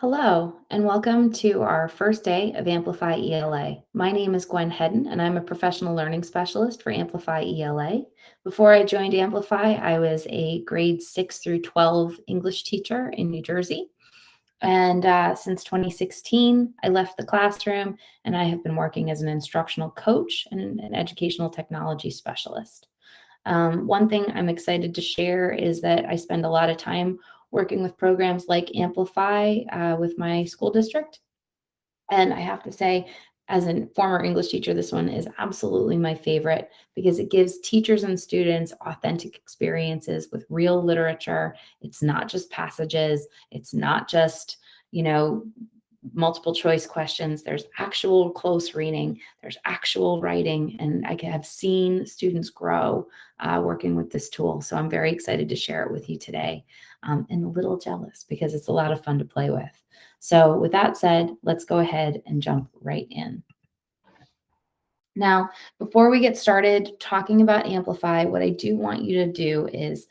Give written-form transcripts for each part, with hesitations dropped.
Hello, and welcome to our first day of Amplify ELA. My name is Gwen Hedden, and I'm a professional learning specialist for Amplify ELA. Before I joined Amplify, I was a grade 6 through 12 English teacher in New Jersey. And since 2016, I left the classroom, and I have been working as an instructional coach and an educational technology specialist. One thing I'm excited to share is that I spend a lot of time working with programs like Amplify with my school district. And I have to say, as a former English teacher, this one is absolutely my favorite because it gives teachers and students authentic experiences with real literature. It's not just passages, it's not just, you know, multiple choice questions. There's actual close reading, there's actual writing, and I have seen students grow working with this tool. So I'm very excited to share it with you today, and a little jealous because it's a lot of fun to play with. So with that said, let's go ahead and jump right in. Now, before we get started talking about Amplify, what I do want you to do is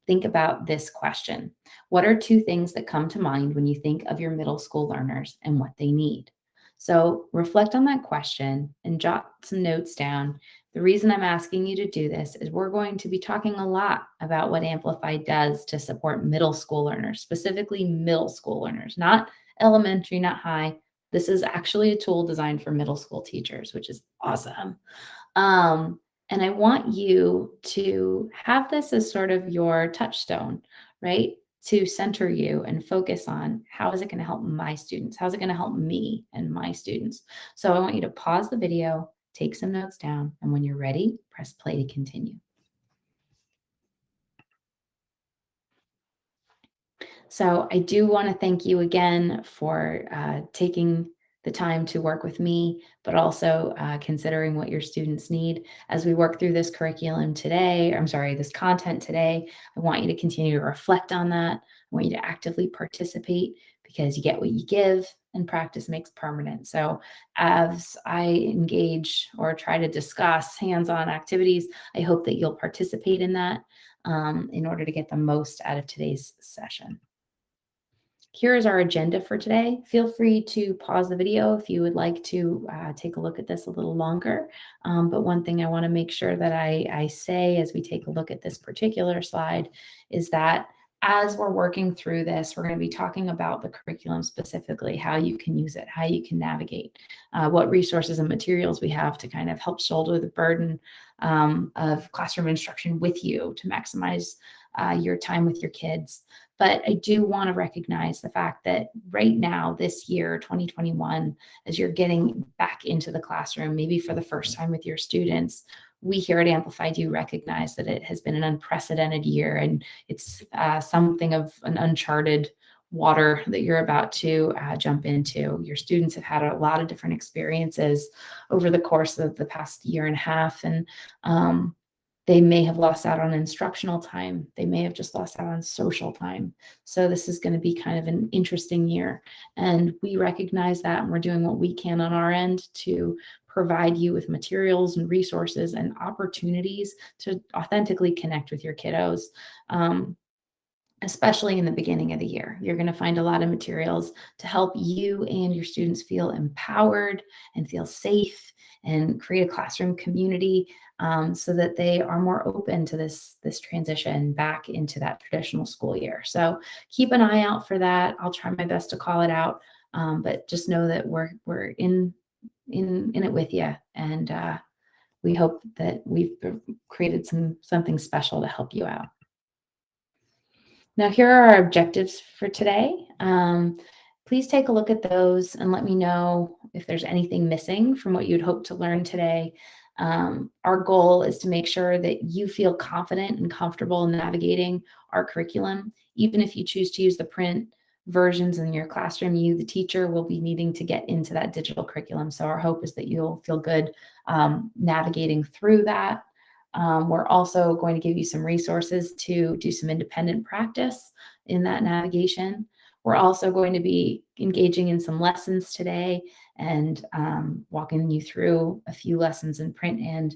think about this question. What are two things that come to mind when you think of your middle school learners and what they need? So reflect on that question and jot some notes down. The reason I'm asking you to do this is we're going to be talking a lot about what Amplify does to support middle school learners, specifically middle school learners, not elementary, not high. This is actually a tool designed for middle school teachers, which is awesome. Um, and I want you to have this as sort of your touchstone, right? To center you and focus on how is it going to help my students? How's it going to help me and my students? So I want you to pause the video, take some notes down, and when you're ready, press play to continue. So I do want to thank you again for taking the time to work with me, but also considering what your students need. As we work through this curriculum today, I'm sorry, this content today, I want you to continue to reflect on that. I want you to actively participate because you get what you give and practice makes permanent. So as I engage or try to discuss hands-on activities, I hope that you'll participate in that in order to get the most out of today's session. Here is our agenda for today. Feel free to pause the video if you would like to take a look at this a little longer. But one thing I want to make sure that I say as we take a look at this particular slide is that as we're working through this, we're going to be talking about the curriculum specifically, how you can use it, how you can navigate, what resources and materials we have to kind of help shoulder the burden of classroom instruction with you to maximize your time with your kids. But I do want to recognize the fact that right now, this year, 2021, as you're getting back into the classroom, maybe for the first time with your students, we here at Amplify do recognize that it has been an unprecedented year and it's something of an uncharted water that you're about to jump into. Your students have had a lot of different experiences over the course of the past year and a half, and they may have lost out on instructional time. They may have just lost out on social time. So this is going to be kind of an interesting year. And we recognize that, and we're doing what we can on our end to provide you with materials and resources and opportunities to authentically connect with your kiddos. Especially in the beginning of the year. You're going to find a lot of materials to help you and your students feel empowered and feel safe and create a classroom community so that they are more open to this transition back into that traditional school year. So keep an eye out for that. I'll try my best to call it out, but just know that we're in it with you, and we hope that we've created something special to help you out. Now, here are our objectives for today. Please take a look at those and let me know if there's anything missing from what you'd hope to learn today. Our goal is to make sure that you feel confident and comfortable in navigating our curriculum. Even if you choose to use the print versions in your classroom, you, the teacher, will be needing to get into that digital curriculum. So our hope is that you'll feel good navigating through that. We're also going to give you some resources to do some independent practice in that navigation. We're also going to be engaging in some lessons today and walking you through a few lessons in print and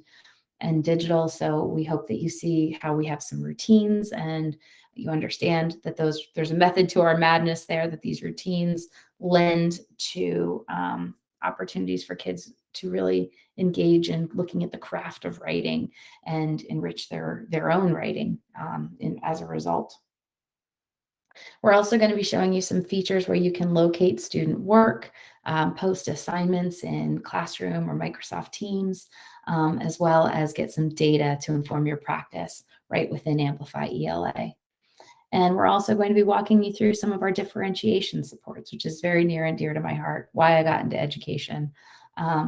and digital. So we hope that you see how we have some routines and you understand that there's a method to our madness there, that these routines lend to opportunities for kids to really engage in looking at the craft of writing and enrich their own writing as a result. We're also going to be showing you some features where you can locate student work, post assignments in Classroom or Microsoft Teams, as well as get some data to inform your practice right within Amplify ELA. And we're also going to be walking you through some of our differentiation supports, which is very near and dear to my heart, why I got into education.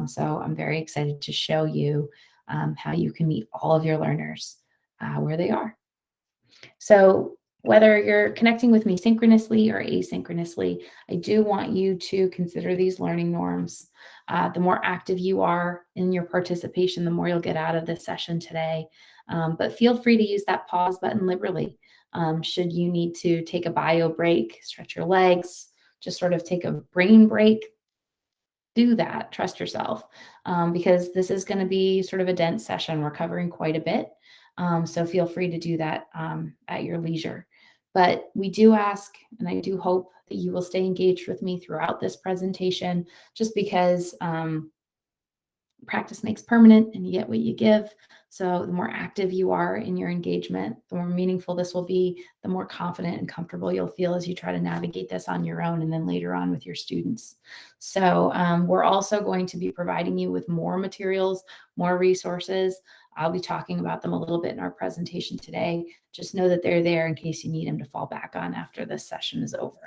So I'm very excited to show you how you can meet all of your learners where they are. So whether you're connecting with me synchronously or asynchronously, I do want you to consider these learning norms. The more active you are in your participation, the more you'll get out of this session today. But feel free to use that pause button liberally. Should you need to take a bio break, stretch your legs, just sort of take a brain break, do that. Trust yourself, because this is going to be sort of a dense session. We're covering quite a bit. So feel free to do that at your leisure. But we do ask, and I do hope that you will stay engaged with me throughout this presentation, just because practice makes permanent and you get what you give. So the more active you are in your engagement, the more meaningful this will be, the more confident and comfortable you'll feel as you try to navigate this on your own and then later on with your students. So we're also going to be providing you with more materials, more resources. I'll be talking about them a little bit in our presentation today. Just know that they're there in case you need them to fall back on after this session is over.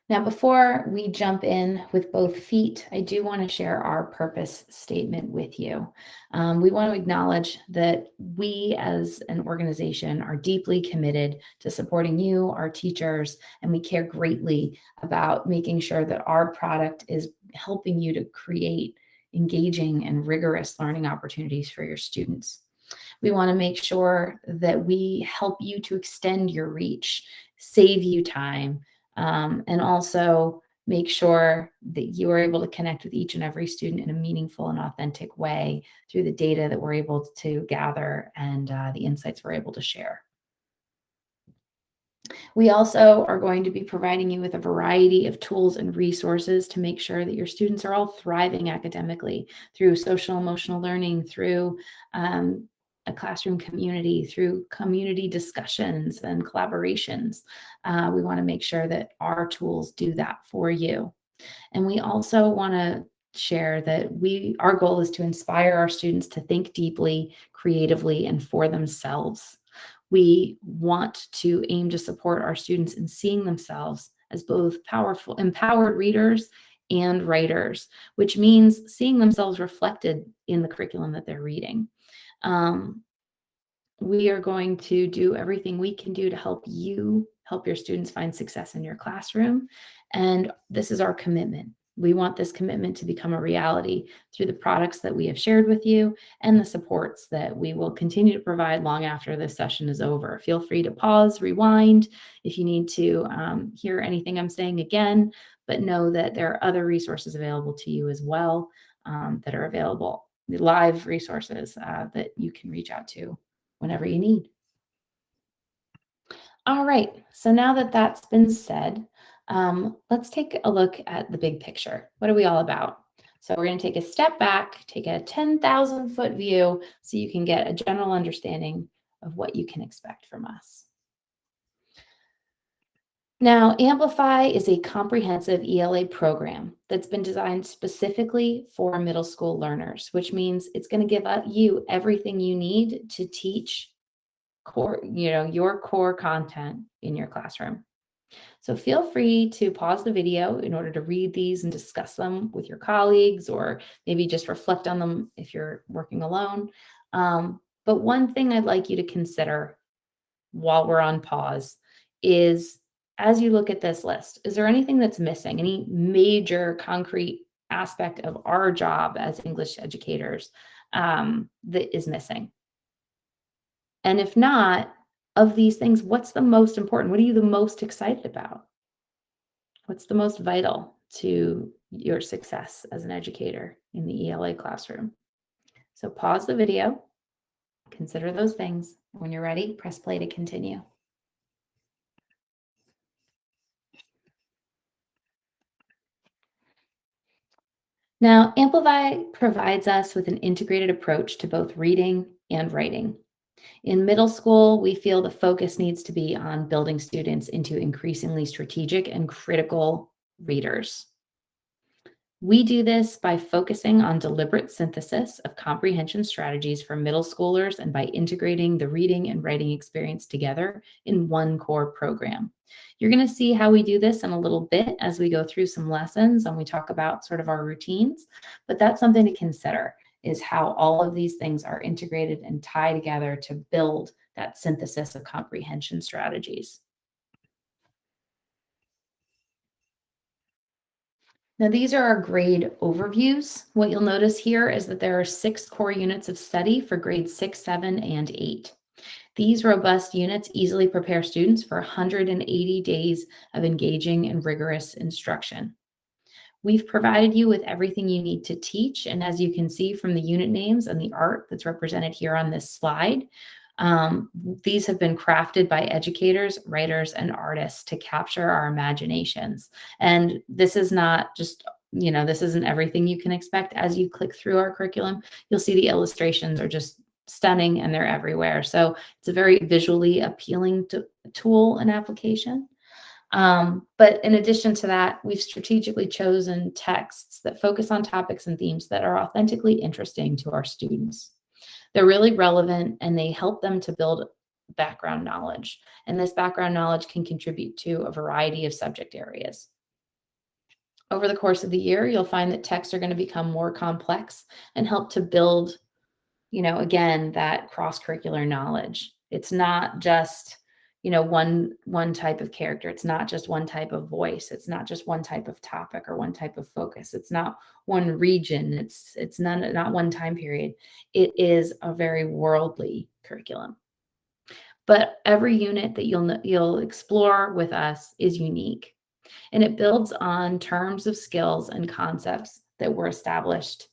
Now, before we jump in with both feet, I do want to share our purpose statement with you. We want to acknowledge that we as an organization are deeply committed to supporting you, our teachers, and we care greatly about making sure that our product is helping you to create engaging and rigorous learning opportunities for your students. We want to make sure that we help you to extend your reach, save you time, and also make sure that you are able to connect with each and every student in a meaningful and authentic way through the data that we're able to gather and the insights we're able to share. We also are going to be providing you with a variety of tools and resources to make sure that your students are all thriving academically through social emotional learning, through a classroom community, through community discussions and collaborations. We want to make sure that our tools do that for you. And we also want to share that our goal is to inspire our students to think deeply, creatively, and for themselves. We want to aim to support our students in seeing themselves as both powerful, empowered readers and writers, which means seeing themselves reflected in the curriculum that they're reading. We are going to do everything we can do to help your students find success in your classroom. And this is our commitment. We want this commitment to become a reality through the products that we have shared with you and the supports that we will continue to provide long after this session is over. Feel free to pause, rewind if you need to hear anything I'm saying again, but know that there are other resources available to you as well that are available, live resources that you can reach out to whenever you need. All right, so now that that's been said, let's take a look at the big picture. What are we all about? So we're going to take a step back, take a 10,000-foot view so you can get a general understanding of what you can expect from us. Now, Amplify is a comprehensive ELA program that's been designed specifically for middle school learners, which means it's going to give you everything you need to teach your core content in your classroom. So feel free to pause the video in order to read these and discuss them with your colleagues, or maybe just reflect on them if you're working alone. But one thing I'd like you to consider while we're on pause is, as you look at this list, is there anything that's missing? Any major concrete aspect of our job as English educators that is missing? And if not, of these things, what's the most important? What are you the most excited about? What's the most vital to your success as an educator in the ELA classroom. So pause the video, consider those things. When you're ready, press play to continue. Now, Amplify provides us with an integrated approach to both reading and writing. In middle school, we feel the focus needs to be on building students into increasingly strategic and critical readers. We do this by focusing on deliberate synthesis of comprehension strategies for middle schoolers and by integrating the reading and writing experience together in one core program. You're going to see how we do this in a little bit as we go through some lessons and we talk about sort of our routines, but that's something to consider is how all of these things are integrated and tie together to build that synthesis of comprehension strategies. Now, these are our grade overviews. What you'll notice here is that there are 6 core units of study for grades 6, 7, and 8. These robust units easily prepare students for 180 days of engaging and rigorous instruction. We've provided you with everything you need to teach, and as you can see from the unit names and the art that's represented here on this slide, these have been crafted by educators, writers, and artists to capture our imaginations. And this is not just, this isn't everything you can expect. As you click through our curriculum, you'll see the illustrations are just stunning and they're everywhere. So it's a very visually appealing tool and application. But in addition to that, we've strategically chosen texts that focus on topics and themes that are authentically interesting to our students. They're really relevant and they help them to build background knowledge. And this background knowledge can contribute to a variety of subject areas. Over the course of the year, you'll find that texts are going to become more complex and help to build, again, that cross-curricular knowledge. It's not just, one type of character. It's not just one type of voice. It's not just one type of topic or one type of focus. It's not one region. It's not one time period. It is a very worldly curriculum. But every unit that you'll explore with us is unique, and it builds on terms of skills and concepts that were established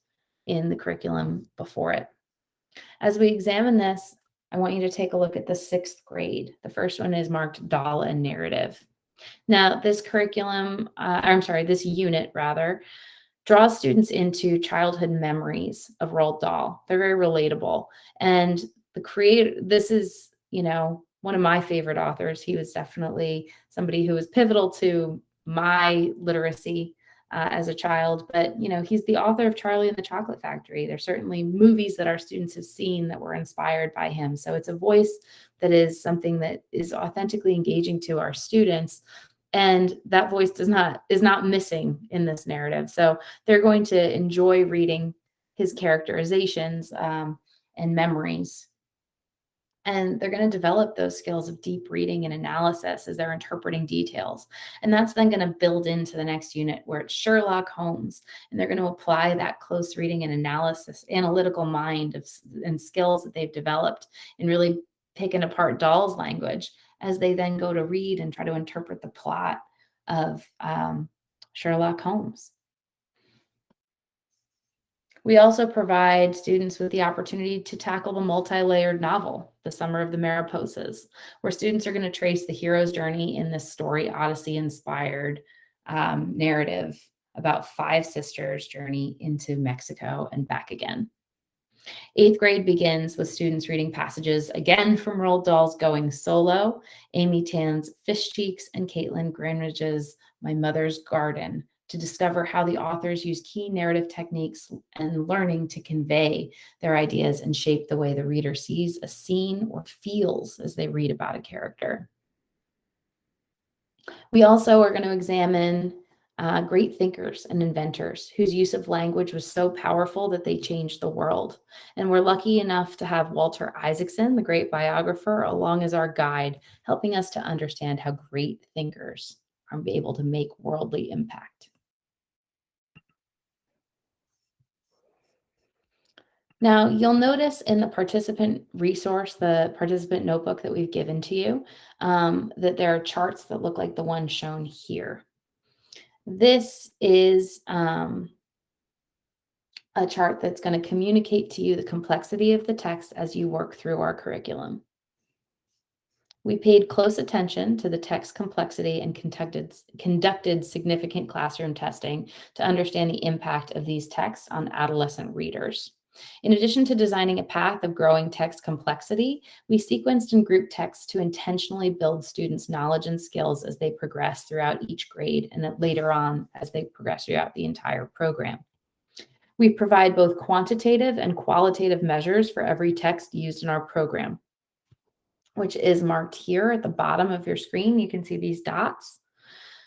in the curriculum before it. As we examine this, I want you to take a look at the 6th grade. The first one is marked Doll and Narrative. Now, this this unit rather, draws students into childhood memories of Roald Dahl. They're very relatable. And this is, one of my favorite authors. He was definitely somebody who was pivotal to my literacy as a child, but he's the author of Charlie and the Chocolate Factory. There's certainly movies that our students have seen that were inspired by him. So it's a voice that is something that is authentically engaging to our students, and that voice is not missing in this narrative. So they're going to enjoy reading his characterizations and memories. And they're going to develop those skills of deep reading and analysis as they're interpreting details. And that's then going to build into the next unit where it's Sherlock Holmes. And they're going to apply that close reading and analysis, analytical mind and skills that they've developed in really picking apart Dahl's language as they then go to read and try to interpret the plot of Sherlock Holmes. We also provide students with the opportunity to tackle the multi-layered novel, The Summer of the Mariposas, where students are going to trace the hero's journey in this story Odyssey-inspired narrative about 5 sisters' journey into Mexico and back again. 8th grade begins with students reading passages again from Roald Dahl's Going Solo, Amy Tan's Fish Cheeks, and Caitlin Greenridge's My Mother's Garden, to discover how the authors use key narrative techniques and learning to convey their ideas and shape the way the reader sees a scene or feels as they read about a character. We also are going to examine great thinkers and inventors whose use of language was so powerful that they changed the world. And we're lucky enough to have Walter Isaacson, the great biographer, along as our guide, helping us to understand how great thinkers are able to make worldly impact. Now, you'll notice in the participant resource, the participant notebook that we've given to you, that there are charts that look like the one shown here. This is a chart that's going to communicate to you the complexity of the text as you work through our curriculum. We paid close attention to the text complexity and conducted significant classroom testing to understand the impact of these texts on adolescent readers. In addition to designing a path of growing text complexity, we sequenced and grouped texts to intentionally build students' knowledge and skills as they progress throughout each grade and then later on as they progress throughout the entire program. We provide both quantitative and qualitative measures for every text used in our program, which is marked here at the bottom of your screen. You can see these dots.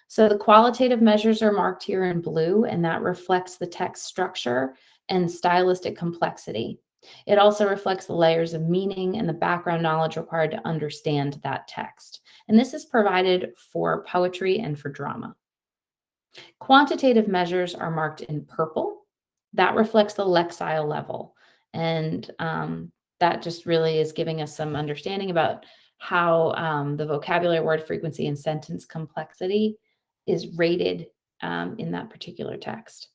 So the qualitative measures are marked here in blue, and that reflects the text structure and stylistic complexity. It also reflects the layers of meaning and the background knowledge required to understand that text. And this is provided for poetry and for drama. Quantitative measures are marked in purple. That reflects the Lexile level. And that just really is giving us some understanding about how the vocabulary, word frequency, and sentence complexity is rated in that particular text.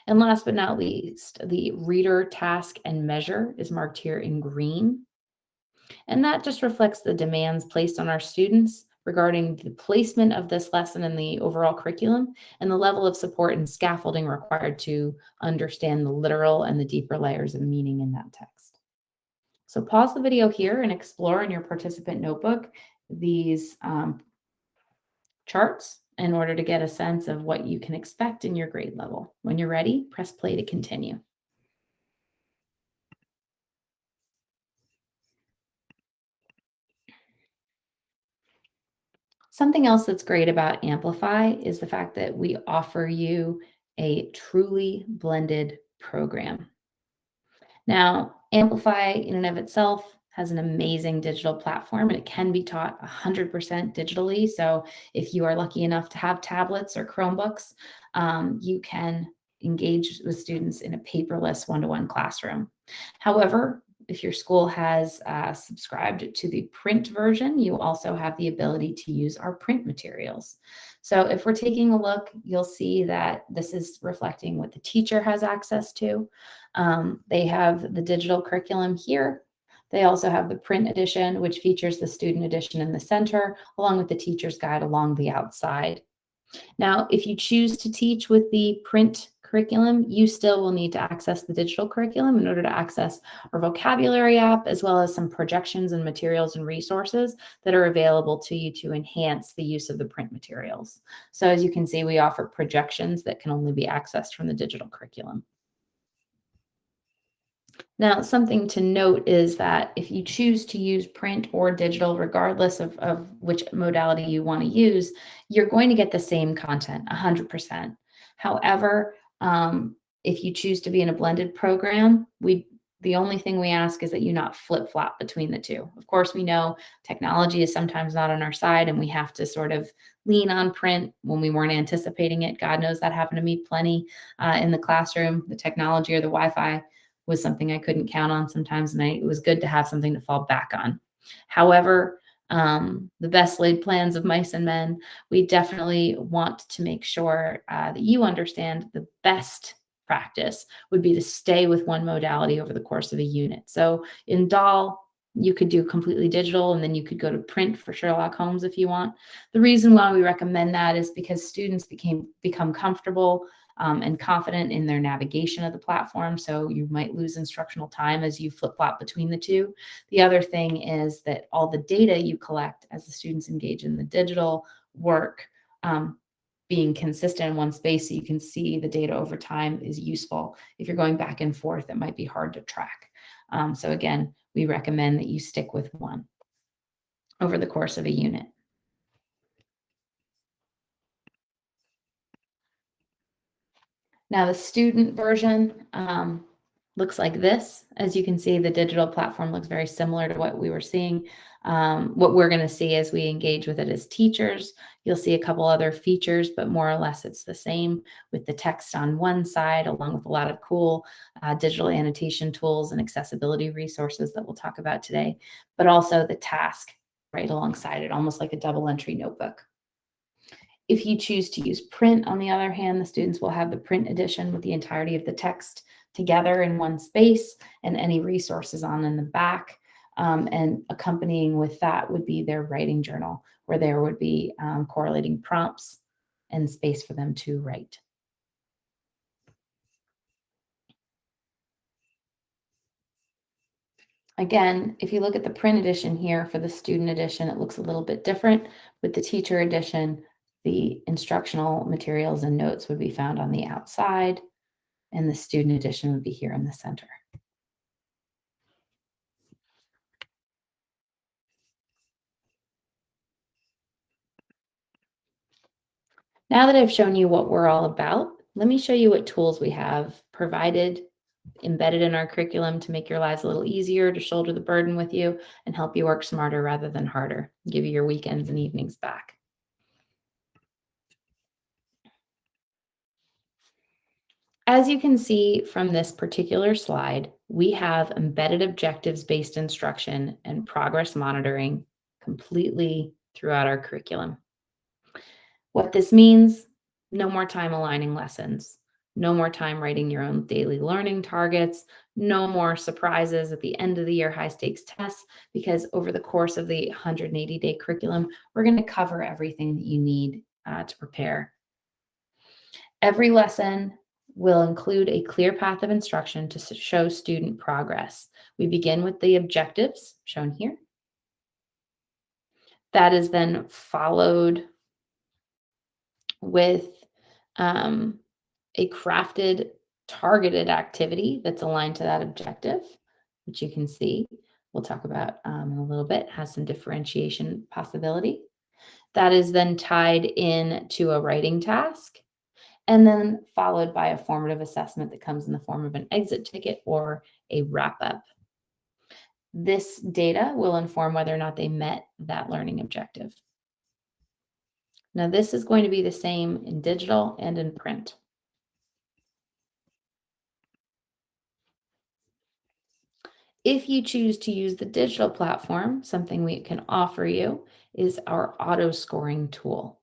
And last but not least, the reader, task, and measure is marked here in green. And that just reflects the demands placed on our students regarding the placement of this lesson in the overall curriculum and the level of support and scaffolding required to understand the literal and the deeper layers of meaning in that text. So pause the video here and explore in your participant notebook these charts in order to get a sense of what you can expect in your grade level. When you're ready, press play to continue. Something else that's great about Amplify is the fact that we offer you a truly blended program. Now, Amplify in and of itself has an amazing digital platform and it can be taught 100% digitally. So if you are lucky enough to have tablets or Chromebooks, you can engage with students in a paperless one-to-one classroom. However, if your school has subscribed to the print version, you also have the ability to use our print materials. So if we're taking a look, you'll see that this is reflecting what the teacher has access to. They have the digital curriculum here. They also have the print edition, which features the student edition in the center, along with the teacher's guide along the outside. Now, if you choose to teach with the print curriculum, you still will need to access the digital curriculum in order to access our vocabulary app, as well as some projections and materials and resources that are available to you to enhance the use of the print materials. So as you can see, we offer projections that can only be accessed from the digital curriculum. Now, something to note is that if you choose to use print or digital, regardless of which modality you want to use, you're going to get the same content 100%. However, if you choose to be in a blended program, the only thing we ask is that you not flip-flop between the two. Of course, we know technology is sometimes not on our side and we have to sort of lean on print when we weren't anticipating it. God knows that happened to me plenty in the classroom. The technology or the Wi-Fi was something I couldn't count on sometimes, and it was good to have something to fall back on. However, the best laid plans of mice and men, we definitely want to make sure that you understand the best practice would be to stay with one modality over the course of a unit. So in DAL, you could do completely digital, and then you could go to print for Sherlock Holmes if you want. The reason why we recommend that is because students become comfortable and confident in their navigation of the platform. So you might lose instructional time as you flip-flop between the two. The other thing is that all the data you collect as the students engage in the digital work, being consistent in one space so you can see the data over time is useful. If you're going back and forth, it might be hard to track. So again, we recommend that you stick with one over the course of a unit. Now the student version looks like this. As you can see, the digital platform looks very similar to what we were seeing. What we're going to see as we engage with it as teachers, you'll see a couple other features, but more or less it's the same with the text on one side, along with a lot of cool digital annotation tools and accessibility resources that we'll talk about today, but also the task right alongside it, almost like a double entry notebook. If you choose to use print, on the other hand, the students will have the print edition with the entirety of the text together in one space and any resources on in the back. And accompanying with that would be their writing journal, where there would be correlating prompts and space for them to write. Again, if you look at the print edition here for the student edition, it looks a little bit different. With the teacher edition, the instructional materials and notes would be found on the outside, and the student edition would be here in the center. Now that I've shown you what we're all about, let me show you what tools we have provided, embedded in our curriculum to make your lives a little easier, to shoulder the burden with you, and help you work smarter rather than harder, give you your weekends and evenings back. As you can see from this particular slide, we have embedded objectives-based instruction and progress monitoring completely throughout our curriculum. What this means, no more time aligning lessons, no more time writing your own daily learning targets, no more surprises at the end of the year high stakes tests, because over the course of the 180-day curriculum, we're going to cover everything that you need to prepare. Every lesson will include a clear path of instruction to show student progress. We begin with the objectives shown here. That is then followed with a crafted, targeted activity that's aligned to that objective, which you can see. We'll talk about in a little bit, has some differentiation possibility. That is then tied in to a writing task, and then followed by a formative assessment that comes in the form of an exit ticket or a wrap-up. This data will inform whether or not they met that learning objective. Now, this is going to be the same in digital and in print. If you choose to use the digital platform, something we can offer you is our auto scoring tool.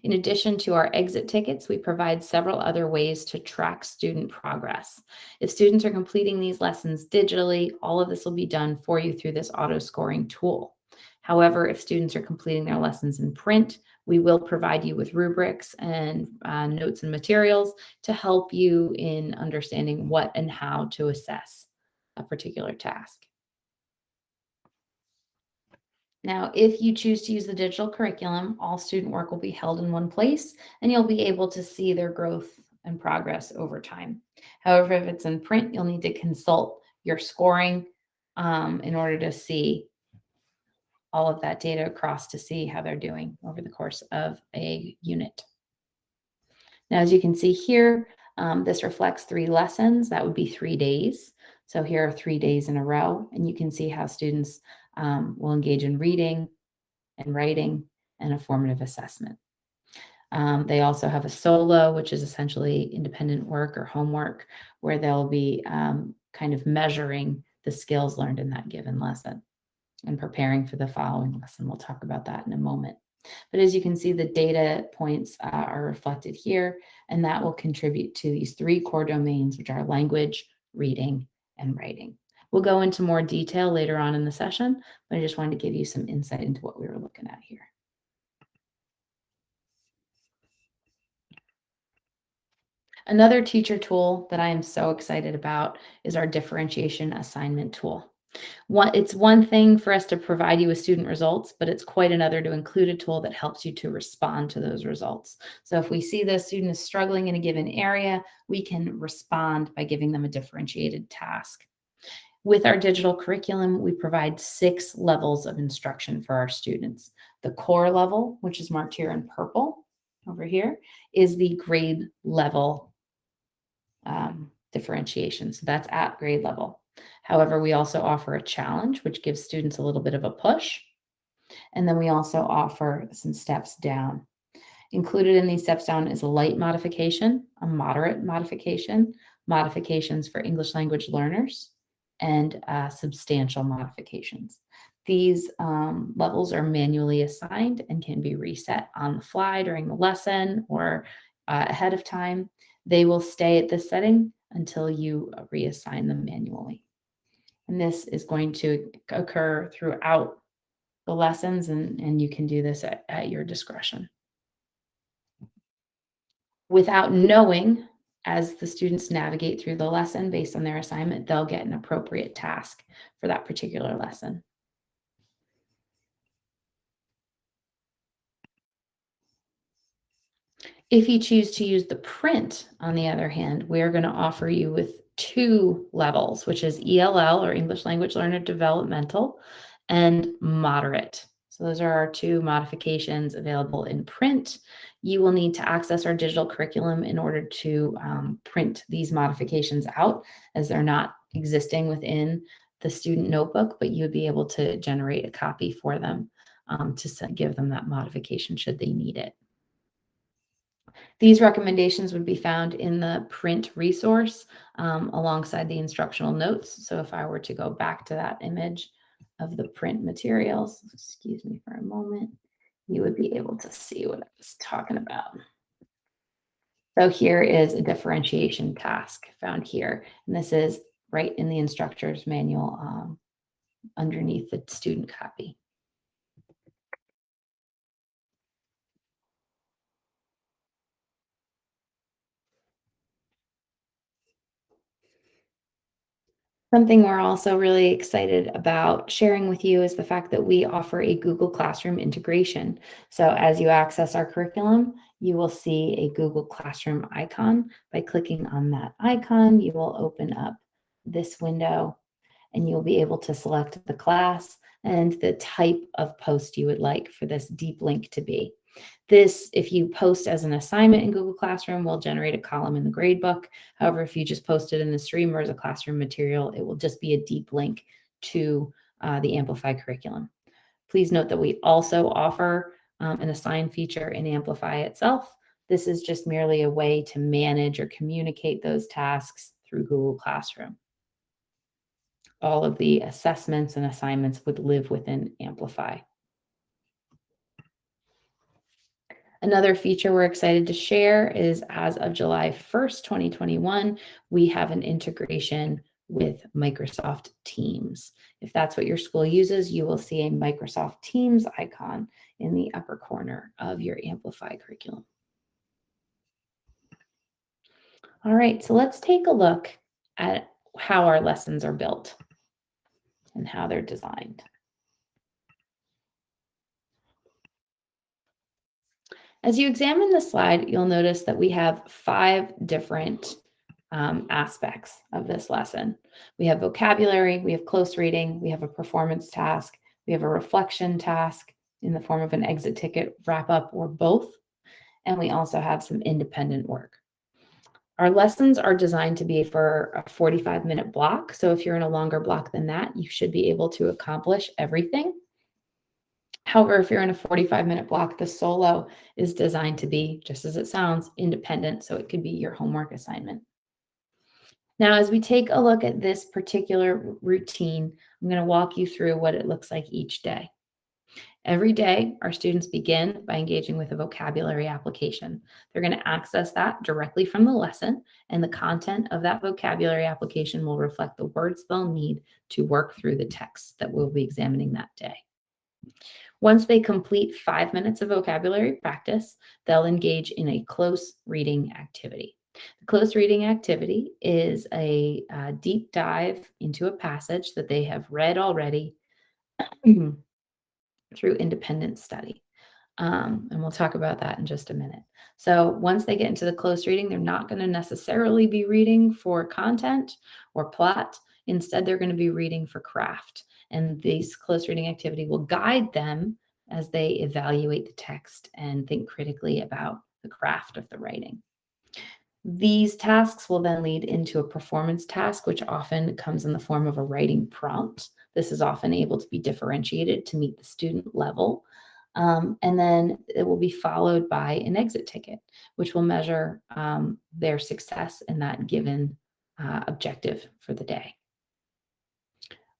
In addition to our exit tickets, we provide several other ways to track student progress. If students are completing these lessons digitally, all of this will be done for you through this auto scoring tool. However, if students are completing their lessons in print, we will provide you with rubrics and notes and materials to help you in understanding what and how to assess a particular task. Now, if you choose to use the digital curriculum, all student work will be held in one place and you'll be able to see their growth and progress over time. However, if it's in print, you'll need to consult your scoring in order to see all of that data across to see how they're doing over the course of a unit. Now, as you can see here, this reflects 3 lessons. That would be 3 days. So here are 3 days in a row, and you can see how students will engage in reading and writing and a formative assessment. They also have a solo, which is essentially independent work or homework, where they'll be kind of measuring the skills learned in that given lesson and preparing for the following lesson. We'll talk about that in a moment. But as you can see, the data points are reflected here, and that will contribute to these 3 core domains, which are language, reading, and writing. We'll go into more detail later on in the session, but I just wanted to give you some insight into what we were looking at here. Another teacher tool that I am so excited about is our differentiation assignment tool. It's one thing for us to provide you with student results, but it's quite another to include a tool that helps you to respond to those results. So if we see the student is struggling in a given area, we can respond by giving them a differentiated task. With our digital curriculum, we provide 6 levels of instruction for our students. The core level, which is marked here in purple over here, is the grade level differentiation. So that's at grade level. However, we also offer a challenge, which gives students a little bit of a push. And then we also offer some steps down. Included in these steps down is a light modification, a moderate modification, modifications for English language learners, and substantial modifications. These levels are manually assigned and can be reset on the fly during the lesson or ahead of time. They will stay at this setting until you reassign them manually. And this is going to occur throughout the lessons, and you can do this at your discretion. Without knowing, as the students navigate through the lesson based on their assignment, they'll get an appropriate task for that particular lesson. If you choose to use the print, on the other hand, we're going to offer you with two levels, which is ELL, or English Language Learner Developmental, and Moderate. So those are our two modifications available in print. You will need to access our digital curriculum in order to print these modifications out, as they're not existing within the student notebook, but you would be able to generate a copy for them to give them that modification should they need it. These recommendations would be found in the print resource alongside the instructional notes. So if I were to go back to that image of the print materials, excuse me for a moment, you would be able to see what I was talking about. So here is a differentiation task found here. And this is right in the instructor's manual underneath the student copy. Something we're also really excited about sharing with you is the fact that we offer a Google Classroom integration. So as you access our curriculum, you will see a Google Classroom icon. By clicking on that icon, you will open up this window and you'll be able to select the class and the type of post you would like for this deep link to be. This, if you post as an assignment in Google Classroom, will generate a column in the gradebook. However, if you just post it in the stream or as a classroom material, it will just be a deep link to the Amplify curriculum. Please note that we also offer an assign feature in Amplify itself. This is just merely a way to manage or communicate those tasks through Google Classroom. All of the assessments and assignments would live within Amplify. Another feature we're excited to share is, as of July 1st, 2021, we have an integration with Microsoft Teams. If that's what your school uses, you will see a Microsoft Teams icon in the upper corner of your Amplify curriculum. All right, so let's take a look at how our lessons are built and how they're designed. As you examine the slide, you'll notice that we have 5 different aspects of this lesson. We have vocabulary, we have close reading, we have a performance task, we have a reflection task in the form of an exit ticket, wrap up, or both, and we also have some independent work. Our lessons are designed to be for a 45-minute block, so if you're in a longer block than that, you should be able to accomplish everything. However, if you're in a 45-minute block, the solo is designed to be, just as it sounds, independent, so it could be your homework assignment. Now, as we take a look at this particular routine, I'm going to walk you through what it looks like each day. Every day, our students begin by engaging with a vocabulary application. They're going to access that directly from the lesson, and the content of that vocabulary application will reflect the words they'll need to work through the text that we'll be examining that day. Once they complete 5 minutes of vocabulary practice, they'll engage in a close reading activity. The close reading activity is a deep dive into a passage that they have read already through independent study. And we'll talk about that in just a minute. So once they get into the close reading, they're not going to necessarily be reading for content or plot. Instead, they're going to be reading for craft. And this close reading activity will guide them as they evaluate the text and think critically about the craft of the writing. These tasks will then lead into a performance task, which often comes in the form of a writing prompt. This is often able to be differentiated to meet the student level. And then it will be followed by an exit ticket, which will measure their success in that given objective for the day.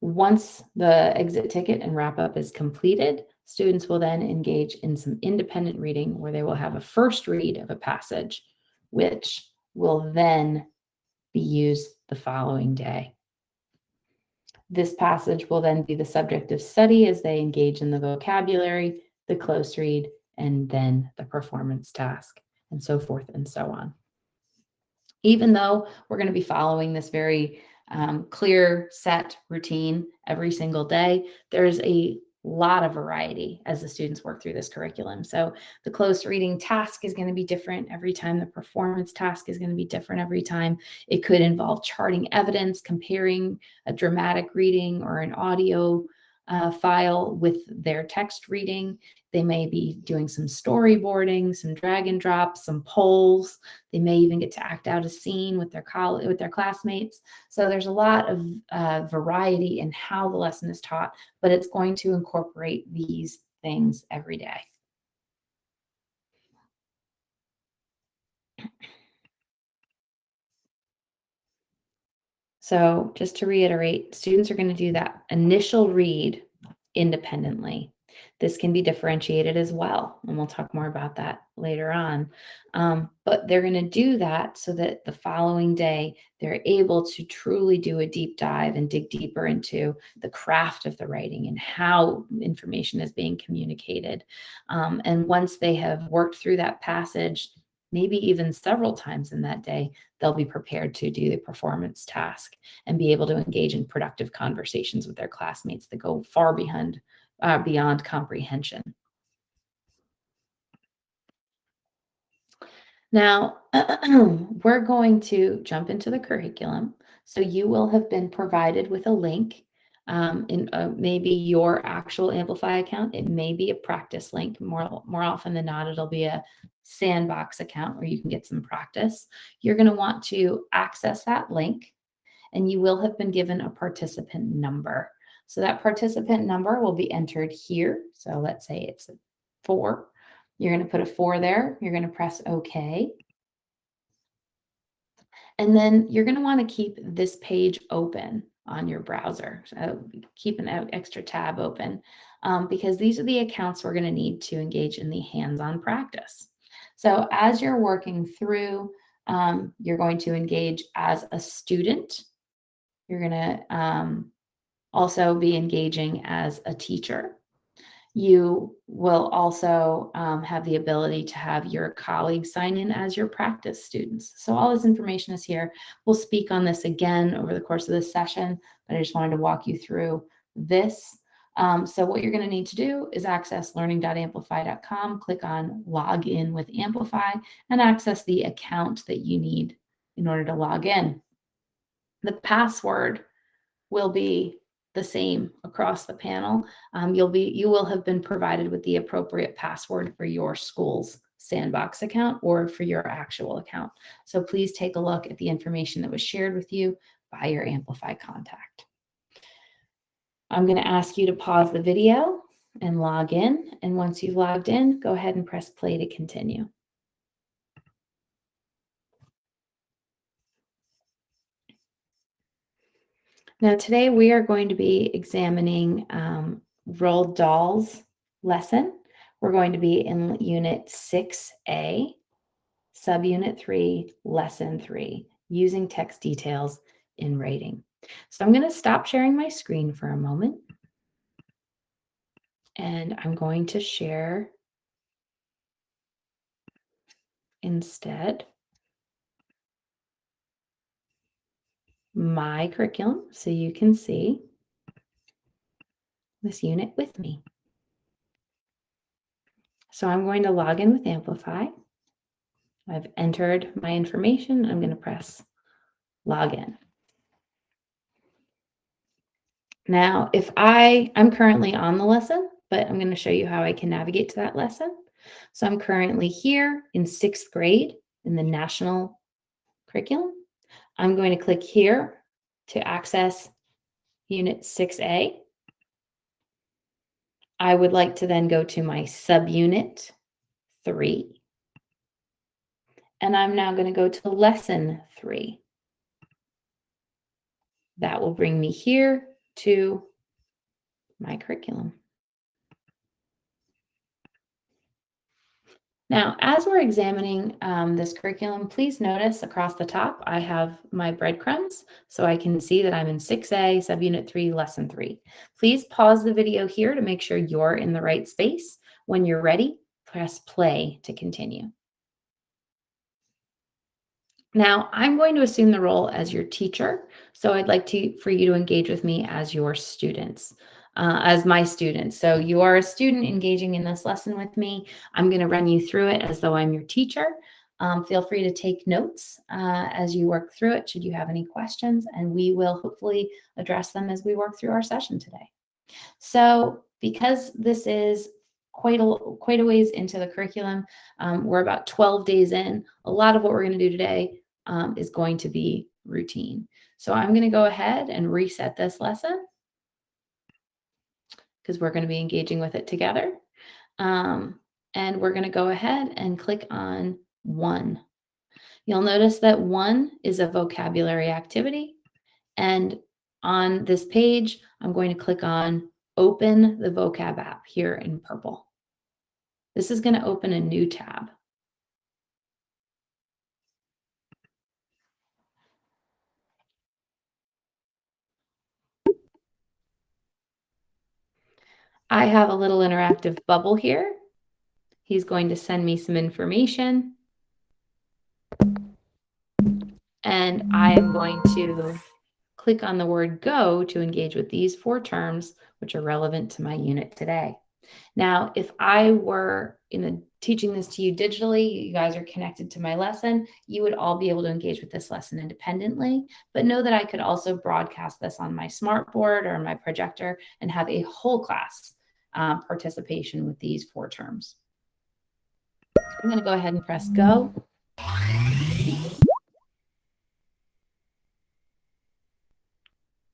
Once the exit ticket and wrap up is completed, students will then engage in some independent reading where they will have a first read of a passage, which will then be used the following day. This passage will then be the subject of study as they engage in the vocabulary, the close read, and then the performance task, and so forth and so on. Even though we're going to be following this very clear set routine every single day, there's a lot of variety as the students work through this curriculum. So the close reading task is going to be different every time. The performance task is going to be different every time. It could involve charting evidence, comparing a dramatic reading or an audio file with their text reading. They may be doing some storyboarding, some drag and drop, some polls. They may even get to act out a scene with their classmates. So there's a lot of variety in how the lesson is taught, but it's going to incorporate these things every day. So just to reiterate, students are going to do that initial read independently. This can be differentiated as well, and we'll talk more about that later on. But they're going to do that so that the following day they're able to truly do a deep dive and dig deeper into the craft of the writing and how information is being communicated. And once they have worked through that passage, maybe even several times in that day, they'll be prepared to do the performance task and be able to engage in productive conversations with their classmates that go far beyond comprehension. Now, we're going to jump into the curriculum. So you will have been provided with a link in maybe your actual Amplify account. It may be a practice link. More often than not, it'll be a sandbox account where you can get some practice. You're going to want to access that link, and you will have been given a participant number. So that participant number will be entered here. So let's say it's a 4. You're going to put a 4 there. You're going to press OK. And then you're going to want to keep this page open on your browser. So keep an extra tab open because these are the accounts we're going to need to engage in the hands-on practice. So as you're working through, you're going to engage as a student. You're going to also be engaging as a teacher. You will also have the ability to have your colleagues sign in as your practice students. So all this information is here. We'll speak on this again over the course of this session, but I just wanted to walk you through this. So what you're going to need to do is access learning.amplify.com, click on log in with Amplify, and access the account that you need in order to log in. The password will be the same across the panel. You will have been provided with the appropriate password for your school's sandbox account or for your actual account. So please take a look at the information that was shared with you by your Amplify contact. I'm going to ask you to pause the video and log in. And once you've logged in, go ahead and press play to continue. Now, today we are going to be examining Roald Dahl's lesson. We're going to be in Unit 6A, Subunit 3, Lesson 3, using text details in writing. So I'm going to stop sharing my screen for a moment, and I'm going to share instead my curriculum so you can see this unit with me. So I'm going to log in with Amplify. I've entered my information. I'm going to press log in. Now, if I'm currently on the lesson, but I'm going to show you how I can navigate to that lesson. So I'm currently here in 6th grade in the national curriculum. I'm going to click here to access Unit 6A. I would like to then go to my subunit 3. And I'm now going to go to Lesson 3. That will bring me here to my curriculum. Now, as we're examining this curriculum, please notice across the top, I have my breadcrumbs, so I can see that I'm in 6A, Subunit 3, Lesson 3. Please pause the video here to make sure you're in the right space. When you're ready, press play to continue. Now, I'm going to assume the role as your teacher, so I'd like for you to engage with me as your students, as my students. So you are a student engaging in this lesson with me. I'm going to run you through it as though I'm your teacher. Feel free to take notes as you work through it, should you have any questions, and we will hopefully address them as we work through our session today. So because this is quite a ways into the curriculum, we're about 12 days in. A lot of what we're going to do today is going to be routine. So I'm going to go ahead and reset this lesson because we're going to be engaging with it together. And we're going to go ahead and click on 1. You'll notice that 1 is a vocabulary activity. And on this page, I'm going to click on Open the vocab app here in purple. This is going to open a new tab. I have a little interactive bubble here. He's going to send me some information. And I am going to click on the word go to engage with these 4 terms, which are relevant to my unit today. Now, if I were teaching this to you digitally, you guys are connected to my lesson, you would all be able to engage with this lesson independently, but know that I could also broadcast this on my smartboard or my projector and have a whole class participation with these 4 terms. I'm going to go ahead and press go.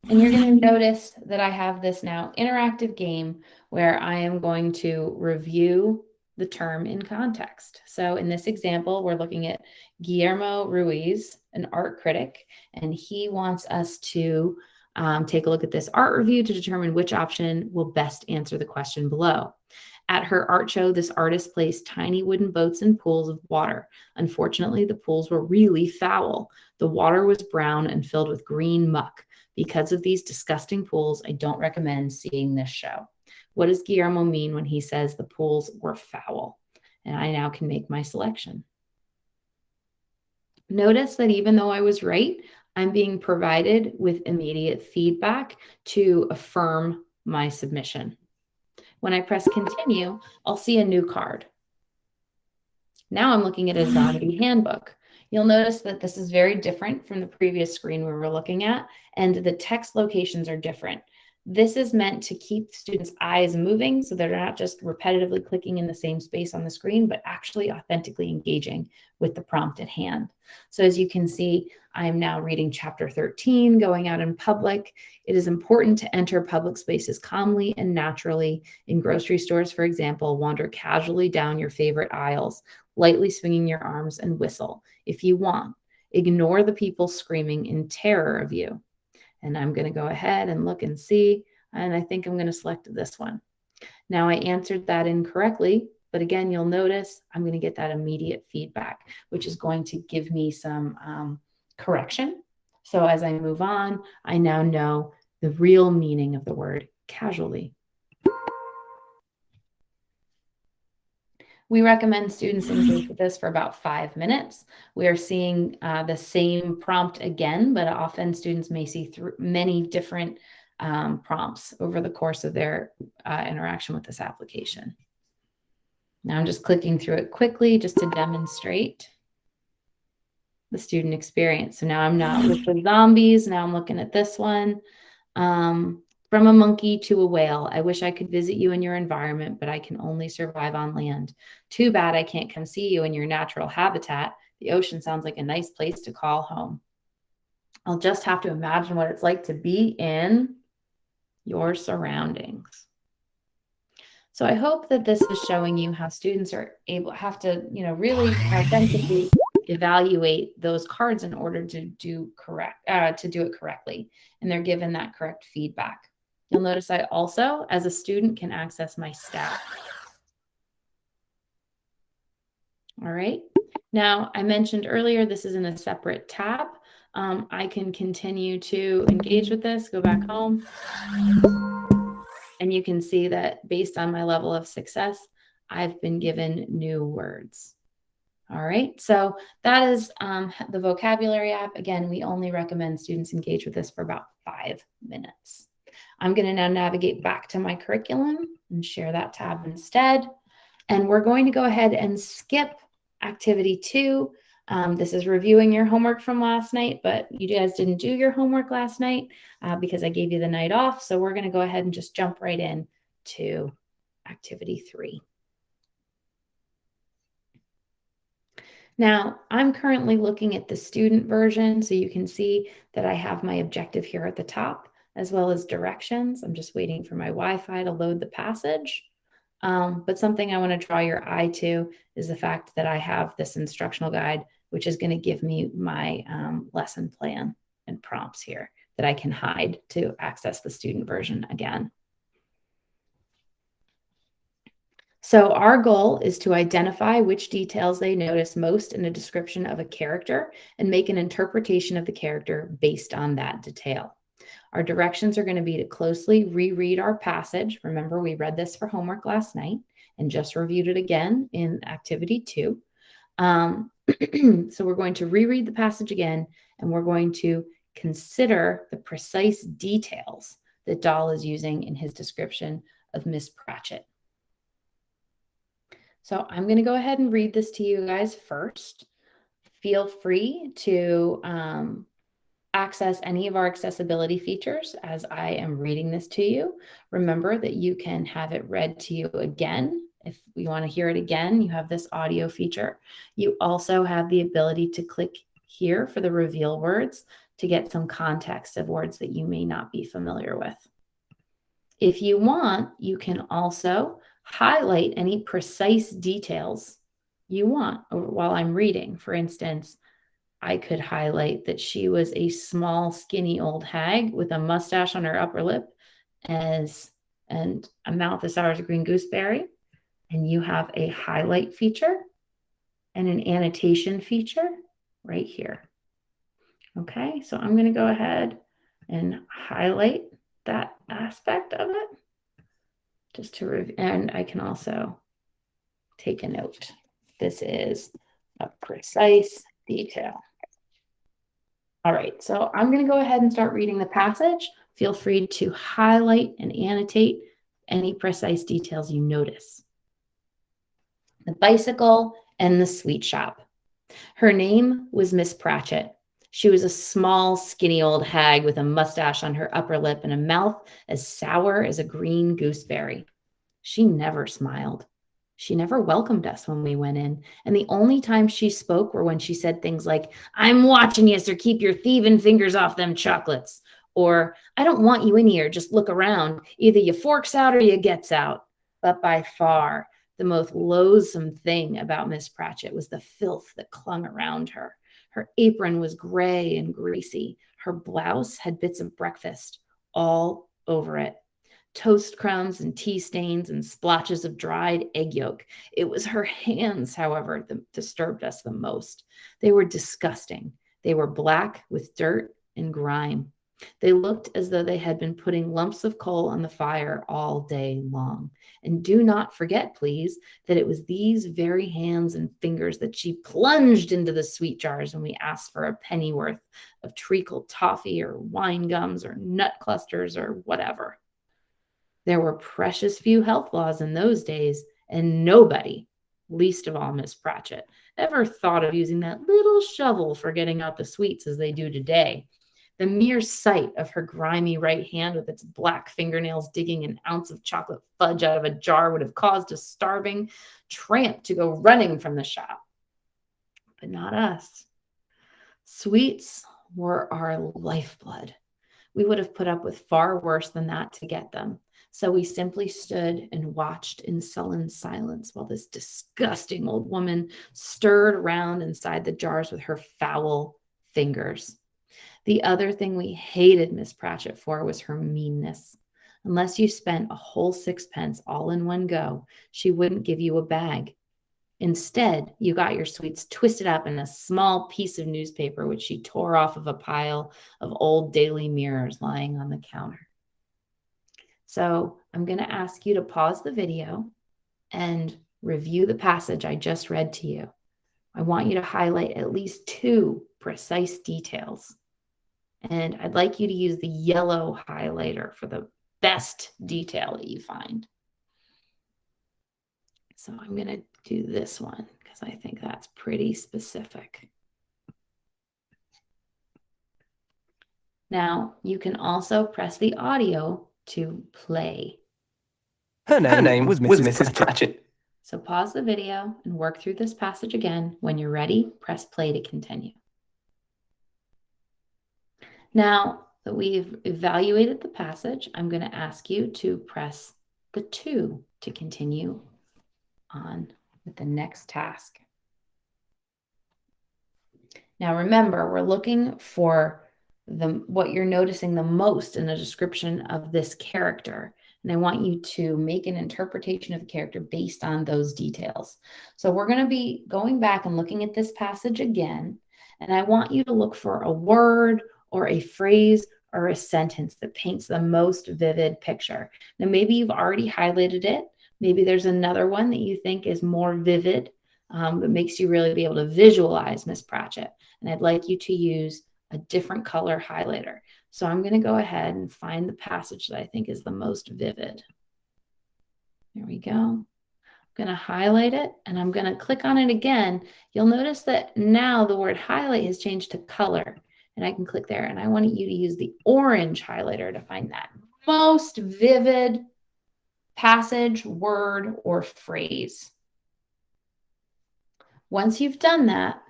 And you're going to notice that I have this now interactive game where I am going to review the term in context. So in this example, we're looking at Guillermo Ruiz, an art critic, and he wants us to take a look at this art review to determine which option will best answer the question below. At her art show, this artist placed tiny wooden boats in pools of water. Unfortunately, the pools were really foul. The water was brown and filled with green muck. Because of these disgusting pools, I don't recommend seeing this show. What does Guillermo mean when he says the pools were foul? And I now can make my selection. Notice that even though I was right, I'm being provided with immediate feedback to affirm my submission. When I press continue, I'll see a new card. Now I'm looking at a zombie handbook. You'll notice that this is very different from the previous screen we were looking at, and the text locations are different. This is meant to keep students' eyes moving so they're not just repetitively clicking in the same space on the screen, but actually authentically engaging with the prompt at hand. So as you can see, I am now reading chapter 13, going out in public. It is important to enter public spaces calmly and naturally. In grocery stores, for example, wander casually down your favorite aisles, lightly swinging your arms and whistle if you want. Ignore the people screaming in terror of you. And I'm going to go ahead and look and see. And I think I'm going to select this one. Now I answered that incorrectly, but again, you'll notice I'm going to get that immediate feedback, which is going to give me some correction. So as I move on, I now know the real meaning of the word casually. We recommend students engage with this for about 5 minutes. We are seeing the same prompt again, but often students may see many different prompts over the course of their interaction with this application. Now I'm just clicking through it quickly just to demonstrate the student experience. So now I'm not with the zombies. Now I'm looking at this one. From a monkey to a whale, I wish I could visit you in your environment, but I can only survive on land. Too bad I can't come see you in your natural habitat. The ocean sounds like a nice place to call home. I'll just have to imagine what it's like to be in your surroundings. So I hope that this is showing you how students are have to, really authentically evaluate those cards in order to do it correctly, and they're given that correct feedback. You'll notice I also, as a student, can access my staff. All right. Now, I mentioned earlier, this is in a separate tab. I can continue to engage with this, go back home, and you can see that based on my level of success, I've been given new words. All right, so that is the vocabulary app. Again, we only recommend students engage with this for about 5 minutes. I'm going to now navigate back to my curriculum and share that tab instead. And we're going to go ahead and skip activity 2. This is reviewing your homework from last night, but you guys didn't do your homework last night because I gave you the night off. So we're going to go ahead and just jump right in to activity 3. Now, I'm currently looking at the student version, so you can see that I have my objective here at the top, as well as directions. I'm just waiting for my Wi-Fi to load the passage. But something I want to draw your eye to is the fact that I have this instructional guide, which is going to give me my lesson plan and prompts here that I can hide to access the student version again. So our goal is to identify which details they notice most in a description of a character and make an interpretation of the character based on that detail. Our directions are going to be to closely reread our passage. Remember, we read this for homework last night and just reviewed it again in activity 2. So we're going to reread the passage again, and we're going to consider the precise details that Dahl is using in his description of Miss Pratchett. So I'm going to go ahead and read this to you guys first. Feel free to access any of our accessibility features as I am reading this to you. Remember that you can have it read to you again. If you want to hear it again, you have this audio feature. You also have the ability to click here for the reveal words to get some context of words that you may not be familiar with. If you want, you can also highlight any precise details you want while I'm reading. For instance, I could highlight that she was a small, skinny old hag with a mustache on her upper lip and a mouth as sour as a green gooseberry. And you have a highlight feature and an annotation feature right here. Okay, so I'm going to go ahead and highlight that aspect of it just to review, and I can also take a note. This is a precise detail. All right, so I'm going to go ahead and start reading the passage. Feel free to highlight and annotate any precise details you notice. The bicycle and the sweet shop. Her name was Miss Pratchett. She was a small, skinny old hag with a mustache on her upper lip and a mouth as sour as a green gooseberry. She never smiled. She never welcomed us when we went in. And the only time she spoke were when she said things like, "I'm watching you, so keep your thieving fingers off them chocolates." Or, "I don't want you in here, just look around. Either you forks out or you gets out." But by far, the most loathsome thing about Miss Pratchett was the filth that clung around her. Her apron was gray and greasy. Her blouse had bits of breakfast all over it. Toast crumbs and tea stains and splotches of dried egg yolk. It was her hands, however, that disturbed us the most. They were disgusting. They were black with dirt and grime. They looked as though they had been putting lumps of coal on the fire all day long. And do not forget, please, that it was these very hands and fingers that she plunged into the sweet jars when we asked for a pennyworth of treacle toffee or wine gums or nut clusters or whatever. There were precious few health laws in those days, and nobody, least of all Miss Pratchett, ever thought of using that little shovel for getting out the sweets as they do today. The mere sight of her grimy right hand with its black fingernails digging an ounce of chocolate fudge out of a jar would have caused a starving tramp to go running from the shop. But not us. Sweets were our lifeblood. We would have put up with far worse than that to get them. So we simply stood and watched in sullen silence while this disgusting old woman stirred around inside the jars with her foul fingers. The other thing we hated Miss Pratchett for was her meanness. Unless you spent a whole sixpence all in one go, she wouldn't give you a bag. Instead, you got your sweets twisted up in a small piece of newspaper, which she tore off of a pile of old daily mirrors lying on the counter. So I'm going to ask you to pause the video and review the passage I just read to you. I want you to highlight at least 2 precise details. And I'd like you to use the yellow highlighter for the best detail that you find. So I'm going to do this one because I think that's pretty specific. Now, you can also press the audio to play. Her name was Mrs. Pratchett. So pause the video and work through this passage again. When you're ready, press play to continue. Now that we've evaluated the passage, I'm going to ask you to press the 2 to continue on with the next task. Now remember, we're looking for what you're noticing the most in a description of this character. And I want you to make an interpretation of the character based on those details. So we're going to be going back and looking at this passage again. And I want you to look for a word or a phrase or a sentence that paints the most vivid picture. Now, maybe you've already highlighted it. Maybe there's another one that you think is more vivid, that makes you really be able to visualize Miss Pratchett. And I'd like you to use a different color highlighter. So I'm going to go ahead and find the passage that I think is the most vivid. There we go. I'm going to highlight it and I'm going to click on it again. You'll notice that now the word highlight has changed to color, and I can click there, and I want you to use the orange highlighter to find that most vivid passage, word, or phrase. Once you've done that,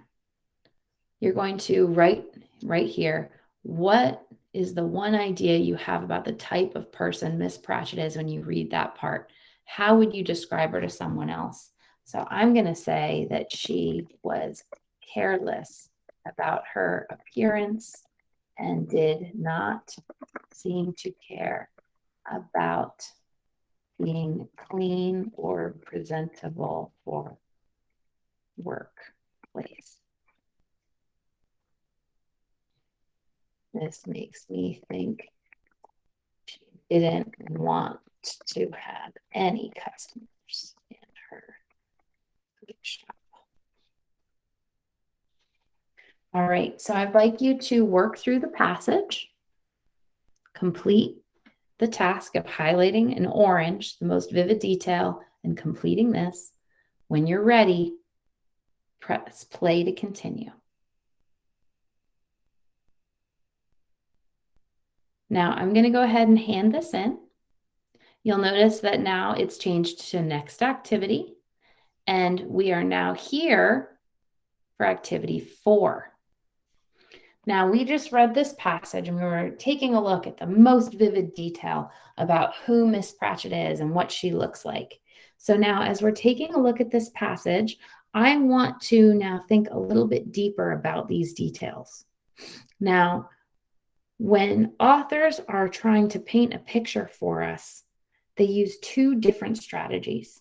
you're going to write right here, what is the one idea you have about the type of person Miss Pratchett is when you read that part? How would you describe her to someone else? So I'm going to say that she was careless about her appearance and did not seem to care about being clean or presentable for workplace. This makes me think she didn't want to have any customers in her shop. All right, so I'd like you to work through the passage, complete the task of highlighting in orange the most vivid detail and completing this. When you're ready, press play to continue. Now I'm going to go ahead and hand this in. You'll notice that now it's changed to next activity, and we are now here for activity 4. Now we just read this passage and we were taking a look at the most vivid detail about who Miss Pratchett is and what she looks like. So now as we're taking a look at this passage, I want to now think a little bit deeper about these details. Now, when authors are trying to paint a picture for us, they use 2 different strategies.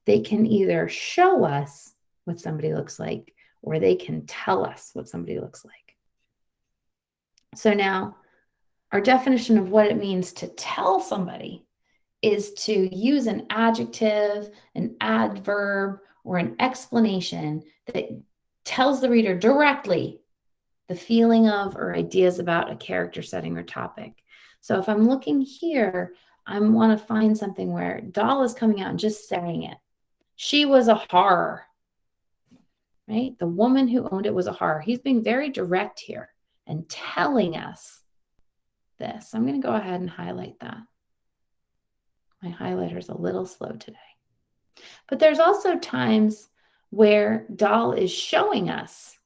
They can either show us what somebody looks like, or they can tell us what somebody looks like. So now our definition of what it means to tell somebody is to use an adjective, an adverb, or an explanation that tells the reader directly the feeling of or ideas about a character, setting, or topic. So if I'm looking here, I want to find something where Dahl is coming out and just saying it. She was a horror, right? The woman who owned it was a horror. He's being very direct here and telling us this. I'm going to go ahead and highlight that. My highlighter is a little slow today. But there's also times where Dahl is showing us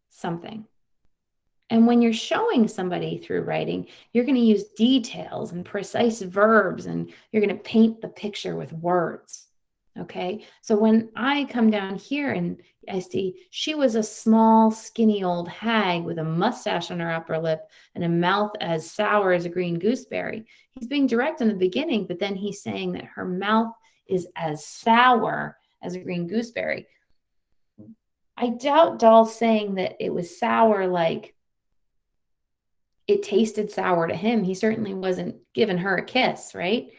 something. And when you're showing somebody through writing, you're going to use details and precise verbs, and you're going to paint the picture with words. Okay, so when I come down here and I see she was a small, skinny old hag with a mustache on her upper lip and a mouth as sour as a green gooseberry. He's being direct in the beginning, but then he's saying that her mouth is as sour as a green gooseberry. I doubt Dahl's saying that it was sour like it tasted sour to him. He certainly wasn't giving her a kiss, right?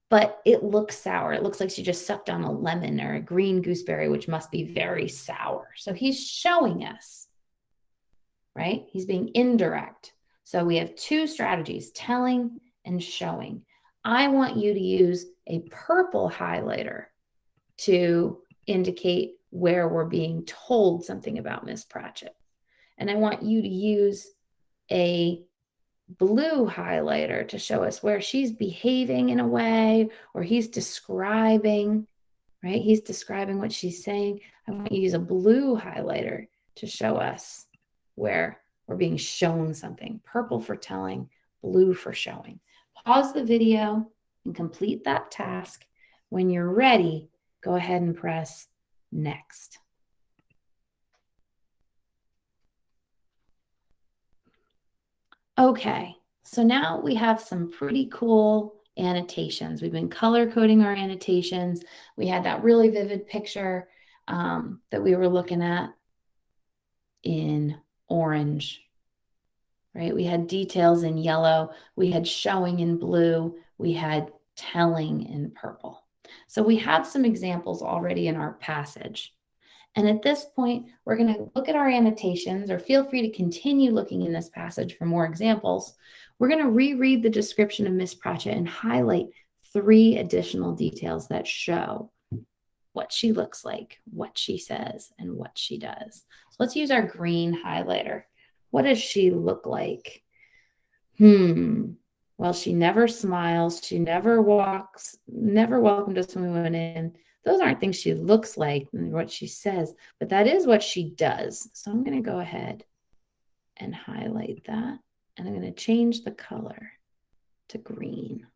But it looks sour. It looks like she just sucked on a lemon or a green gooseberry, which must be very sour. So he's showing us, right? He's being indirect. So we have two strategies, telling and showing. I want you to use a purple highlighter to indicate where we're being told something about Miss Pratchett. And I want you to use a blue highlighter to show us where she's behaving in a way or he's describing, right? He's describing what she's saying. I want you to use a blue highlighter to show us where we're being shown something. Purple for telling, blue for showing. Pause the video and complete that task. When you're ready, go ahead and press next. Okay, so now we have some pretty cool annotations. We've been color coding our annotations. We had that really vivid picture that we were looking at in orange, right? We had details in yellow. We had showing in blue. We had telling in purple. So we have some examples already in our passage. And at this point, we're going to look at our annotations, or feel free to continue looking in this passage for more examples. We're going to reread the description of Miss Pratchett and highlight 3 additional details that show what she looks like, what she says, and what she does. So let's use our green highlighter. What does she look like? Well, she never smiles. She never walks, never welcomed us when we went in. Those aren't things she looks like and what she says, but that is what she does. So I'm going to go ahead and highlight that. And I'm going to change the color to green.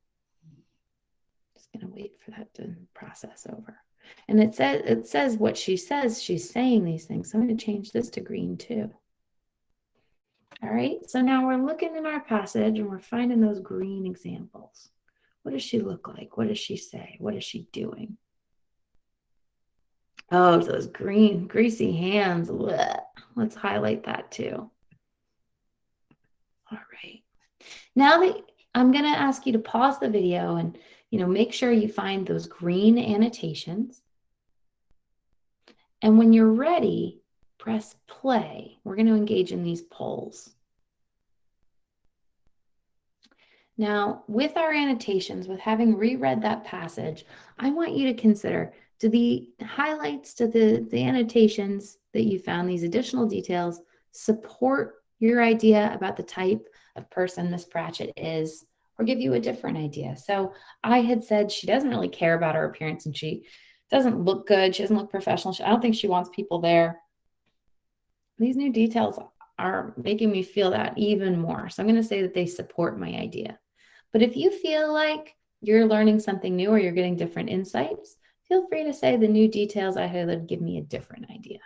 Just going to wait for that to process over. And it says what she says. She's saying these things. So I'm going to change this to green too. All right, so now we're looking in our passage and we're finding those green examples. What does she look like? What does she say? What is she doing? Oh, those green, greasy hands. Blech. Let's highlight that too. All right. Now that I'm going to ask you to pause the video and, make sure you find those green annotations. And when you're ready, press play. We're going to engage in these polls. Now, with our annotations, with having reread that passage, I want you to consider, do the highlights to the annotations that you found, these additional details, support your idea about the type of person Miss Pratchett is, or give you a different idea? So I had said she doesn't really care about her appearance and she doesn't look good. She doesn't look professional. I don't think she wants people there. These new details are making me feel that even more. So I'm going to say that they support my idea. But if you feel like you're learning something new or you're getting different insights, feel free to say the new details I highlighted give me a different idea.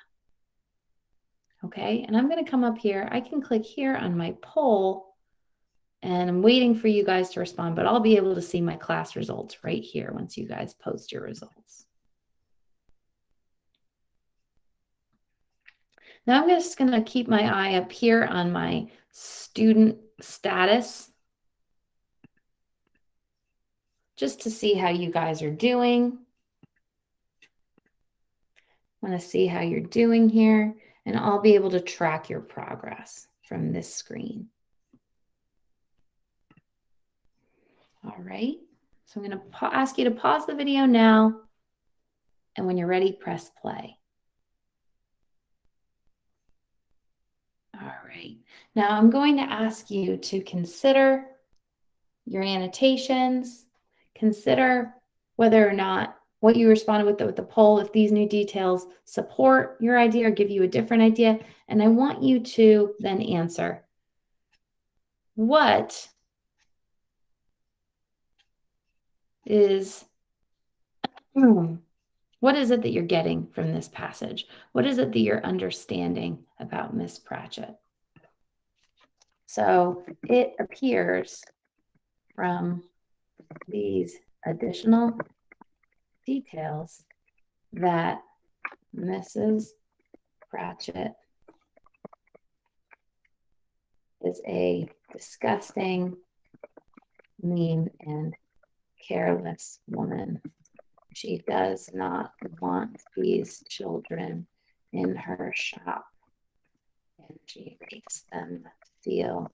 Okay, and I'm going to come up here. I can click here on my poll and I'm waiting for you guys to respond, but I'll be able to see my class results right here once you guys post your results. Now I'm just going to keep my eye up here on my student status just to see how you guys are doing. I want to see how you're doing here, and I'll be able to track your progress from this screen. All right, so I'm going to ask you to pause the video now, and when you're ready, press play. All right, now I'm going to ask you to consider your annotations, consider whether or not what you responded with the poll, if these new details support your idea or give you a different idea. And I want you to then answer, what is What is it that you're getting from this passage? What is it that you're understanding about Miss Pratchett? So it appears from these additional details that Mrs. Pratchett is a disgusting, mean, and careless woman. She does not want these children in her shop, and she makes them feel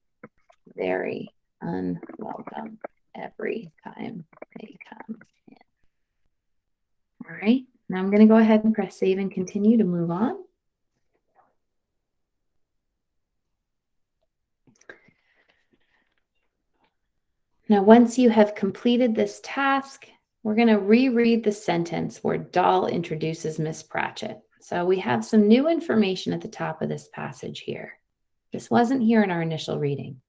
very unwelcome every time they come in. All right, now I'm going to go ahead and press save and continue to move on. Now, once you have completed this task, we're going to reread the sentence where Dahl introduces Miss Pratchett. So we have some new information at the top of this passage here. This wasn't here in our initial reading.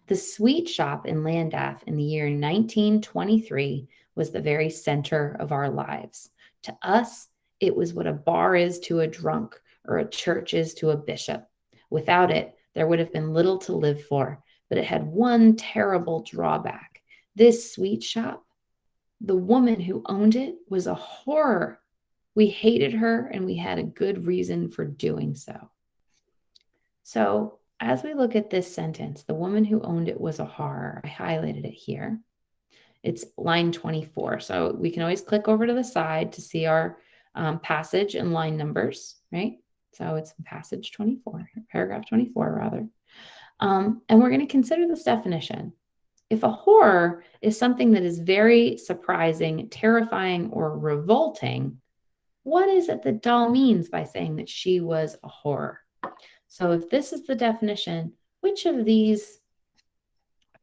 The sweet shop in Llandaff in the year 1923 was the very center of our lives. To us, it was what a bar is to a drunk or a church is to a bishop. Without it, there would have been little to live for, but it had one terrible drawback. This sweet shop, the woman who owned it was a horror. We hated her, and we had a good reason for doing so. So as we look at this sentence, the woman who owned it was a horror. I highlighted it here. It's line 24. So we can always click over to the side to see our passage and line numbers, right? So it's passage 24, paragraph 24 rather. And we're going to consider this definition. If a horror is something that is very surprising, terrifying, or revolting, what is it that Dahl means by saying that she was a horror? So if this is the definition, which of these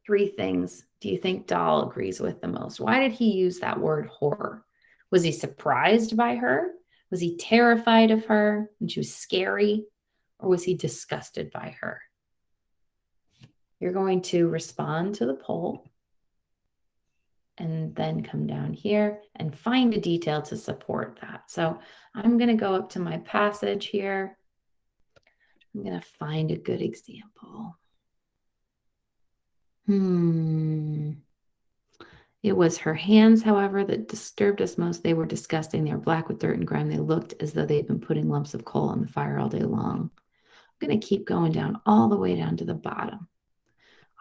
three things do you think Dahl agrees with the most? Why did he use that word horror? Was he surprised by her? Was he terrified of her and she was scary? Or was he disgusted by her? You're going to respond to the poll and then come down here and find a detail to support that. So I'm going to go up to my passage here. I'm going to find a good example. It was her hands, however, that disturbed us most. They were disgusting. They were black with dirt and grime. They looked as though they'd been putting lumps of coal on the fire all day long. I'm going to keep going down all the way down to the bottom.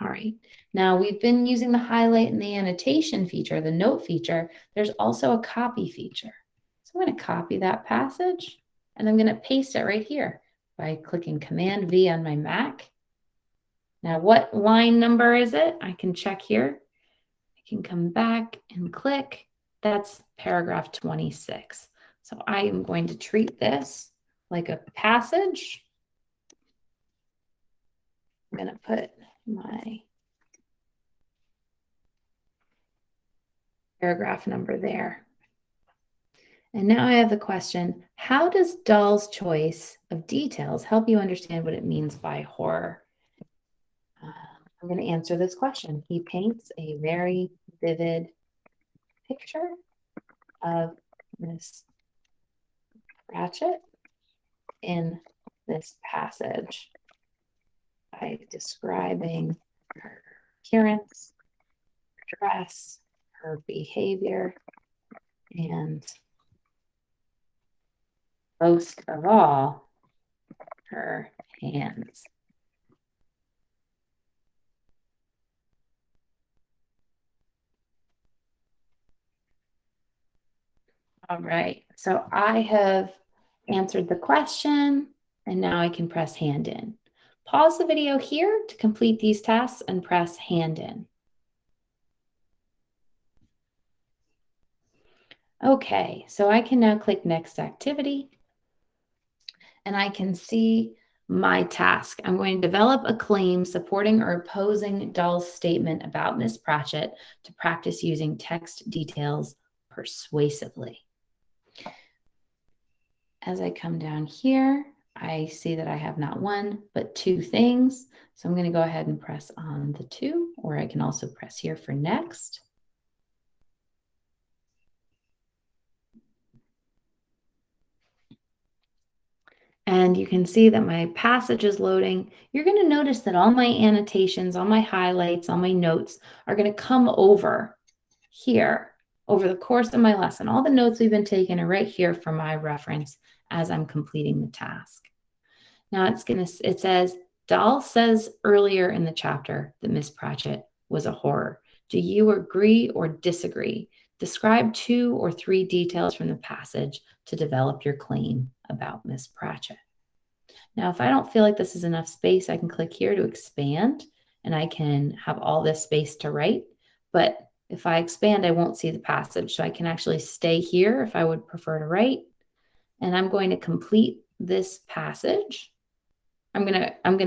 All right. Now we've been using the highlight and the annotation feature, the note feature. There's also a copy feature. So I'm going to copy that passage and I'm going to paste it right here by clicking Command V on my Mac. Now, what line number is it? I can check here. I can come back and click. That's paragraph 26. So I am going to treat this like a passage. I'm going to put my paragraph number there. And now I have the question, how does Dahl's choice of details help you understand what it means by horror? I'm going to answer this question. He paints a very vivid picture of Miss Pratchett in this passage by describing her appearance, her dress, her behavior, and most of all, her hands. All right, so I have answered the question, and now I can press hand in. Pause the video here to complete these tasks and press hand in. Okay, so I can now click next activity, and I can see my task. I'm going to develop a claim supporting or opposing Dahl's statement about Miss Pratchett to practice using text details persuasively. As I come down here, I see that I have not one, but two things. So I'm going to go ahead and press on the two, or I can also press here for next. And you can see that my passage is loading. You're going to notice that all my annotations, all my highlights, all my notes are going to come over here over the course of my lesson. All the notes we've been taking are right here for my reference as I'm completing the task. Now it says, Dahl says earlier in the chapter that Miss Pratchett was a horror. Do you agree or disagree? Describe 2 or 3 details from the passage to develop your claim about Miss Pratchett. Now, if I don't feel like this is enough space, I can click here to expand, and I can have all this space to write. But if I expand, I won't see the passage. So I can actually stay here if I would prefer to write. And I'm going to complete this passage. I'm going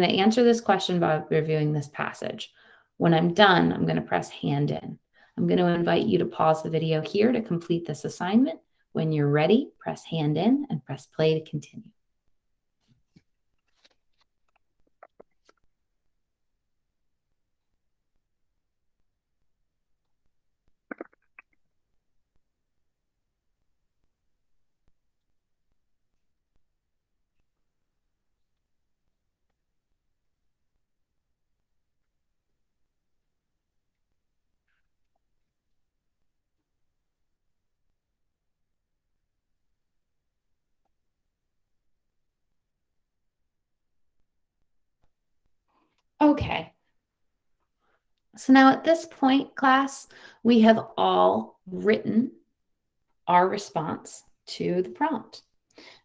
to answer this question by reviewing this passage. When I'm done, I'm going to press hand in. I'm going to invite you to pause the video here to complete this assignment. When you're ready, press hand in and press play to continue. Okay. So now at this point, class, we have all written our response to the prompt.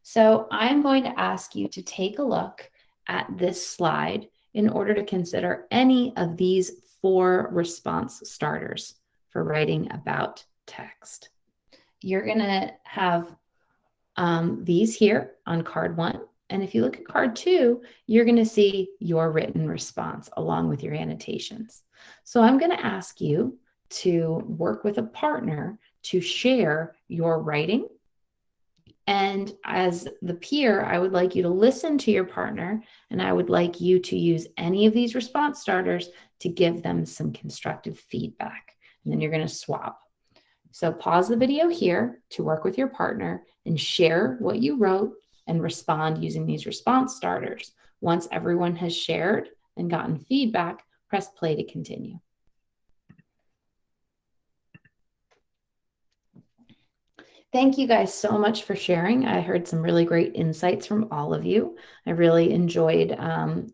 So I'm going to ask you to take a look at this slide in order to consider any of these 4 response starters for writing about text. You're going to have these here on card 1. And if you look at card 2, you're going to see your written response along with your annotations. So I'm going to ask you to work with a partner to share your writing. And as the peer, I would like you to listen to your partner, and I would like you to use any of these response starters to give them some constructive feedback. And then you're going to swap. So pause the video here to work with your partner and share what you wrote and respond using these response starters. Once everyone has shared and gotten feedback, press play to continue. Thank you guys so much for sharing. I heard some really great insights from all of you. I really enjoyed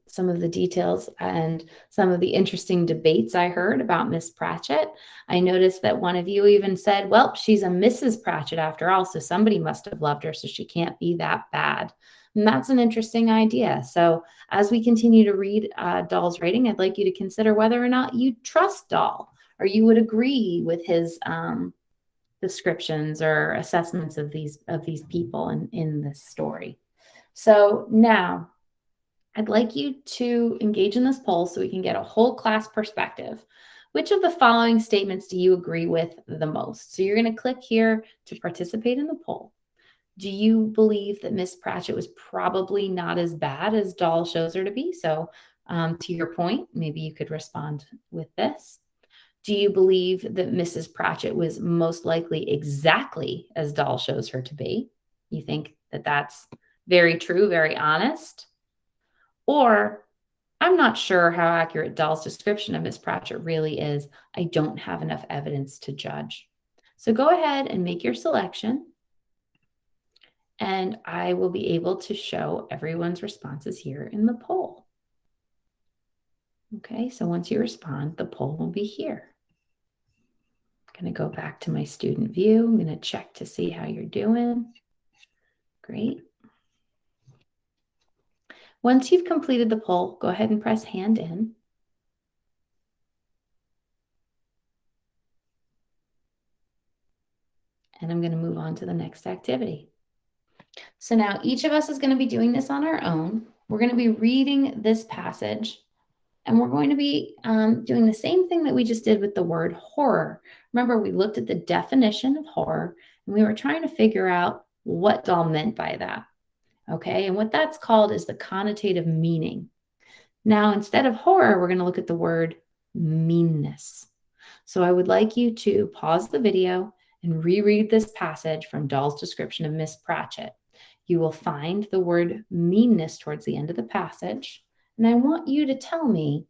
some of the details and some of the interesting debates I heard about Miss Pratchett. I noticed that one of you even said, well, she's a Mrs. Pratchett after all, so somebody must have loved her, so she can't be that bad. And that's an interesting idea. So as we continue to read Dahl's writing, I'd like you to consider whether or not you trust Dahl or you would agree with his descriptions or assessments of these people in this story. So now I'd like you to engage in this poll so we can get a whole class perspective. Which of the following statements do you agree with the most? So you're going to click here to participate in the poll. Do you believe that Miss Pratchett was probably not as bad as Dahl shows her to be? So to your point, maybe you could respond with this. Do you believe that Mrs. Pratchett was most likely exactly as Dahl shows her to be? You think that that's very true, very honest? Or I'm not sure how accurate Dahl's description of Miss Pratchett really is. I don't have enough evidence to judge. So go ahead and make your selection, and I will be able to show everyone's responses here in the poll. Okay, so once you respond, the poll will be here. I'm going to go back to my student view. I'm going to check to see how you're doing. Great. Once you've completed the poll, go ahead and press hand in. And I'm going to move on to the next activity. So now each of us is going to be doing this on our own. We're going to be reading this passage, and we're going to be doing the same thing that we just did with the word horror. Remember, we looked at the definition of horror, and we were trying to figure out what Dahl meant by that. Okay, and what that's called is the connotative meaning. Now, instead of horror, we're going to look at the word meanness. So I would like you to pause the video and reread this passage from Dahl's description of Miss Pratchett. You will find the word meanness towards the end of the passage, and I want you to tell me,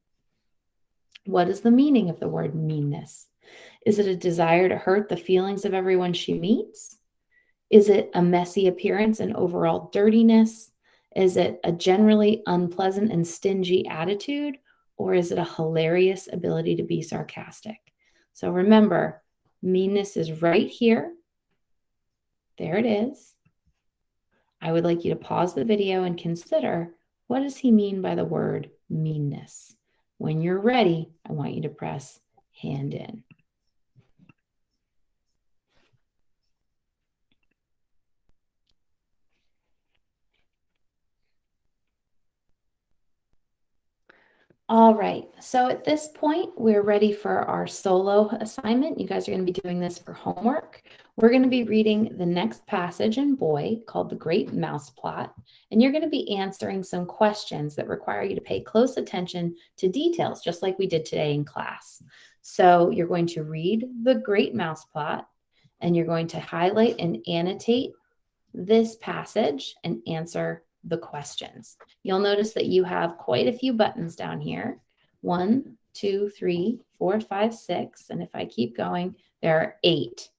what is the meaning of the word meanness? Is it a desire to hurt the feelings of everyone she meets? Is it a messy appearance and overall dirtiness? Is it a generally unpleasant and stingy attitude? Or is it a hilarious ability to be sarcastic? So remember, meanness is right here. There it is. I would like you to pause the video and consider, what does he mean by the word meanness? When you're ready, I want you to press hand in. All right, so at this point, we're ready for our solo assignment. You guys are going to be doing this for homework. We're going to be reading the next passage in Boy called The Great Mouse Plot, and you're going to be answering some questions that require you to pay close attention to details, just like we did today in class. So you're going to read The Great Mouse Plot, and you're going to highlight and annotate this passage and answer the questions. You'll notice that you have quite a few buttons down here. 1, 2, 3, 4, 5, 6. And if I keep going, there are 8.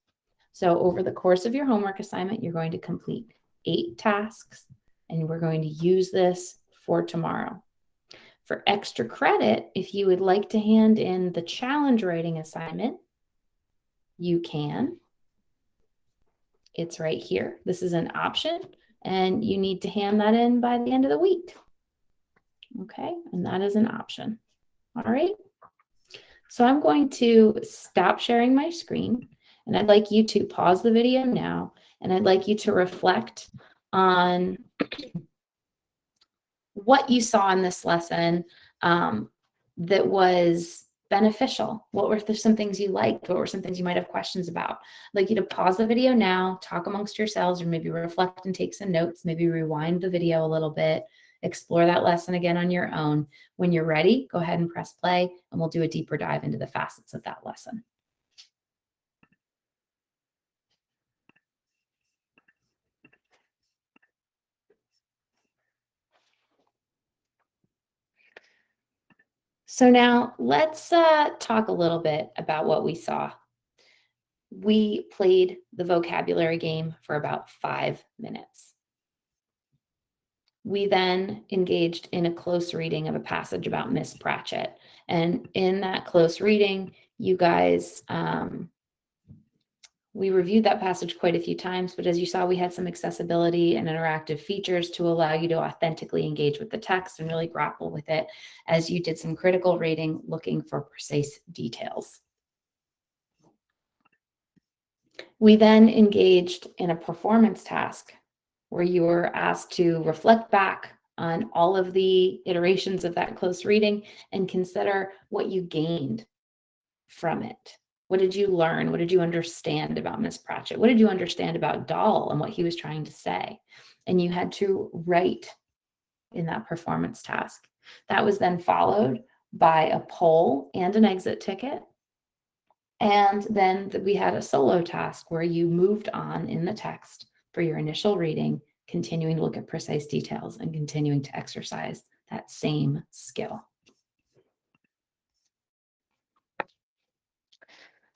So over the course of your homework assignment, you're going to complete 8 tasks, and we're going to use this for tomorrow. For extra credit, if you would like to hand in the challenge writing assignment, you can. It's right here. This is an option, and you need to hand that in by the end of the week. Okay, and that is an option. All right. So I'm going to stop sharing my screen, and I'd like you to pause the video now, and I'd like you to reflect on what you saw in this lesson that was beneficial. What were some things you liked? What were some things you might have questions about? I'd like you to pause the video now, talk amongst yourselves, or maybe reflect and take some notes, maybe rewind the video a little bit, explore that lesson again on your own. When you're ready, go ahead and press play, and we'll do a deeper dive into the facets of that lesson. So now let's talk a little bit about what we saw. We played the vocabulary game for about 5 minutes. We then engaged in a close reading of a passage about Miss Pratchett. And in that close reading, you guys, we reviewed that passage quite a few times, but as you saw, we had some accessibility and interactive features to allow you to authentically engage with the text and really grapple with it as you did some critical reading looking for precise details. We then engaged in a performance task where you were asked to reflect back on all of the iterations of that close reading and consider what you gained from it. What did you learn? What did you understand about Miss Pratchett? What did you understand about Dahl and what he was trying to say? And you had to write in that performance task. That was then followed by a poll and an exit ticket. And then we had a solo task where you moved on in the text for your initial reading, continuing to look at precise details and continuing to exercise that same skill.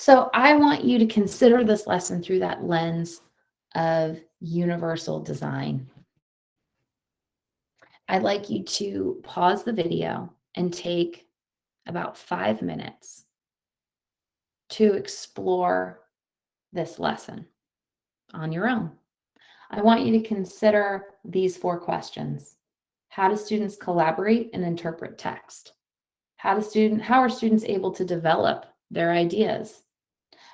So I want you to consider this lesson through that lens of universal design. I'd like you to pause the video and take about 5 minutes to explore this lesson on your own. I want you to consider these 4 questions. How do students collaborate and interpret text? How are students able to develop their ideas?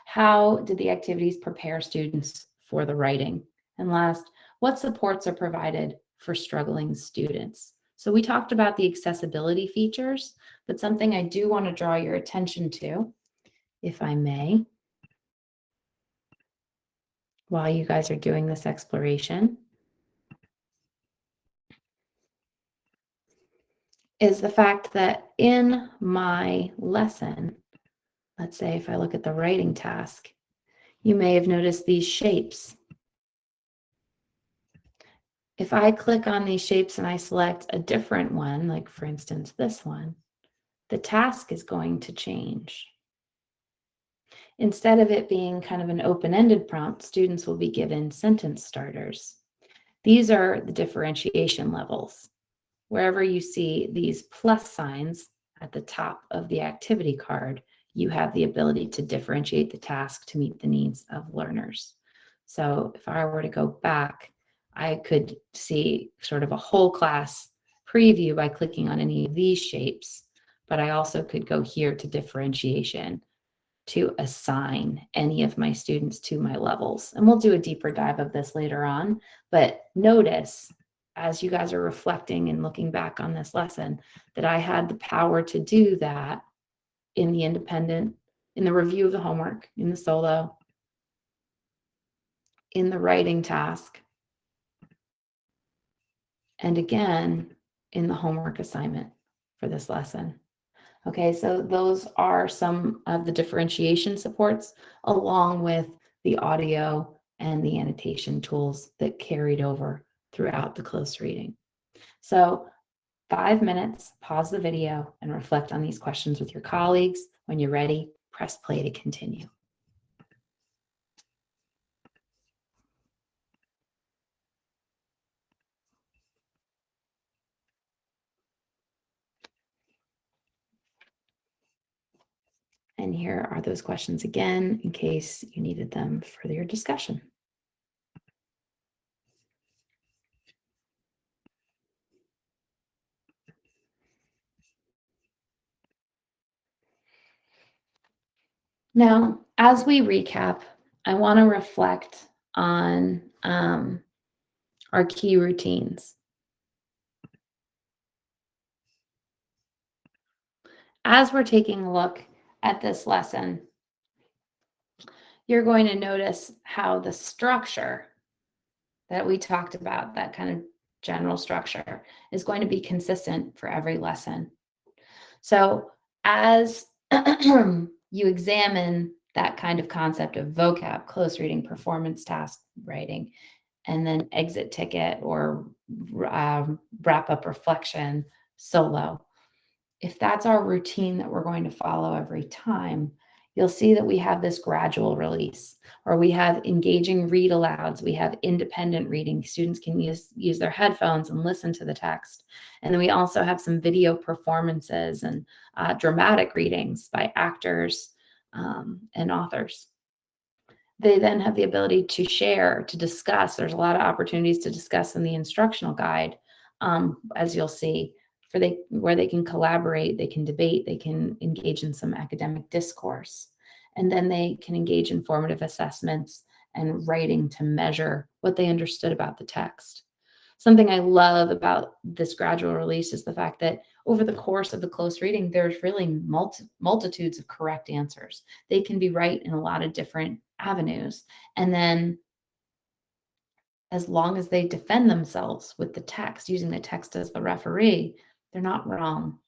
How did the activities prepare students for the writing? And last, what supports are provided for struggling students? So we talked about the accessibility features, but something I do want to draw your attention to, if I may, while you guys are doing this exploration, is the fact that in my lesson, let's say if I look at the writing task, you may have noticed these shapes. If I click on these shapes and I select a different one, like for instance, this one, the task is going to change. Instead of it being kind of an open-ended prompt, students will be given sentence starters. These are the differentiation levels. Wherever you see these plus signs at the top of the activity card, you have the ability to differentiate the task to meet the needs of learners. So if I were to go back, I could see sort of a whole class preview by clicking on any of these shapes, but I also could go here to differentiation to assign any of my students to my levels. And we'll do a deeper dive of this later on, but notice as you guys are reflecting and looking back on this lesson that I had the power to do that in the independent, in the review of the homework, in the solo, in the writing task, and again in the homework assignment for this lesson. Okay, so those are some of the differentiation supports along with the audio and the annotation tools that carried over throughout the close reading. So 5 minutes, pause the video and reflect on these questions with your colleagues. When you're ready, press play to continue. And here are those questions again in case you needed them for your discussion. Now, as we recap, I want to reflect on our key routines. As we're taking a look at this lesson, you're going to notice how the structure that we talked about, that kind of general structure, is going to be consistent for every lesson. So as you examine that kind of concept of vocab, close reading, performance task writing, and then exit ticket or wrap up reflection solo, if that's our routine that we're going to follow every time, you'll see that we have this gradual release, or we have engaging read alouds, we have independent reading. Students can use their headphones and listen to the text. And then we also have some video performances and dramatic readings by actors and authors. They then have the ability to share, to discuss. There's a lot of opportunities to discuss in the instructional guide, as you'll see, where they can collaborate, they can debate, they can engage in some academic discourse. And then they can engage in formative assessments and writing to measure what they understood about the text. Something I love about this gradual release is the fact that over the course of the close reading, there's really multitudes of correct answers. They can be right in a lot of different avenues. And then as long as they defend themselves with the text, using the text as the referee, they're not wrong.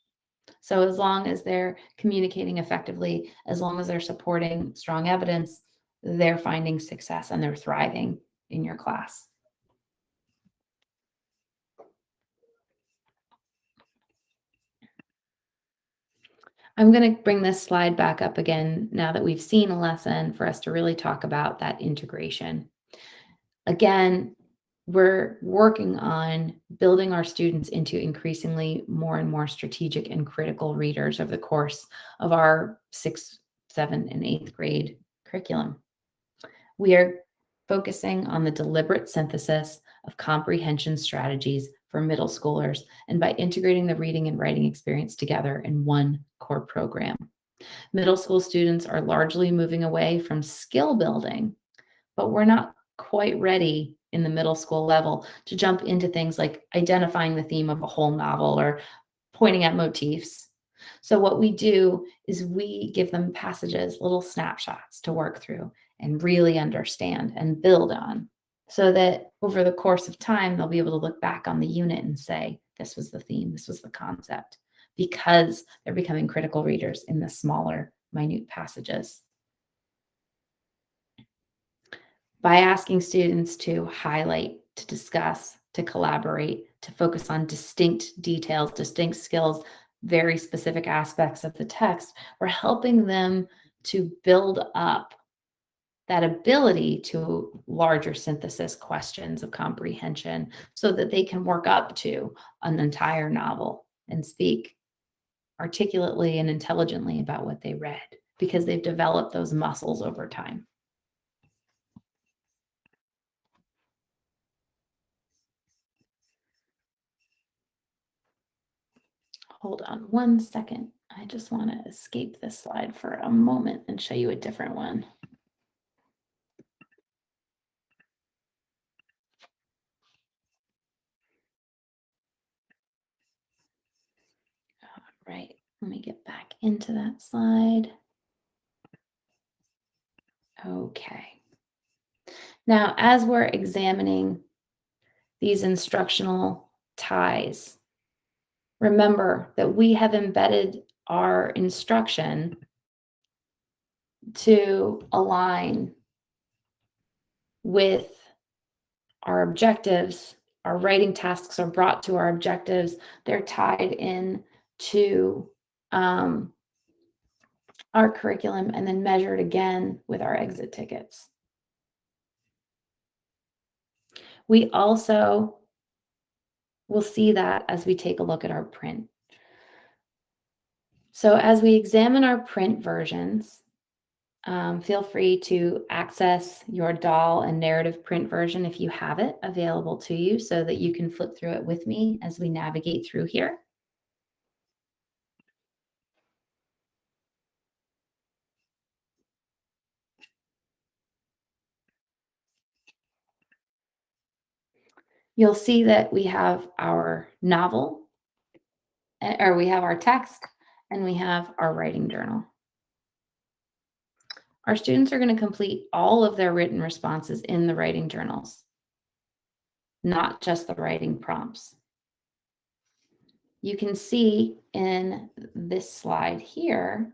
So as long as they're communicating effectively, as long as they're supporting strong evidence, they're finding success and they're thriving in your class. I'm going to bring this slide back up again now that we've seen a lesson for us to really talk about that integration. Again, we're working on building our students into increasingly more and more strategic and critical readers over the course of our 6th, 7th, and 8th grade curriculum. We are focusing on the deliberate synthesis of comprehension strategies for middle schoolers and by integrating the reading and writing experience together in one core program. Middle school students are largely moving away from skill building, but we're not quite ready in the middle school level to jump into things like identifying the theme of a whole novel or pointing at motifs. So what we do is we give them passages, little snapshots to work through and really understand and build on, so that over the course of time, they'll be able to look back on the unit and say, this was the theme, this was the concept, because they're becoming critical readers in the smaller, minute passages. By asking students to highlight, to discuss, to collaborate, to focus on distinct details, distinct skills, very specific aspects of the text. We're helping them to build up that ability to larger synthesis questions of comprehension so that they can work up to an entire novel and speak articulately and intelligently about what they read because they've developed those muscles over time. Hold on one second. I just want to escape this slide for a moment and show you a different one. All right, let me get back into that slide. Okay. Now, as we're examining these instructional ties, remember that we have embedded our instruction to align with our objectives. Our writing tasks are brought to our objectives. They're tied in to our curriculum and then measured again with our exit tickets. We also will see that as we take a look at our print. So as we examine our print versions, feel free to access your doll and narrative print version if you have it available to you so that you can flip through it with me as we navigate through here. You'll see that we have our novel, or we have our text, and we have our writing journal. Our students are going to complete all of their written responses in the writing journals, not just the writing prompts. You can see in this slide here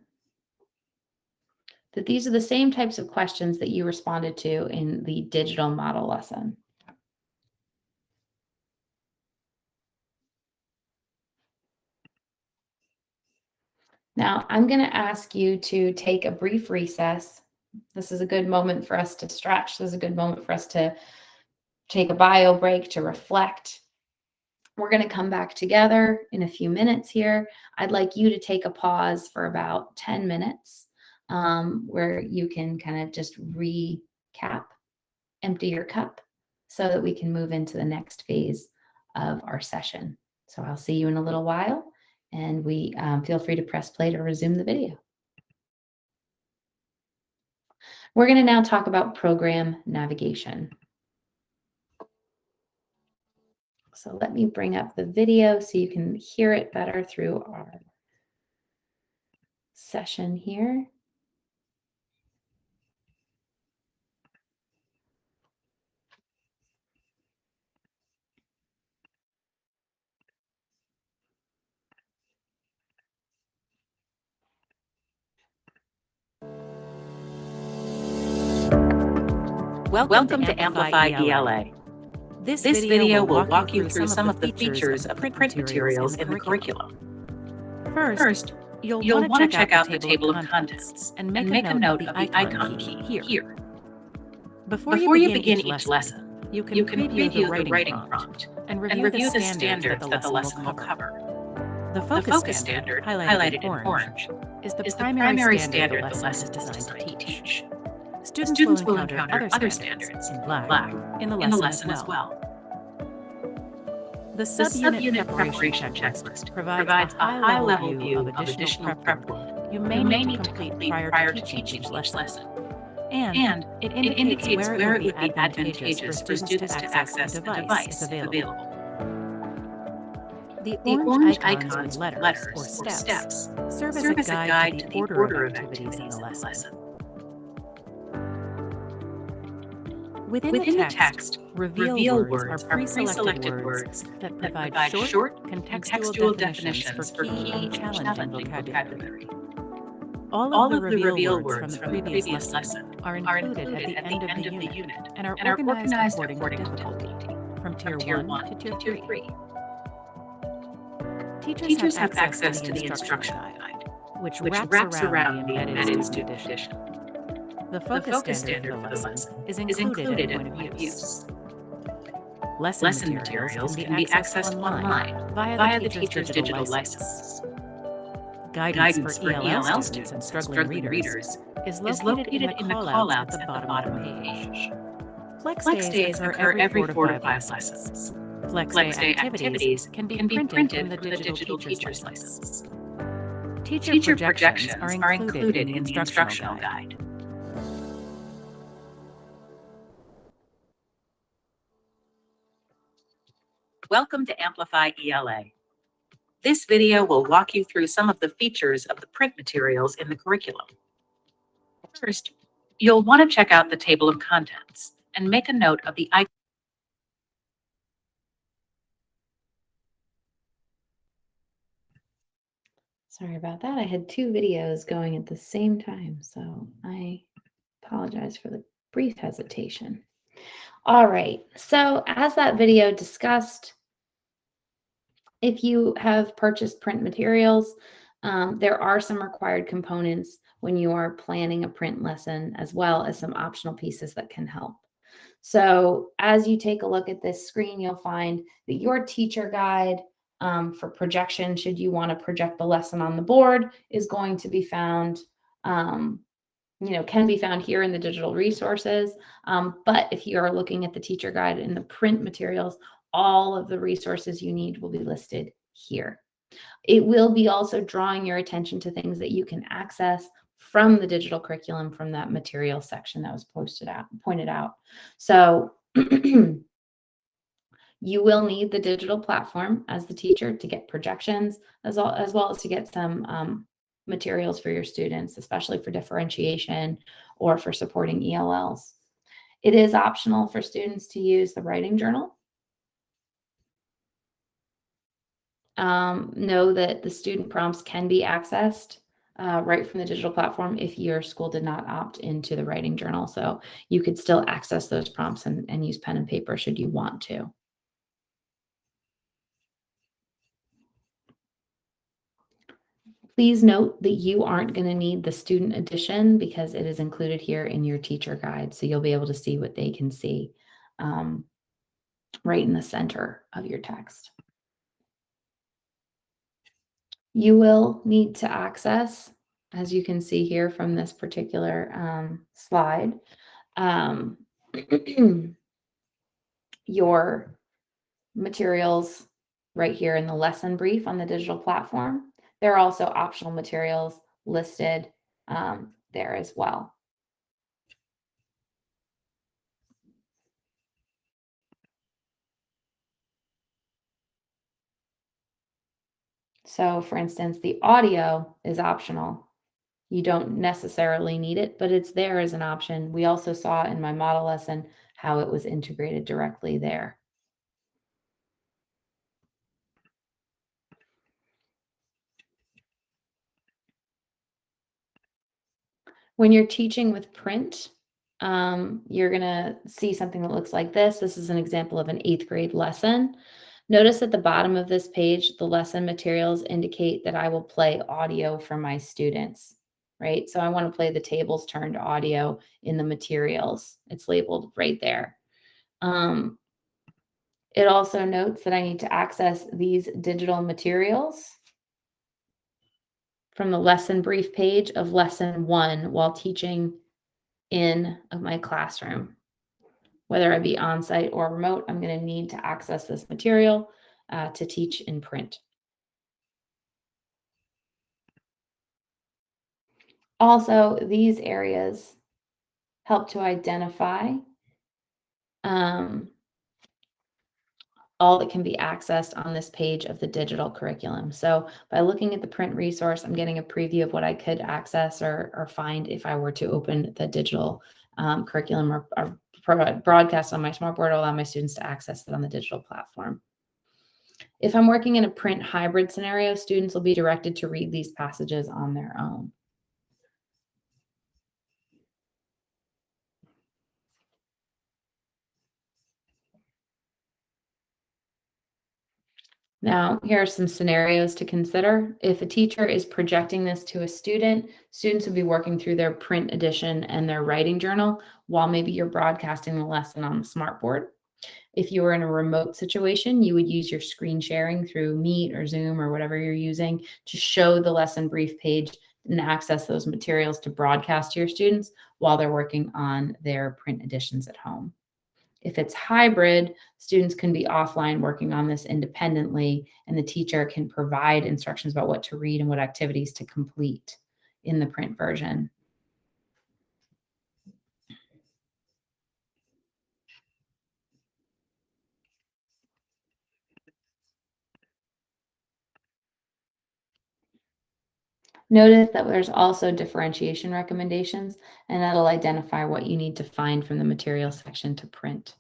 that these are the same types of questions that you responded to in the digital model lesson. Now, I'm going to ask you to take a brief recess. This is a good moment for us to stretch. This is a good moment for us to take a bio break, to reflect. We're going to come back together in a few minutes here. I'd like you to take a pause for about 10 minutes where you can kind of just recap, empty your cup so that we can move into the next phase of our session. So I'll see you in a little while. And we feel free to press play to resume the video. We're going to now talk about program navigation. So let me bring up the video so you can hear it better through our session here. Welcome to Amplify ELA. This video will walk you through some of the features of the print materials in the curriculum. First, you'll want to check out the table of contents and make a note of the icon key here. Before you begin each lesson, you can preview the writing prompt and review the standards that the lesson will cover. The focus standard, highlighted in orange, is the primary standard the lesson is designed to teach. Students will encounter other standards in black in the lesson as well. The subunit preparation checklist provides a high-level view of additional prep work you may need to complete prior to teaching each lesson. And it indicates where it would be advantageous for students to access a device if available. The orange icons with letters or steps serve as a guide to the order of activities in the lesson. Within the text, reveal words are pre-selected words that provide short, contextual definitions for key and challenging vocabulary. All of the reveal words from the previous lesson are included at the end of the unit and are organized according to difficulty. from Tier 1 to Tier 3. Teachers Teachers have have access to the instructional guide, which wraps around the embedded student edition. The focus standard for the lesson is included in point of use. Lesson materials can be accessed online via the teacher's digital license. Guidance for ELL students and struggling readers is located in the callouts at the bottom of the page. Flex days occur every 4 to 5 lessons. Flex day activities can be printed from the digital teacher's license. Teacher projections are included in the instructional guide. Welcome to Amplify ELA. This video will walk you through some of the features of the print materials in the curriculum. First, you'll want to check out the table of contents and make a note of the icon. Sorry about that. I had two videos going at the same time, so I apologize for the brief hesitation. All right, so as that video discussed, if you have purchased print materials, there are some required components when you are planning a print lesson, as well as some optional pieces that can help. So as you take a look at this screen, you'll find that your teacher guide for projection, should you want to project the lesson on the board, is going to be found, can be found here in the digital resources. But if you are looking at the teacher guide in the print materials, all of the resources you need will be listed here. It will be also drawing your attention to things that you can access from the digital curriculum from that material section that was pointed out. So you will need the digital platform as the teacher to get projections, as well as to get some materials for your students, especially for differentiation or for supporting ELLs. It is optional for students to use the writing journal. Know that the student prompts can be accessed right from the digital platform if your school did not opt into the writing journal. So you could still access those prompts and use pen and paper should you want to. Please note that you aren't going to need the student edition because it is included here in your teacher guide. So you'll be able to see what they can see right in the center of your text. You will need to access, as you can see here from this particular slide, your materials right here in the lesson brief on the digital platform. There are also optional materials listed there as well. So for instance, the audio is optional. You don't necessarily need it, but it's there as an option. We also saw in my model lesson how it was integrated directly there. When you're teaching with print, you're going to see something that looks like this. This is an example of an 8th grade lesson. Notice at the bottom of this page, the lesson materials indicate that I will play audio for my students, right? So I want to play the tables turned audio in the materials. It's labeled right there. It also notes that I need to access these digital materials from the lesson brief page of lesson 1 while teaching in my classroom. Whether I be on-site or remote, I'm going to need to access this material to teach in print. Also, these areas help to identify all that can be accessed on this page of the digital curriculum. So by looking at the print resource, I'm getting a preview of what I could access or find if I were to open the digital curriculum or broadcast on my smartboard, allow my students to access it on the digital platform. If I'm working in a print hybrid scenario, students will be directed to read these passages on their own. Now, here are some scenarios to consider. If a teacher is projecting this to a student, students would be working through their print edition and their writing journal while maybe you're broadcasting the lesson on the smartboard. If you were in a remote situation, you would use your screen sharing through Meet or Zoom or whatever you're using to show the lesson brief page and access those materials to broadcast to your students while they're working on their print editions at home. If it's hybrid, students can be offline working on this independently, and the teacher can provide instructions about what to read and what activities to complete in the print version. Notice that there's also differentiation recommendations, and that'll identify what you need to find from the material section to print.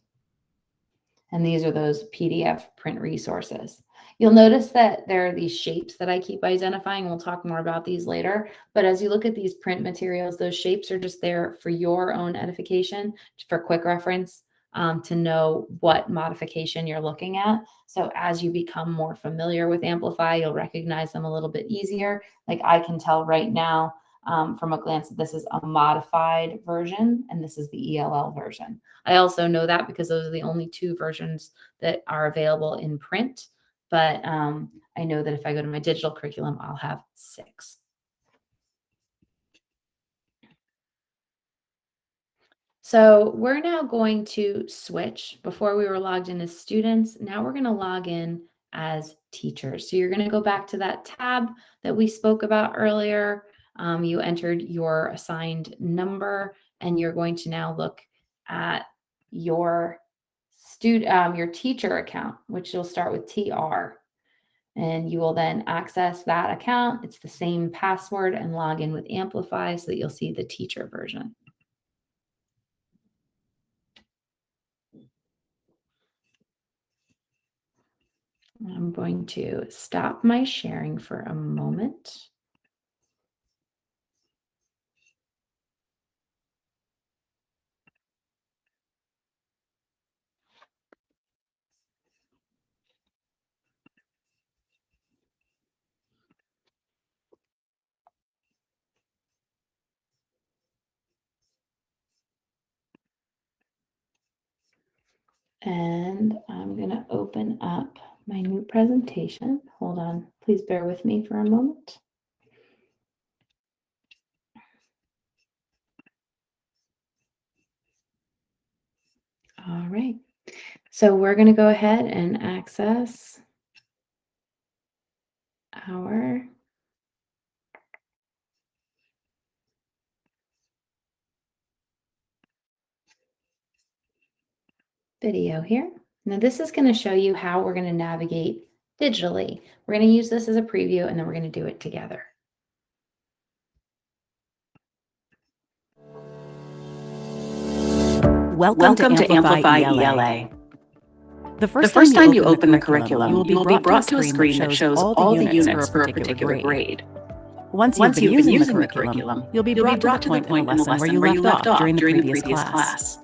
And these are those PDF print resources. You'll notice that there are these shapes that I keep identifying. We'll talk more about these later. But as you look at these print materials, those shapes are just there for your own edification, for quick reference, to know what modification you're looking at. So as you become more familiar with Amplify, you'll recognize them a little bit easier. Like I can tell right now from a glance that this is a modified version and this is the ELL version. I also know that because those are the only two versions that are available in print. But I know that if I go to my digital curriculum, I'll have 6. So we're now going to switch. Before we were logged in as students. Now we're going to log in as teachers. So you're going to go back to that tab that we spoke about earlier. You entered your assigned number, and you're going to now look at your your teacher account, which you'll start with TR. And you will then access that account. It's the same password and log in with Amplify so that you'll see the teacher version. I'm going to stop my sharing for a moment. And I'm going to open up my new presentation. Hold on, please bear with me for a moment. All right, so we're going to go ahead and access our video here. Now this is going to show you how we're going to navigate digitally. We're going to use this as a preview, and then we're going to do it together. Welcome to Amplify ELA. The first time you open the curriculum, you will be brought to a screen that shows all the units for a particular grade. Once you've been using the curriculum, you'll be brought to the point in the lesson where you left off during the previous class.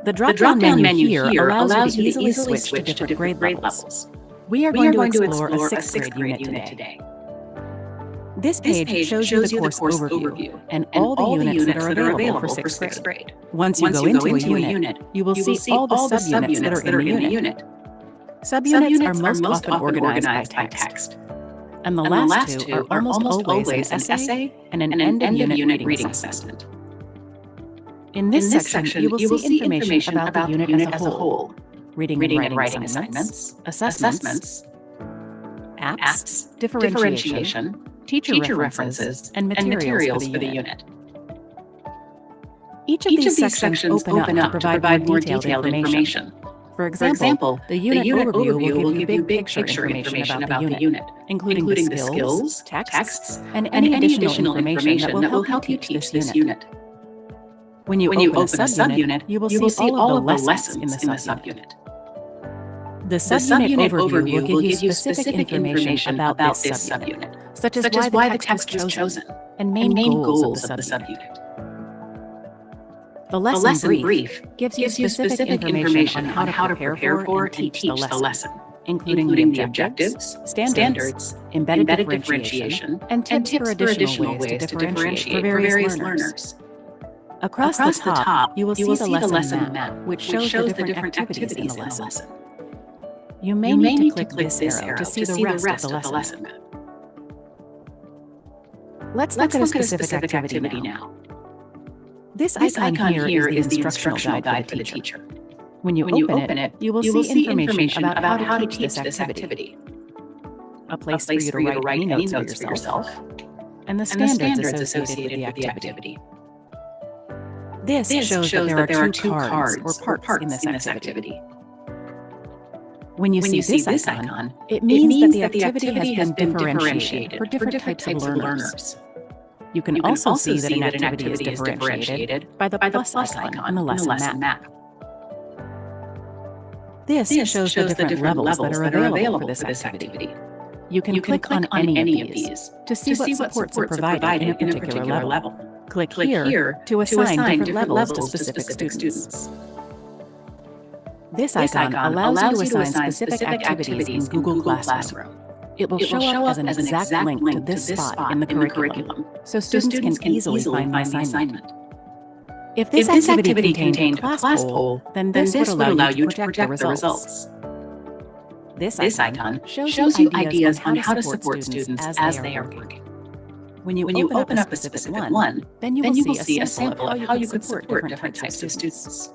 The drop-down menu here allows you to easily switch to different grade levels. We are going to explore a 6th grade unit today. This page shows you the course overview and all the units that are available for 6th grade. Once you go into a unit, you will see all the subunits that are in the unit. Subunits are most often organized by text. And the last two are almost always an essay and an end-of-unit reading assessment. In this section, you will see information about the unit as a whole, reading and writing assignments, assessments, apps, differentiation, teacher references, and materials for the unit. Each of these sections open up to provide more detailed information. For example, the unit overview will give you big picture information about the unit, including the skills, texts, and any additional information that will help you teach this unit. When you open a subunit, you will see all of the lessons in the subunit. The subunit overview will give you specific information about this subunit, such as why the text was chosen and main goals of the subunit. The lesson brief gives you specific information on how to prepare for and teach the lesson, including the objectives, standards, embedded differentiation, and tips for additional ways to differentiate for various learners. Across the top, you will see the lesson map, which shows the different activities in the lesson. You may need to click this arrow to see the rest of the lesson map. Let's look at a specific activity now. This icon here is the instructional guide for the teacher. When you open it, you will see information about how to teach this activity. A place for you to write any notes for yourself, and the standards associated with the activity. This shows that there are two cards or parts in this activity. When you see this icon, it means that the activity has been differentiated for different types of learners. You can also see that an activity is differentiated by the plus icon on the lesson map. This shows the different levels that are available for this activity. You can click on any of these to see what supports are provided in a particular level. Click here to assign different levels to specific students. This icon allows you to assign specific activities in Google Classroom. It will show up as an exact link to this spot in the curriculum, so students can easily find the assignment. If this activity contained a class poll, then this would allow you to project the results. This icon shows you ideas on how to support students as they are working. When you open up a specific one, then you will see a sample of how you could support different types of students.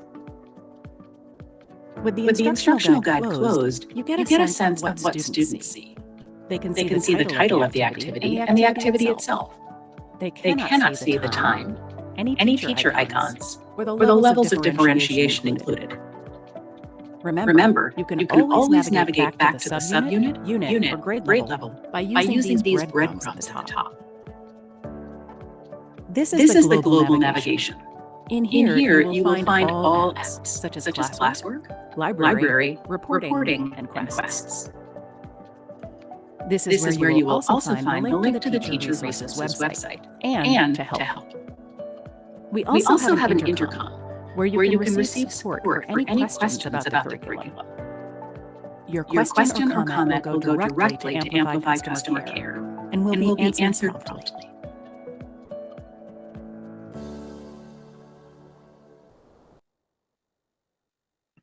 With the instructional guide closed, you get a sense of what students see. They can see the title of the activity and the activity itself. They cannot see the time, any teacher icons, or the levels of differentiation included. Remember, you can always navigate back to the subunit, unit, or grade level by using these breadcrumbs at the top. This is the global navigation. In here, you will find all apps, such as classwork, library, reporting, and quests. This is where you will also find the link to the Teacher Resources website and to help. We also have an intercom where you can receive support for any questions about the curriculum. Your question or comment will go directly to Amplify Customer Care and will be answered promptly.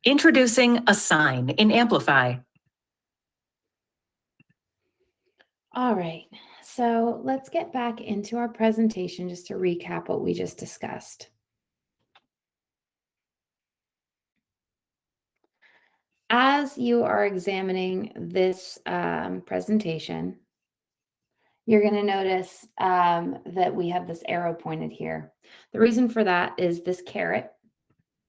Introducing Assign in Amplify. All right, so let's get back into our presentation just to recap what we just discussed. As you are examining this presentation, you're going to notice that we have this arrow pointed here. The reason for that is this caret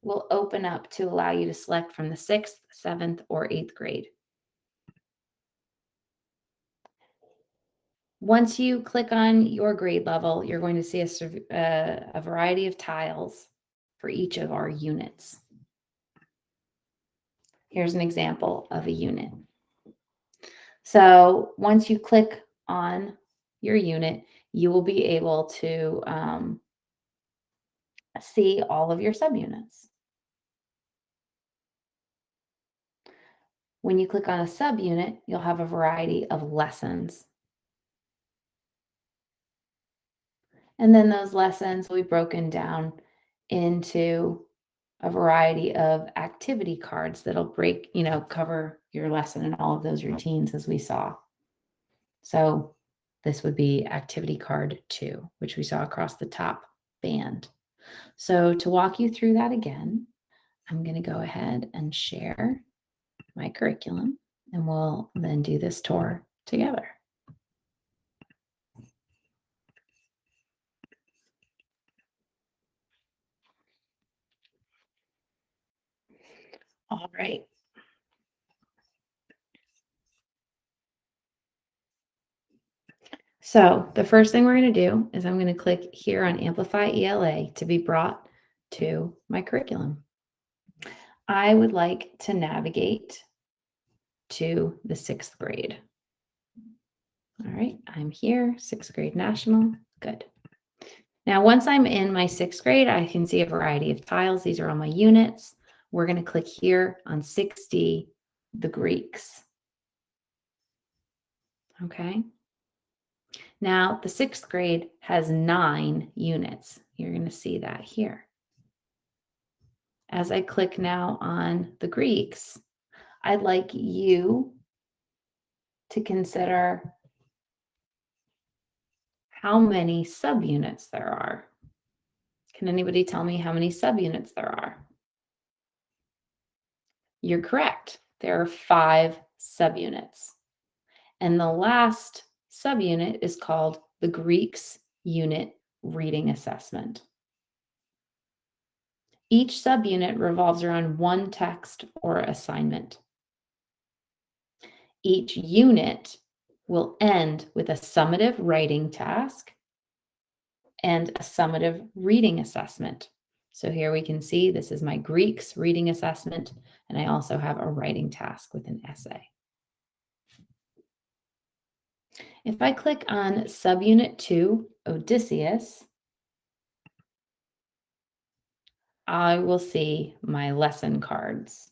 will open up to allow you to select from the 6th, 7th, or 8th grade. Once you click on your grade level, you're going to see a variety of tiles for each of our units. Here's an example of a unit. So once you click on your unit, you will be able to see all of your subunits. When you click on a subunit, you'll have a variety of lessons. And then those lessons will be broken down into a variety of activity cards that'll cover your lesson and all of those routines as we saw. So this would be activity card 2, which we saw across the top band. So to walk you through that again, I'm going to go ahead and share my curriculum, and we'll then do this tour together. All right. So the first thing we're going to do is I'm going to click here on Amplify ELA to be brought to my curriculum. I would like to navigate to the 6th grade. All right, I'm here, 6th grade national, good. Now, once I'm in my 6th grade, I can see a variety of tiles. These are all my units. We're going to click here on 6D, the Greeks. Okay. Now, the 6th grade has 9 units. You're going to see that here. As I click now on the Greeks, I'd like you to consider how many subunits there are. Can anybody tell me how many subunits there are? You're correct. There are 5 subunits. And the last subunit is called the Greeks Unit Reading Assessment. Each subunit revolves around one text or assignment. Each unit will end with a summative writing task and a summative reading assessment. So here we can see this is my Greeks reading assessment, and I also have a writing task with an essay. If I click on subunit 2, Odysseus, I will see my lesson cards.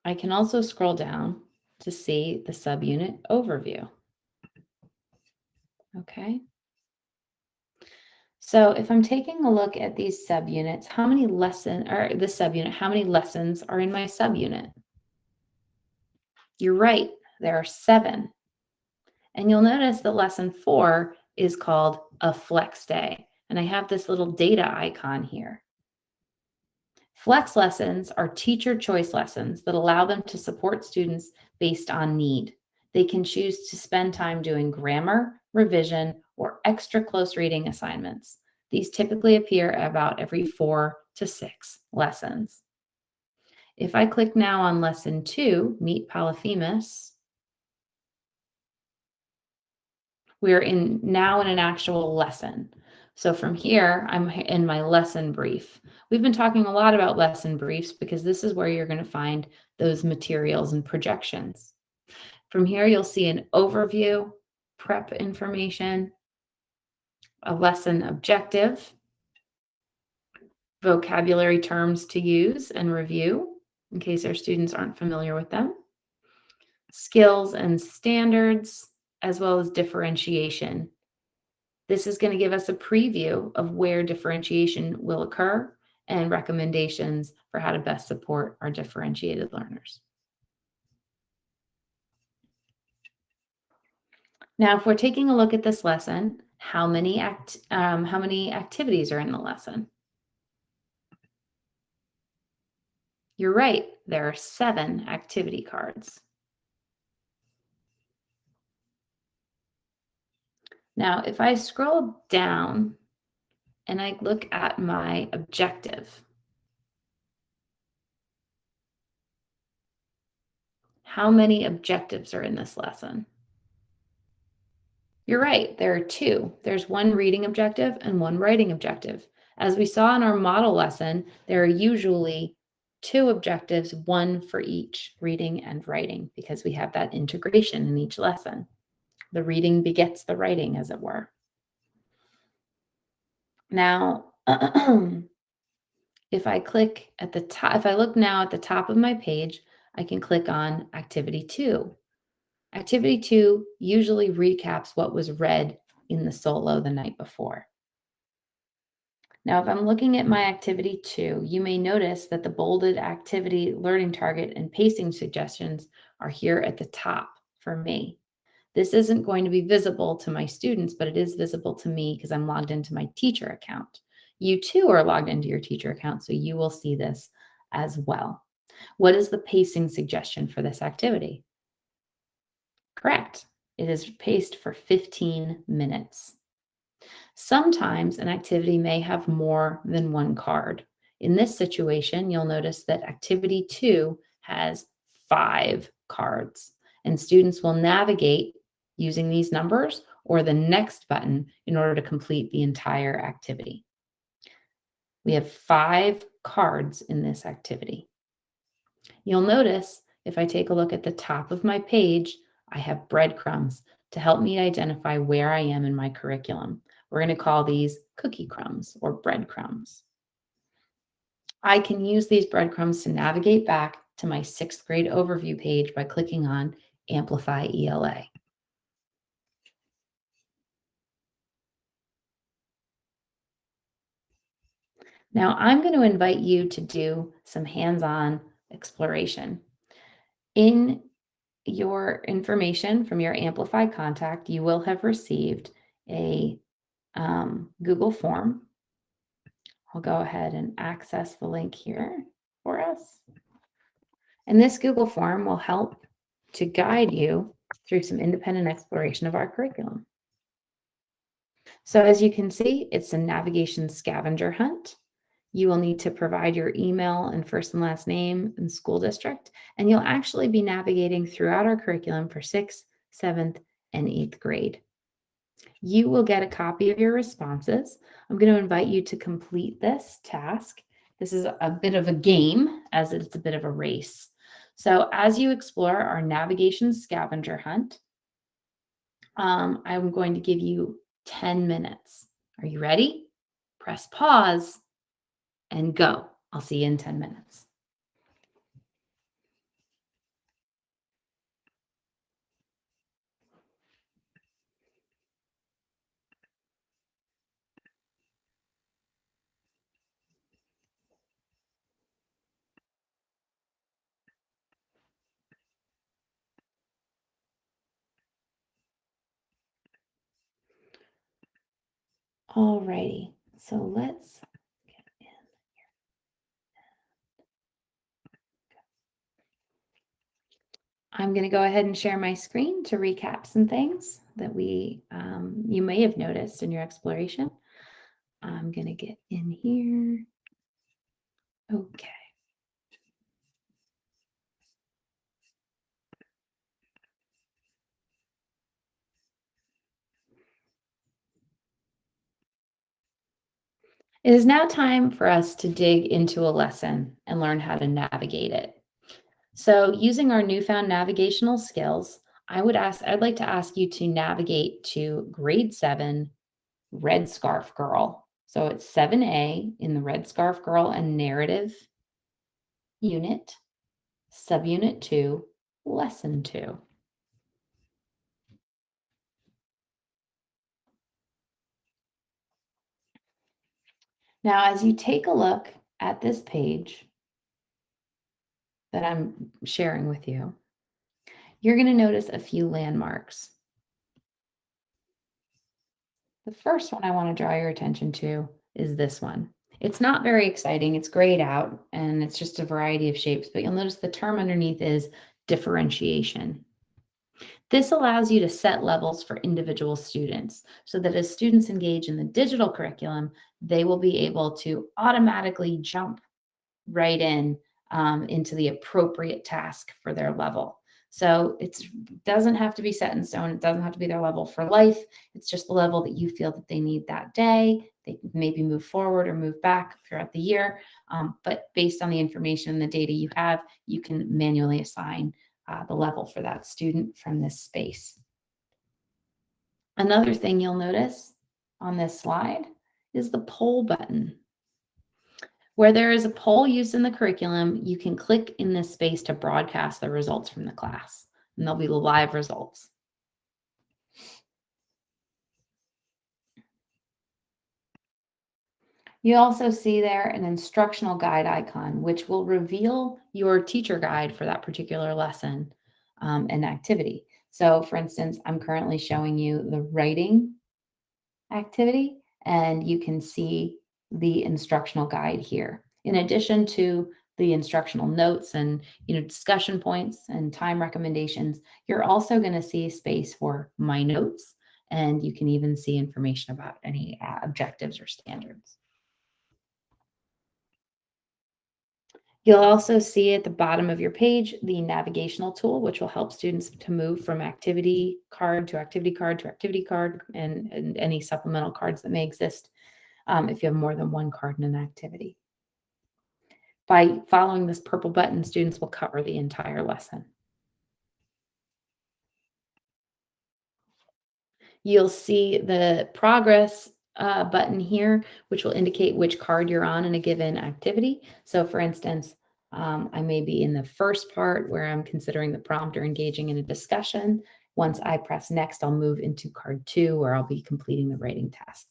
I can also scroll down to see the subunit overview. Okay. So if I'm taking a look at these subunits, how many lessons are in my subunit? You're right, there are 7. And you'll notice that lesson 4 is called a flex day. And I have this little data icon here. Flex lessons are teacher choice lessons that allow them to support students based on need. They can choose to spend time doing grammar, revision, or extra close reading assignments. These typically appear about every 4 to 6 lessons. If I click now on lesson 2, Meet Polyphemus, we're now in an actual lesson. So from here, I'm in my lesson brief. We've been talking a lot about lesson briefs because this is where you're going to find those materials and projections. From here, you'll see an overview, prep information, a lesson objective, vocabulary terms to use and review in case our students aren't familiar with them, skills and standards, as well as differentiation. This is going to give us a preview of where differentiation will occur and recommendations for how to best support our differentiated learners. Now, if we're taking a look at this lesson, how many activities are in the lesson? You're right, there are 7 activity cards. Now, if I scroll down and I look at my objective, how many objectives are in this lesson? You're right, there are 2. There's one reading objective and one writing objective. As we saw in our model lesson, there are usually 2 objectives, one for each reading and writing, because we have that integration in each lesson. The reading begets the writing, as it were. Now, if I click at the top, if I look now at the top of my page, I can click on Activity 2. Activity 2 usually recaps what was read in the solo the night before. Now, if I'm looking at my Activity 2, you may notice that the bolded activity, learning target, and pacing suggestions are here at the top for me. This isn't going to be visible to my students, but it is visible to me because I'm logged into my teacher account. You too are logged into your teacher account, so you will see this as well. What is the pacing suggestion for this activity? Correct. It is paced for 15 minutes. Sometimes an activity may have more than one card. In this situation, you'll notice that Activity 2 has 5 cards, and students will navigate using these numbers or the next button in order to complete the entire activity. We have 5 cards in this activity. You'll notice if I take a look at the top of my page, I have breadcrumbs to help me identify where I am in my curriculum. We're going to call these cookie crumbs or breadcrumbs. I can use these breadcrumbs to navigate back to my 6th grade overview page by clicking on Amplify ELA. Now I'm going to invite you to do some hands-on exploration. In your information from your Amplify contact, you will have received a Google form. I'll go ahead and access the link here for us. And this Google form will help to guide you through some independent exploration of our curriculum. So as you can see, it's a navigation scavenger hunt. You will need to provide your email and first and last name and school district, and you'll actually be navigating throughout our curriculum for 6th, 7th, and 8th grade. You will get a copy of your responses. I'm going to invite you to complete this task. This is a bit of a game, as it's a bit of a race. So as you explore our navigation scavenger hunt, I'm going to give you 10 minutes. Are you ready? Press pause and go. I'll see you in 10 minutes. All righty, so let's get in here. I'm going to go ahead and share my screen to recap some things that you may have noticed in your exploration. I'm going to get in here. Okay. It is now time for us to dig into a lesson and learn how to navigate it. So using our newfound navigational skills, I'd like to ask you to navigate to grade 7, Red Scarf Girl. So it's 7A in the Red Scarf Girl and Narrative unit, subunit 2, lesson 2. Now, as you take a look at this page that I'm sharing with you, you're going to notice a few landmarks. The first one I want to draw your attention to is this one. It's not very exciting. It's grayed out and it's just a variety of shapes, but you'll notice the term underneath is differentiation. This allows you to set levels for individual students so that as students engage in the digital curriculum, they will be able to automatically jump right into the appropriate task for their level. So it doesn't have to be set in stone. It doesn't have to be their level for life. It's just the level that you feel that they need that day. They can maybe move forward or move back throughout the year. But based on the information and the data you have, you can manually assign the level for that student from this space. Another thing you'll notice on this slide is the poll button. Where there is a poll used in the curriculum, you can click in this space to broadcast the results from the class, and there'll be live results. You also see there an instructional guide icon, which will reveal your teacher guide for that particular lesson and activity. So for instance, I'm currently showing you the writing activity, and you can see the instructional guide here. In addition to the instructional notes and discussion points and time recommendations, you're also going to see a space for my notes, and you can even see information about any objectives or standards. You'll also see at the bottom of your page the navigational tool, which will help students to move from activity card to activity card to activity card, and any supplemental cards that may exist if you have more than one card in an activity. By following this purple button, students will cover the entire lesson. You'll see the progress button here, which will indicate which card you're on in a given activity. So for instance, I may be in the first part where I'm considering the prompt or engaging in a discussion. Once I press next, I'll move into card 2 where I'll be completing the writing task.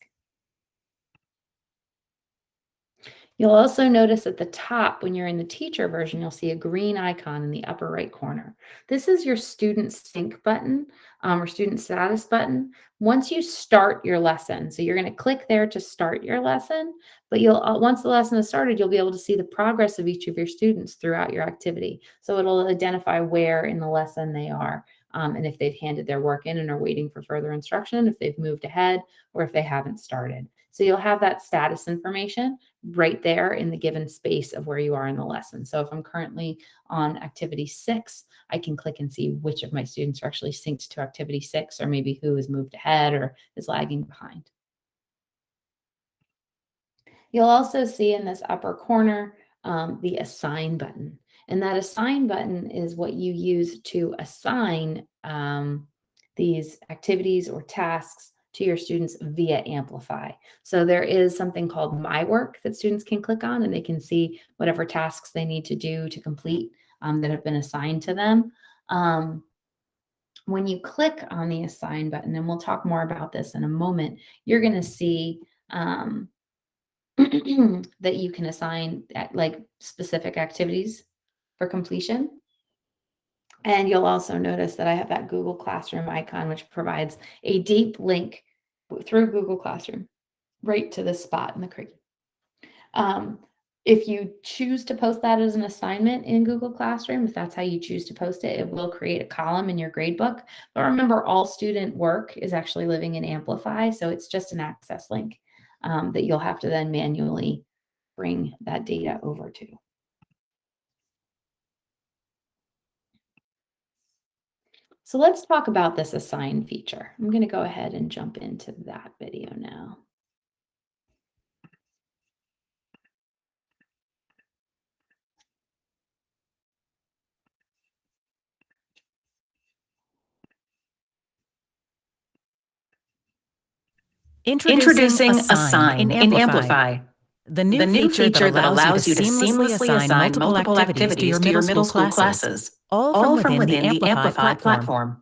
You'll also notice at the top, when you're in the teacher version, you'll see a green icon in the upper right corner. This is your student sync button or student status button. Once you start your lesson, so you're going to click there to start your lesson, but you'll once the lesson is started, you'll be able to see the progress of each of your students throughout your activity. So it'll identify where in the lesson they are. And if they've handed their work in and are waiting for further instruction, if they've moved ahead, or if they haven't started. So you'll have that status information right there in the given space of where you are in the lesson. So if I'm currently on activity 6, I can click and see which of my students are actually synced to activity 6, or maybe who has moved ahead or is lagging behind. You'll also see in this upper corner the assign button. And that assign button is what you use to assign these activities or tasks to your students via Amplify. So there is something called My Work that students can click on, and they can see whatever tasks they need to do to complete that have been assigned to them. When you click on the assign button, and we'll talk more about this in a moment, you're going to see that you can assign like specific activities for completion. And you'll also notice that I have that Google Classroom icon, which provides a deep link through Google Classroom right to this spot in the curriculum. If you choose to post that as an assignment in Google Classroom, if that's how you choose to post it, it will create a column in your gradebook. But remember, all student work is actually living in Amplify, so it's just an access link that you'll have to then manually bring that data over to. So let's talk about this assign feature. I'm going to go ahead and jump into that video now. Introducing Assign in Amplify. The new feature that allows you to seamlessly assign multiple activities to your middle school classes, all from within the Amplify platform.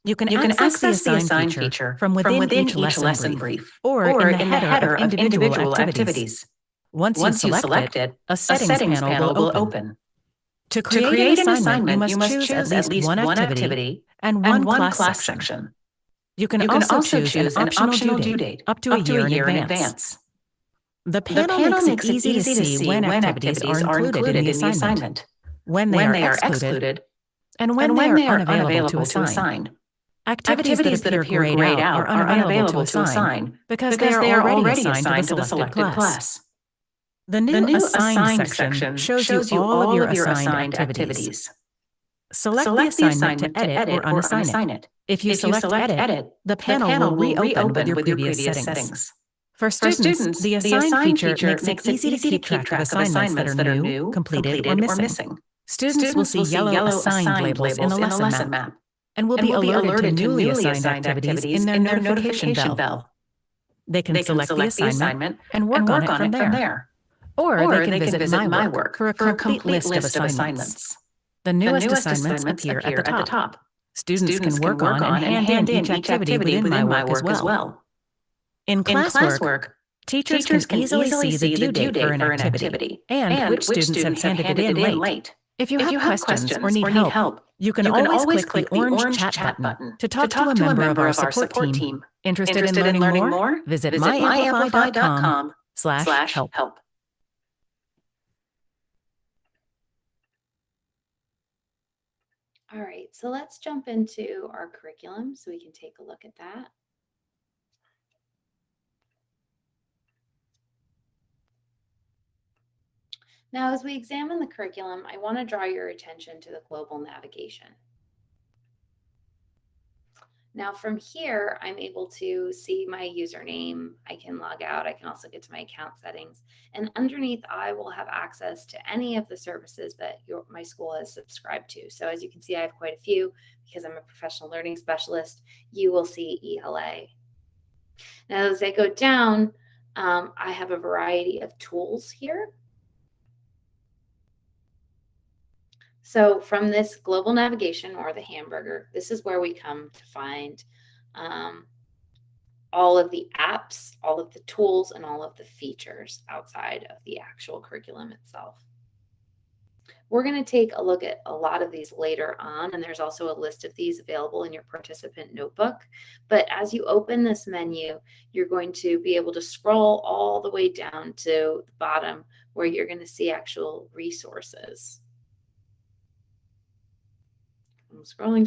You can access the Assign feature from within each lesson brief or in the header of individual activities. Once you select it, a settings panel will open. To create an assignment, you must choose at least one activity and one class section. You can also choose an optional due date up to a year in advance. The panel makes it easy to see when activities are included in the assignment, when they are excluded, and when they are unavailable to assign. Activities that appear grayed out are unavailable to assign because they are already assigned to the selected class. The new Assign section shows you all of your assigned activities. Select the assignment to edit or unassign it. If you select Edit, the panel will reopen with your previous settings. For students, the Assign feature makes it easy to keep track of assignments that are new, completed, or missing. Students will see yellow assigned labels in the lesson map and will be alerted to newly assigned activities in their notification bell. They can select the assignment and work on it from there. Or they can visit My Work for a complete list of assignments. The newest assignments appear at the top. Students can work on and hand in each activity within My Work as well. In classwork, teachers can easily see the due date for an activity and which students have handed it in late. If you have questions or need help, you can always click the orange chat button to talk to a member of our support team. Interested in learning more? Visit myamplify.com/help. All right, so let's jump into our curriculum so we can take a look at that. Now, as we examine the curriculum, I want to draw your attention to the global navigation. Now from here, I'm able to see my username. I can log out. I can also get to my account settings. And underneath, I will have access to any of the services that my school has subscribed to. So as you can see, I have quite a few because I'm a professional learning specialist. You will see ELA. Now, as I go down, I have a variety of tools here. So from this global navigation or the hamburger, this is where we come to find all of the apps, all of the tools, and all of the features outside of the actual curriculum itself. We're going to take a look at a lot of these later on, and there's also a list of these available in your participant notebook. But as you open this menu, you're going to be able to scroll all the way down to the bottom where you're going to see actual resources. I'm scrolling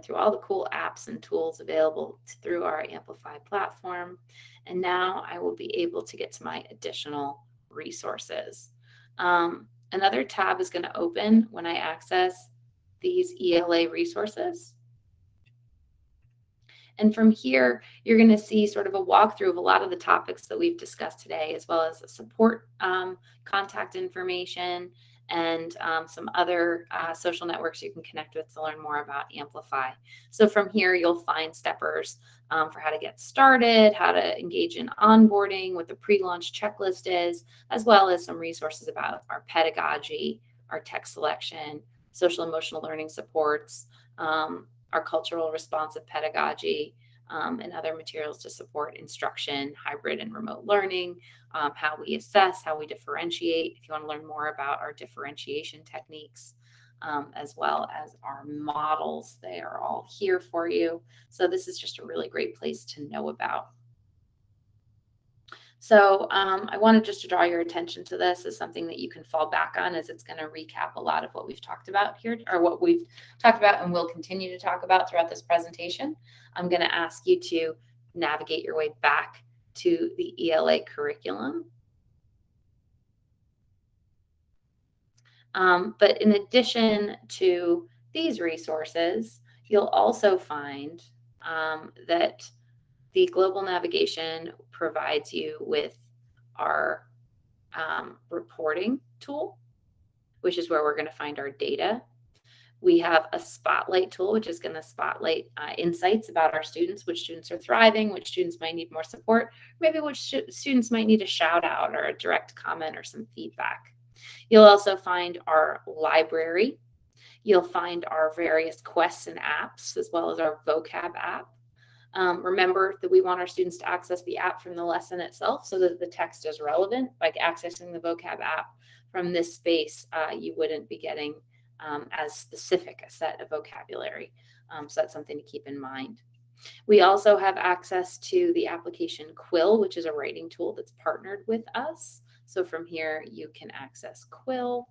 through all the cool apps and tools available through our Amplify platform. And now I will be able to get to my additional resources. Another tab is going to open when I access these ELA resources. And from here, you're going to see sort of a walkthrough of a lot of the topics that we've discussed today, as well as support contact information and some other social networks you can connect with to learn more about Amplify. So from here, you'll find steppers for how to get started, how to engage in onboarding, what the pre-launch checklist is, as well as some resources about our pedagogy, our text selection, social emotional learning supports, our cultural responsive pedagogy, and other materials to support instruction, hybrid and remote learning, how we assess, how we differentiate. If you want to learn more about our differentiation techniques, as well as our models, they are all here for you. So this is just a really great place to know about. So I wanted just to draw your attention to this as something that you can fall back on, as it's going to recap a lot of what we've talked about here, or what we've talked about and will continue to talk about throughout this presentation. I'm going to ask you to navigate your way back to the ELA curriculum. But in addition to these resources, you'll also find that the global navigation provides you with our reporting tool, which is where we're going to find our data. We have a spotlight tool, which is going to spotlight insights about our students, which students are thriving, which students might need more support, maybe which students might need a shout out or a direct comment or some feedback. You'll also find our library. You'll find our various quests and apps, as well as our vocab app. Remember that we want our students to access the app from the lesson itself so that the text is relevant. By accessing the vocab app from this space, you wouldn't be getting as specific a set of vocabulary. So that's something to keep in mind. We also have access to the application Quill, which is a writing tool that's partnered with us. So from here, you can access Quill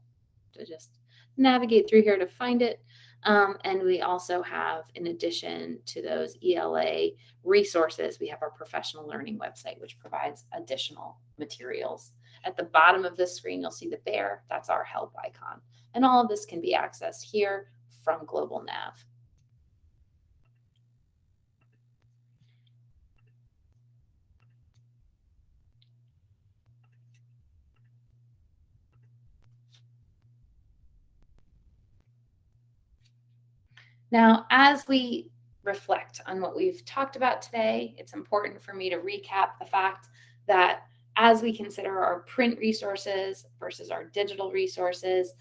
to just navigate through here to find it. And we also have, in addition to those ELA resources, we have our professional learning website, which provides additional materials. At the bottom of this screen, you'll see the bear. That's our help icon. And all of this can be accessed here from Global Nav. Now, as we reflect on what we've talked about today, it's important for me to recap the fact that as we consider our print resources versus our digital resources,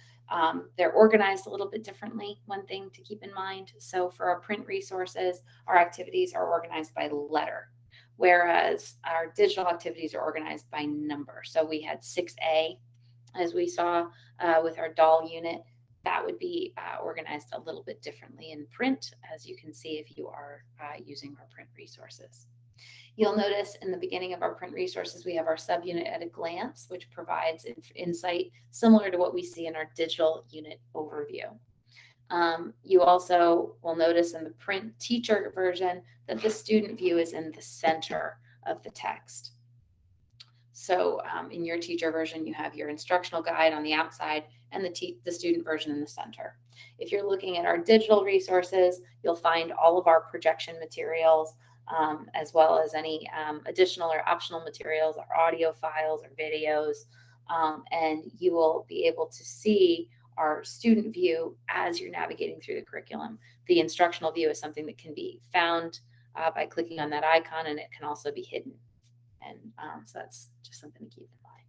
they're organized a little bit differently. One thing to keep in mind. So for our print resources, our activities are organized by letter, whereas our digital activities are organized by number. So we had 6A, as we saw with our doll unit. That would be organized a little bit differently in print, as you can see if you are using our print resources. You'll notice in the beginning of our print resources, we have our subunit at a glance, which provides insight similar to what we see in our digital unit overview. You also will notice in the print teacher version that the student view is in the center of the text. So in your teacher version, you have your instructional guide on the outside and the student version in the center. If you're looking at our digital resources, you'll find all of our projection materials, as well as any additional or optional materials, or audio files or videos, and you will be able to see our student view as you're navigating through the curriculum. The instructional view is something that can be found by clicking on that icon, and it can also be hidden. And so that's just something to keep in mind.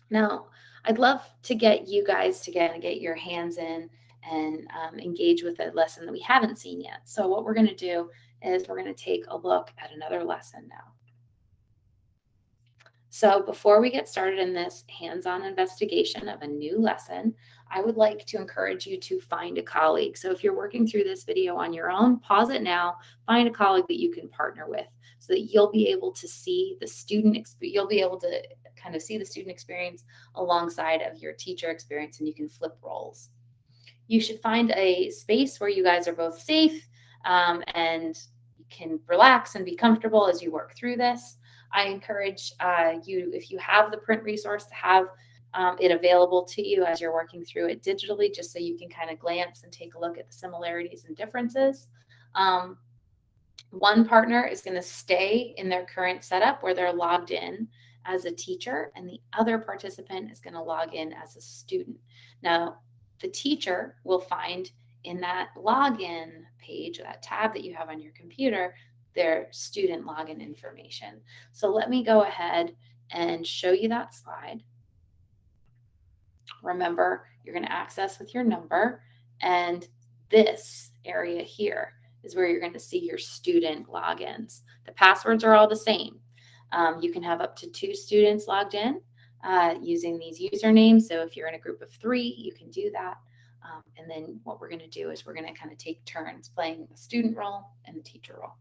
Now, I'd love to get you guys to get your hands in and engage with a lesson that we haven't seen yet. So what we're going to do is we're going to take a look at another lesson now. So before we get started in this hands-on investigation of a new lesson, I would like to encourage you to find a colleague. So if you're working through this video on your own, pause it now, find a colleague that you can partner with so that you'll be able to see the you'll be able to kind of see the student experience alongside of your teacher experience, and you can flip roles. You should find a space where you guys are both safe and you can relax and be comfortable as you work through this. I encourage you, if you have the print resource, to have it available to you as you're working through it digitally, just so you can kind of glance and take a look at the similarities and differences. One partner is going to stay in their current setup where they're logged in as a teacher, and the other participant is going to log in as a student. Now, the teacher will find in that login page, that tab that you have on your computer, their student login information. So let me go ahead and show you that slide. Remember, you're going to access with your number, and this area here is where you're going to see your student logins. The passwords are all the same. You can have up to 2 students logged in using these usernames. So if you're in a group of 3, you can do that. And then what we're going to do is we're going to kind of take turns playing the student role and the teacher role.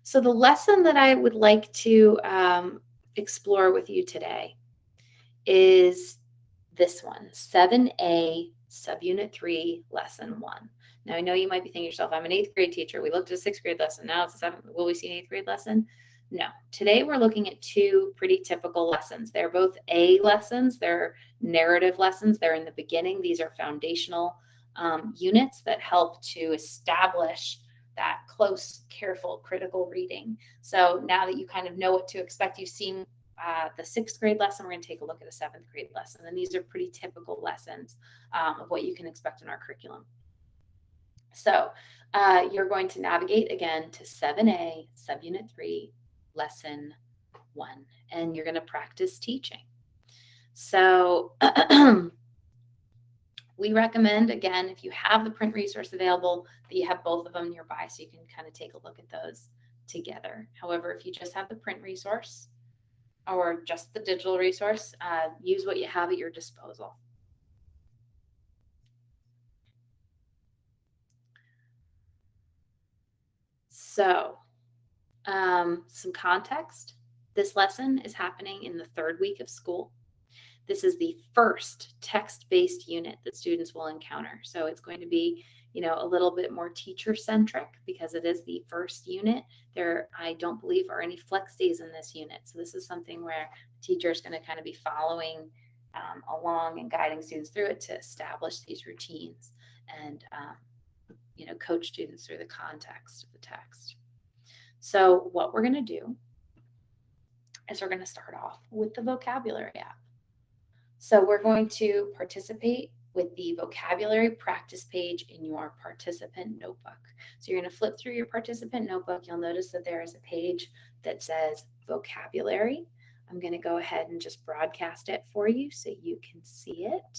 So the lesson that I would like to explore with you today is this one, 7A Subunit 3, Lesson 1. Now, I know you might be thinking to yourself, I'm an 8th grade teacher. We looked at a 6th grade lesson. Now it's a 7th. Will we see an 8th grade lesson? No. Today we're looking at 2 pretty typical lessons. They're both A lessons. They're narrative lessons. They're in the beginning. These are foundational units that help to establish that close, careful, critical reading. So now that you kind of know what to expect, you've seen the 6th grade lesson, we're going to take a look at a 7th grade lesson. And these are pretty typical lessons of what you can expect in our curriculum. So you're going to navigate again to 7A, Subunit 3, Lesson 1, and you're going to practice teaching. So we recommend, again, if you have the print resource available, that you have both of them nearby so you can kind of take a look at those together. However, if you just have the print resource or just the digital resource, use what you have at your disposal. So, some context. This lesson is happening in the 3rd week of school. This is the first text-based unit that students will encounter. So it's going to be, a little bit more teacher-centric because it is the first unit. There, I don't believe, are any flex days in this unit. So this is something where the teacher is going to kind of be following along and guiding students through it to establish these routines and, coach students through the context of the text. So what we're going to do is we're going to start off with the vocabulary app. So we're going to participate with the vocabulary practice page in your participant notebook. So you're going to flip through your participant notebook. You'll notice that there is a page that says vocabulary. I'm going to go ahead and just broadcast it for you so you can see it.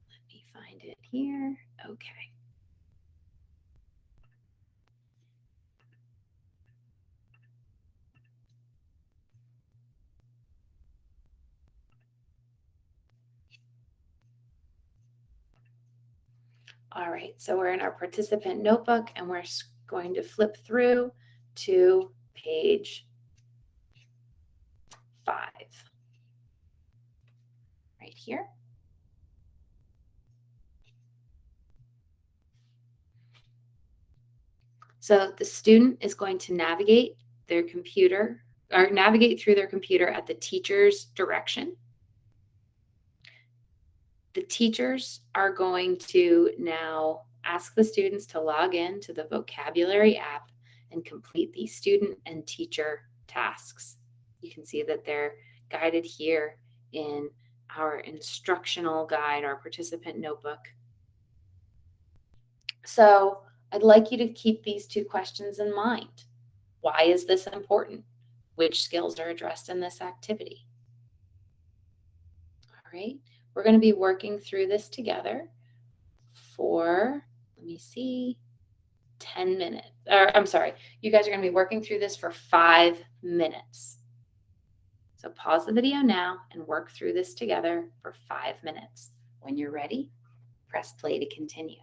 Let me find it here. Okay. All right, so we're in our participant notebook and we're going to flip through to page 5, right here. So the student is going to navigate their computer or navigate through their computer at the teacher's direction. The teachers are going to now ask the students to log in to the vocabulary app and complete the student and teacher tasks. You can see that they're guided here in our instructional guide, our participant notebook. So I'd like you to keep these two questions in mind. Why is this important? Which skills are addressed in this activity? All right, we're going to be working through this together for, let me see, 10 minutes. Or I'm sorry, you guys are going to be working through this for 5 minutes. So pause the video now and work through this together for 5 minutes. When you're ready, press play to continue.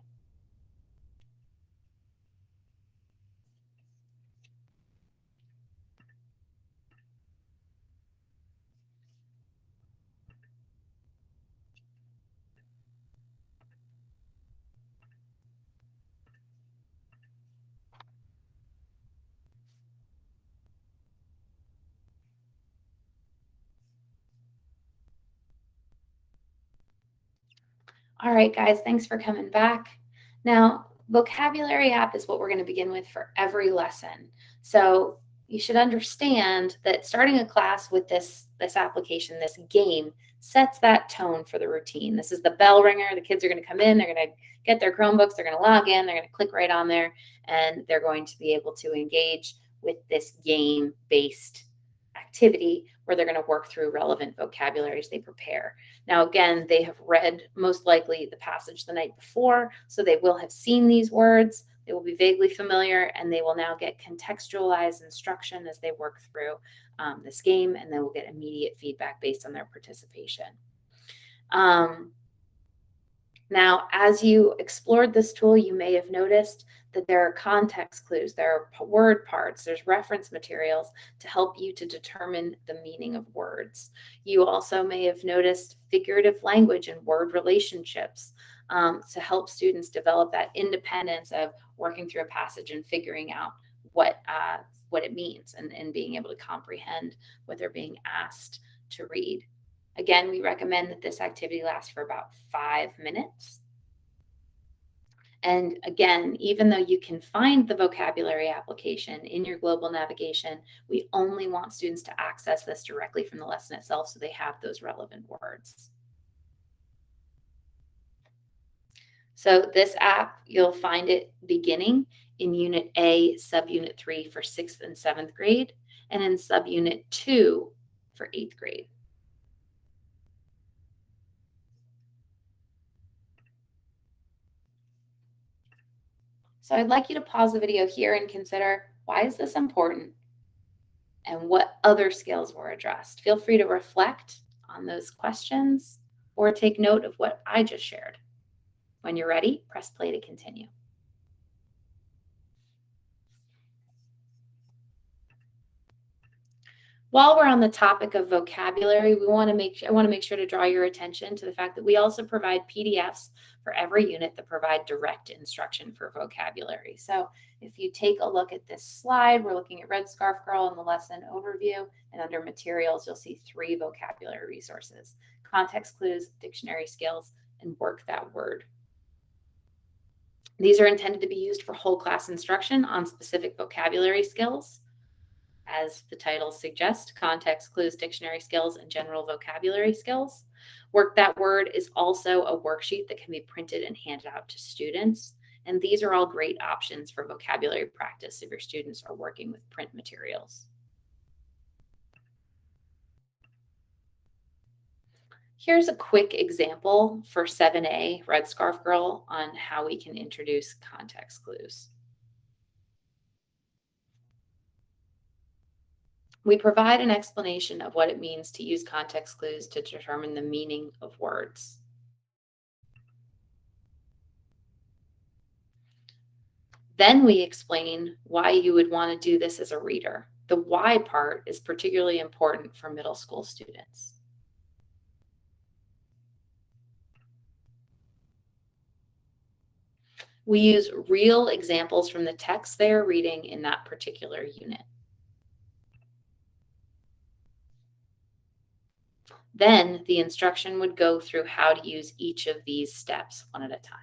All right, guys, thanks for coming back. Now, vocabulary app is what we're going to begin with for every lesson. So you should understand that starting a class with this application, this game, sets that tone for the routine. This is the bell ringer. The kids are going to come in, they're going to get their Chromebooks, they're going to log in, they're going to click right on there, and they're going to be able to engage with this game-based activity where they're going to work through relevant vocabularies they prepare. Now, again, they have read most likely the passage the night before, so they will have seen these words. They will be vaguely familiar, and they will now get contextualized instruction as they work through this game, and they will get immediate feedback based on their participation. Now, as you explored this tool, you may have noticed that there are context clues, there are word parts, there's reference materials to help you to determine the meaning of words. You also may have noticed figurative language and word relationships to help students develop that independence of working through a passage and figuring out what it means and being able to comprehend what they're being asked to read. Again, we recommend that this activity lasts for about 5 minutes. And again, even though you can find the vocabulary application in your global navigation, we only want students to access this directly from the lesson itself so they have those relevant words. So this app, you'll find it beginning in Unit A, Subunit 3 for 6th and 7th grade, and in Subunit 2 for 8th grade. So I'd like you to pause the video here and consider, why is this important? And what other skills were addressed? Feel free to reflect on those questions or take note of what I just shared. When you're ready, press play to continue. While we're on the topic of vocabulary, I want to make sure to draw your attention to the fact that we also provide PDFs for every unit that provide direct instruction for vocabulary. So if you take a look at this slide, we're looking at Red Scarf Girl in the lesson overview, and under materials, you'll see 3 vocabulary resources: context clues, dictionary skills, and work that word. These are intended to be used for whole class instruction on specific vocabulary skills. As the title suggests, context clues, dictionary skills, and general vocabulary skills. Work That Word is also a worksheet that can be printed and handed out to students. And these are all great options for vocabulary practice if your students are working with print materials. Here's a quick example for 7A, Red Scarf Girl, on how we can introduce context clues. We provide an explanation of what it means to use context clues to determine the meaning of words. Then we explain why you would want to do this as a reader. The why part is particularly important for middle school students. We use real examples from the text they are reading in that particular unit. Then the instruction would go through how to use each of these steps one at a time.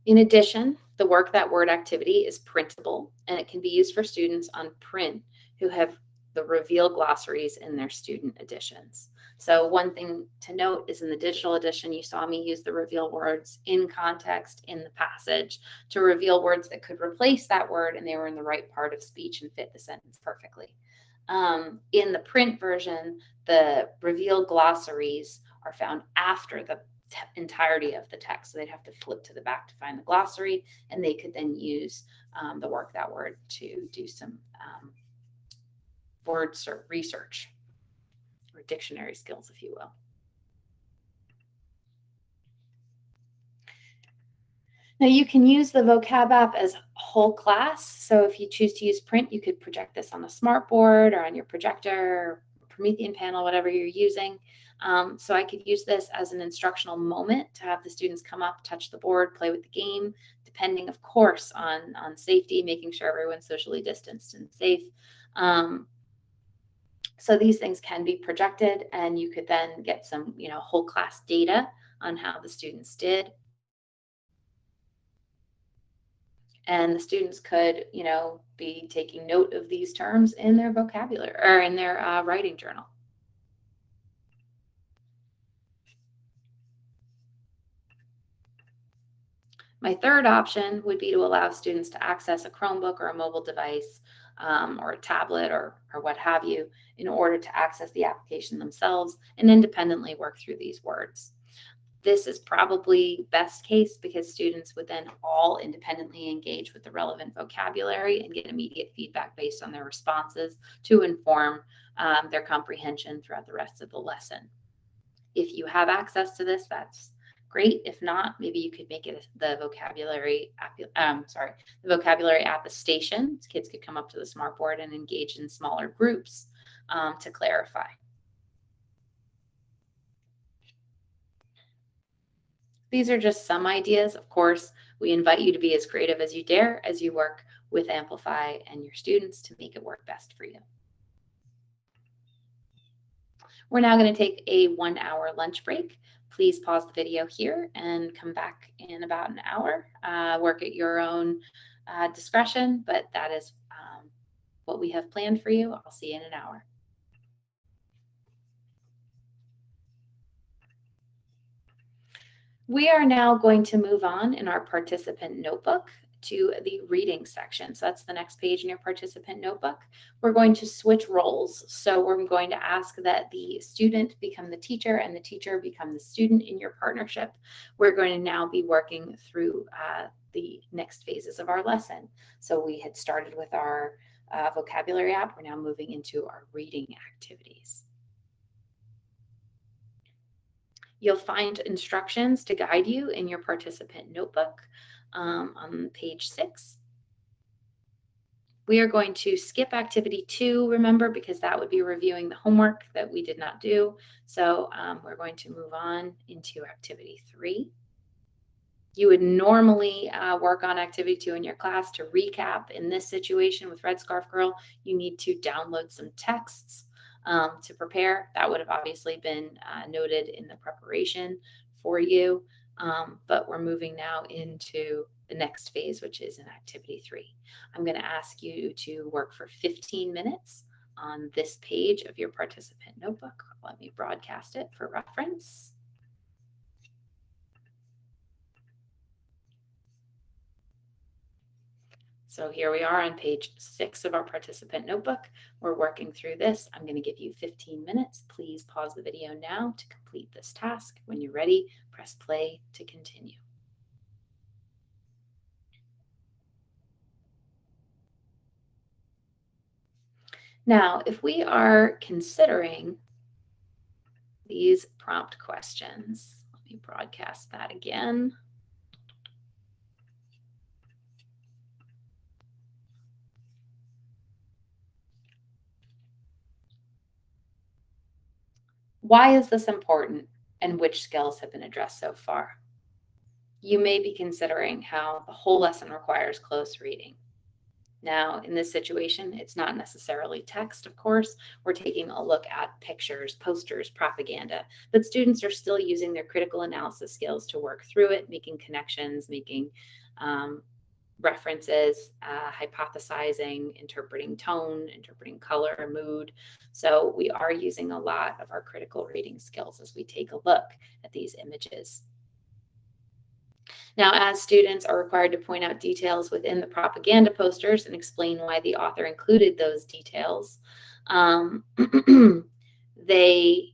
In addition, the Work That Word activity is printable, and it can be used for students on print who have the Reveal glossaries in their student editions. So one thing to note is in the digital edition, you saw me use the Reveal words in context in the passage to reveal words that could replace that word, and they were in the right part of speech and fit the sentence perfectly. In the print version, the Reveal glossaries are found after the entirety of the text. So they'd have to flip to the back to find the glossary, and they could then use the Work That Word to do some word research or dictionary skills, if you will. Now you can use the vocab app as whole class. So if you choose to use print, you could project this on a smart board or on your projector, Promethean panel, whatever you're using. So I could use this as an instructional moment to have the students come up, touch the board, play with the game, depending, of course, on safety, making sure everyone's socially distanced and safe. So these things can be projected, and you could then get some, whole class data on how the students did. And the students could, be taking note of these terms in their vocabulary or in their writing journal. My third option would be to allow students to access a Chromebook or a mobile device or a tablet or what have you in order to access the application themselves and independently work through these words. This is probably best case because students would then all independently engage with the relevant vocabulary and get immediate feedback based on their responses to inform their comprehension throughout the rest of the lesson. If you have access to this, that's great. If not, maybe you could make it the vocabulary app a station. Kids could come up to the smartboard and engage in smaller groups to clarify. These are just some ideas. Of course, we invite you to be as creative as you dare as you work with Amplify and your students to make it work best for you. We're now going to take a 1-hour lunch break. Please pause the video here and come back in about an hour. Work at your own discretion, but that is what we have planned for you. I'll see you in an hour. We are now going to move on in our participant notebook to the reading section. So that's the next page in your participant notebook. We're going to switch roles. So we're going to ask that the student become the teacher and the teacher become the student in your partnership. We're going to now be working through the next phases of our lesson. So we had started with our vocabulary app. We're now moving into our reading activities. You'll find instructions to guide you in your participant notebook on page 6. We are going to skip activity 2, remember, because that would be reviewing the homework that we did not do. So we're going to move on into activity 3. You would normally work on activity 2 in your class. To recap, in this situation with Red Scarf Girl, you need to download some texts to prepare. That would have obviously been noted in the preparation for you. But we're moving now into the next phase, which is in activity 3. I'm going to ask you to work for 15 minutes on this page of your participant notebook. Let me broadcast it for reference. So here we are on page 6 of our participant notebook. We're working through this. I'm going to give you 15 minutes. Please pause the video now to complete this task. When you're ready, press play to continue. Now, if we are considering these prompt questions, let me broadcast that again. Why is this important, and which skills have been addressed so far? You may be considering how the whole lesson requires close reading. Now, in this situation, it's not necessarily text, of course. We're taking a look at pictures, posters, propaganda, but students are still using their critical analysis skills to work through it, making connections, making references, hypothesizing, interpreting tone, interpreting color, mood. So we are using a lot of our critical reading skills as we take a look at these images. Now, as students are required to point out details within the propaganda posters and explain why the author included those details, they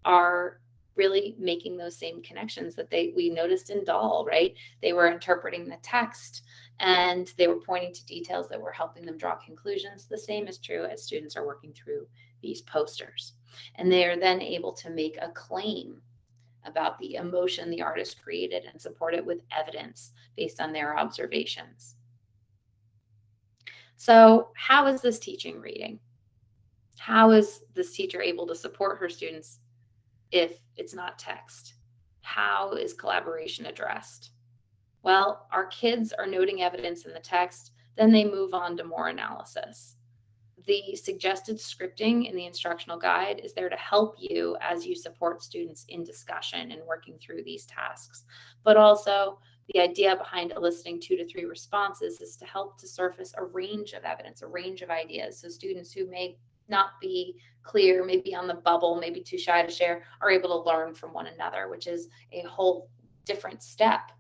are really making those same connections that we noticed in Dahl, right? They were interpreting the text and they were pointing to details that were helping them draw conclusions. The same is true as students are working through these posters. And they are then able to make a claim about the emotion the artist created and support it with evidence based on their observations. So, how is this teaching reading? How is this teacher able to support her students if it's not text? How is collaboration addressed? Well, our kids are noting evidence in the text, then they move on to more analysis. The suggested scripting in the instructional guide is there to help you as you support students in discussion and working through these tasks. But also, the idea behind eliciting 2 to 3 responses is to help to surface a range of evidence, a range of ideas. So students who may not be clear, maybe on the bubble, maybe too shy to share, are able to learn from one another, which is a whole different step,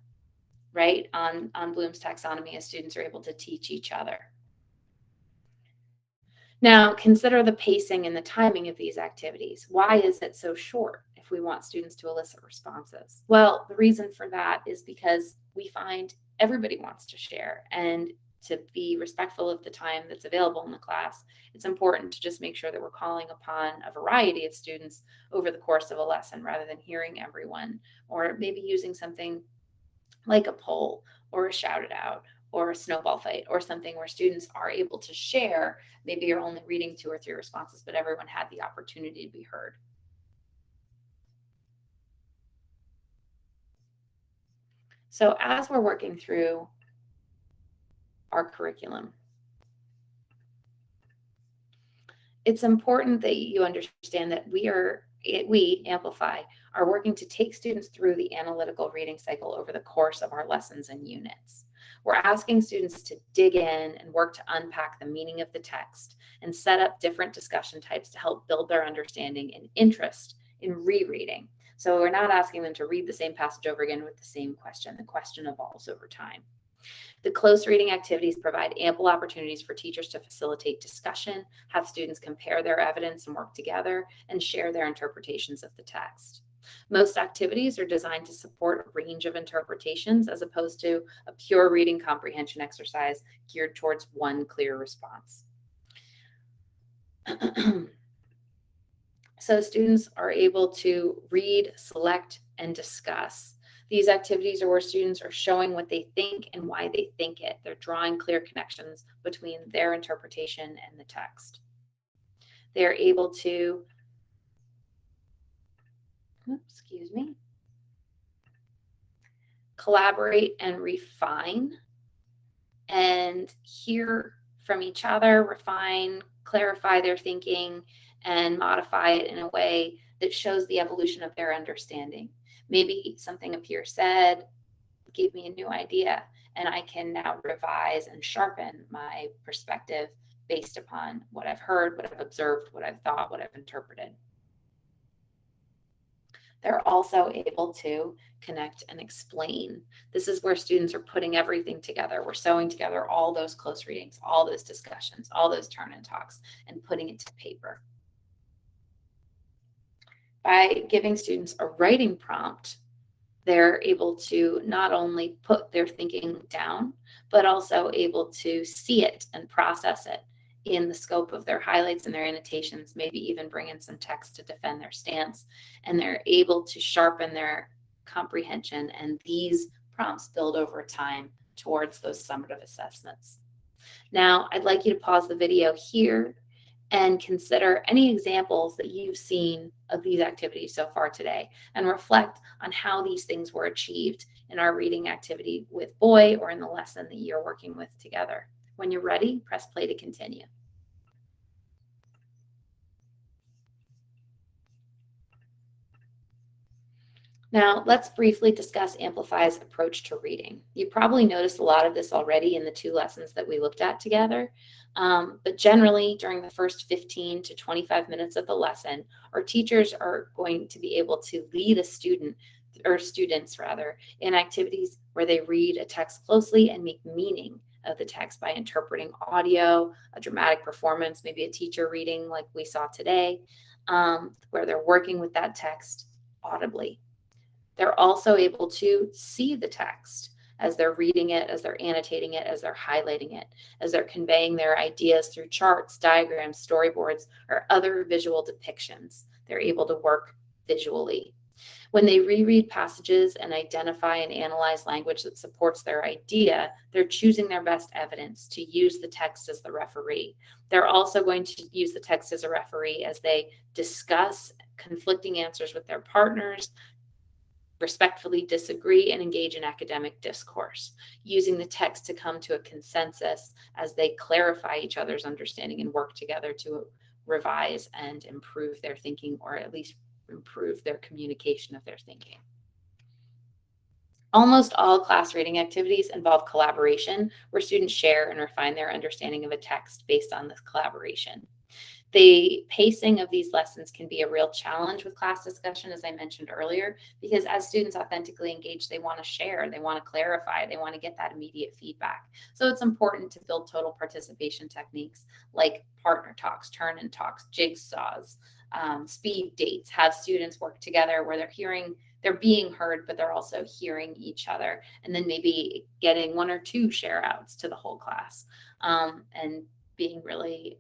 right, on Bloom's taxonomy, as students are able to teach each other. Now, consider the pacing and the timing of these activities. Why is it so short if we want students to elicit responses? Well, the reason for that is because we find everybody wants to share, and to be respectful of the time that's available in the class, it's important to just make sure that we're calling upon a variety of students over the course of a lesson rather than hearing everyone, or maybe using something like a poll or a shout it out or a snowball fight or something where students are able to share. Maybe you're only reading 2 or 3 responses, but everyone had the opportunity to be heard. So as we're working through our curriculum, it's important that you understand that we, Amplify, are working to take students through the analytical reading cycle over the course of our lessons and units. We're asking students to dig in and work to unpack the meaning of the text and set up different discussion types to help build their understanding and interest in rereading. So we're not asking them to read the same passage over again with the same question. The question evolves over time. The close reading activities provide ample opportunities for teachers to facilitate discussion, have students compare their evidence and work together, and share their interpretations of the text. Most activities are designed to support a range of interpretations as opposed to a pure reading comprehension exercise geared towards one clear response. So students are able to read, select, and discuss. These activities are where students are showing what they think and why they think it. They're drawing clear connections between their interpretation and the text. They're able to, collaborate and refine and hear from each other, refine, clarify their thinking, and modify it in a way that shows the evolution of their understanding. Maybe something a peer said gave me a new idea, and I can now revise and sharpen my perspective based upon what I've heard, what I've observed, what I've thought, what I've interpreted. They're also able to connect and explain. This is where students are putting everything together. We're sewing together all those close readings, all those discussions, all those turn and talks, and putting it to paper. By giving students a writing prompt, they're able to not only put their thinking down, but also able to see it and process it in the scope of their highlights and their annotations, maybe even bring in some text to defend their stance. And they're able to sharpen their comprehension, and these prompts build over time towards those summative assessments. Now, I'd like you to pause the video here and consider any examples that you've seen of these activities so far today, and reflect on how these things were achieved in our reading activity with Boy or in the lesson that you're working with together. When you're ready, press play to continue. Now, let's briefly discuss Amplify's approach to reading. You probably noticed a lot of this already in the 2 lessons that we looked at together, but generally during the first 15 to 25 minutes of the lesson, our teachers are going to be able to lead a student, or students rather, in activities where they read a text closely and make meaning of the text by interpreting audio, a dramatic performance, maybe a teacher reading like we saw today, where they're working with that text audibly. They're also able to see the text as they're reading it, as they're annotating it, as they're highlighting it, as they're conveying their ideas through charts, diagrams, storyboards, or other visual depictions. They're able to work visually. When they reread passages and identify and analyze language that supports their idea, they're choosing their best evidence to use the text as the referee. They're also going to use the text as a referee as they discuss conflicting answers with their partners, respectfully disagree, and engage in academic discourse, using the text to come to a consensus as they clarify each other's understanding and work together to revise and improve their thinking, or at least improve their communication of their thinking. Almost all class reading activities involve collaboration, where students share and refine their understanding of a text based on this collaboration. The pacing of these lessons can be a real challenge with class discussion, as I mentioned earlier, because as students authentically engage, they want to share, they want to clarify, they want to get that immediate feedback. So it's important to build total participation techniques like partner talks, turn and talks, jigsaws, speed dates, have students work together where they're being heard, but they're also hearing each other, and then maybe getting 1 or 2 share outs to the whole class, and being really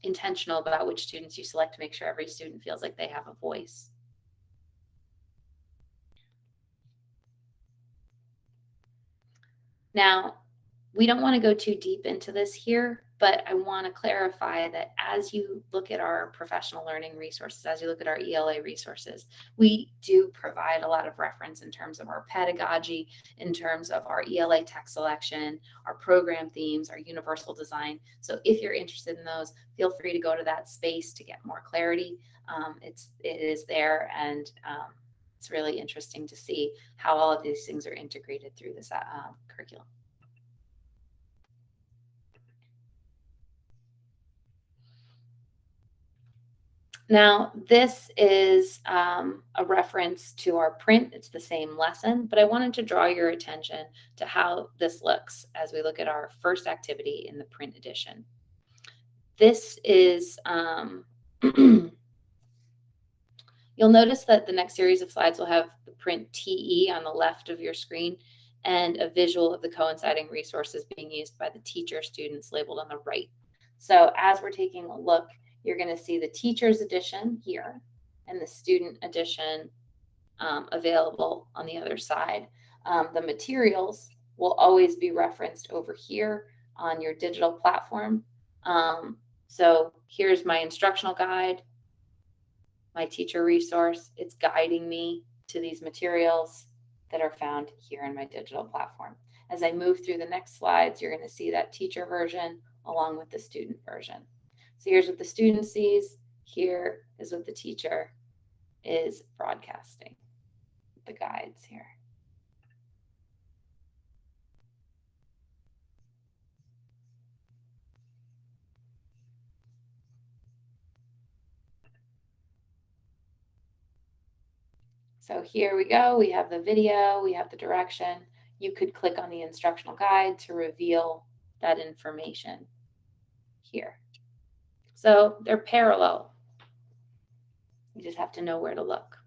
intentional about which students you select to make sure every student feels like they have a voice. Now, we don't want to go too deep into this here, but I want to clarify that as you look at our professional learning resources, as you look at our ELA resources, we do provide a lot of reference in terms of our pedagogy, in terms of our ELA text selection, our program themes, our universal design. So if you're interested in those, feel free to go to that space to get more clarity. It is there, and it's really interesting to see how all of these things are integrated through this curriculum. Now, this is a reference to our print. It's the same lesson, but I wanted to draw your attention to how this looks as we look at our first activity in the print edition. This is, you'll notice that the next series of slides will have the print TE on the left of your screen and a visual of the coinciding resources being used by the teacher students labeled on the right. So as we're taking a look, you're going to see the teacher's edition here and the student edition available on the other side. The materials will always be referenced over here on your digital platform. So here's my instructional guide, my teacher resource. It's guiding me to these materials that are found here in my digital platform. As I move through the next slides, you're going to see that teacher version along with the student version. So here's what the student sees. Here is what the teacher is broadcasting. The guides here. So here we go. We have the video, we have the direction. You could click on the instructional guide to reveal that information here. So they're parallel. You just have to know where to look.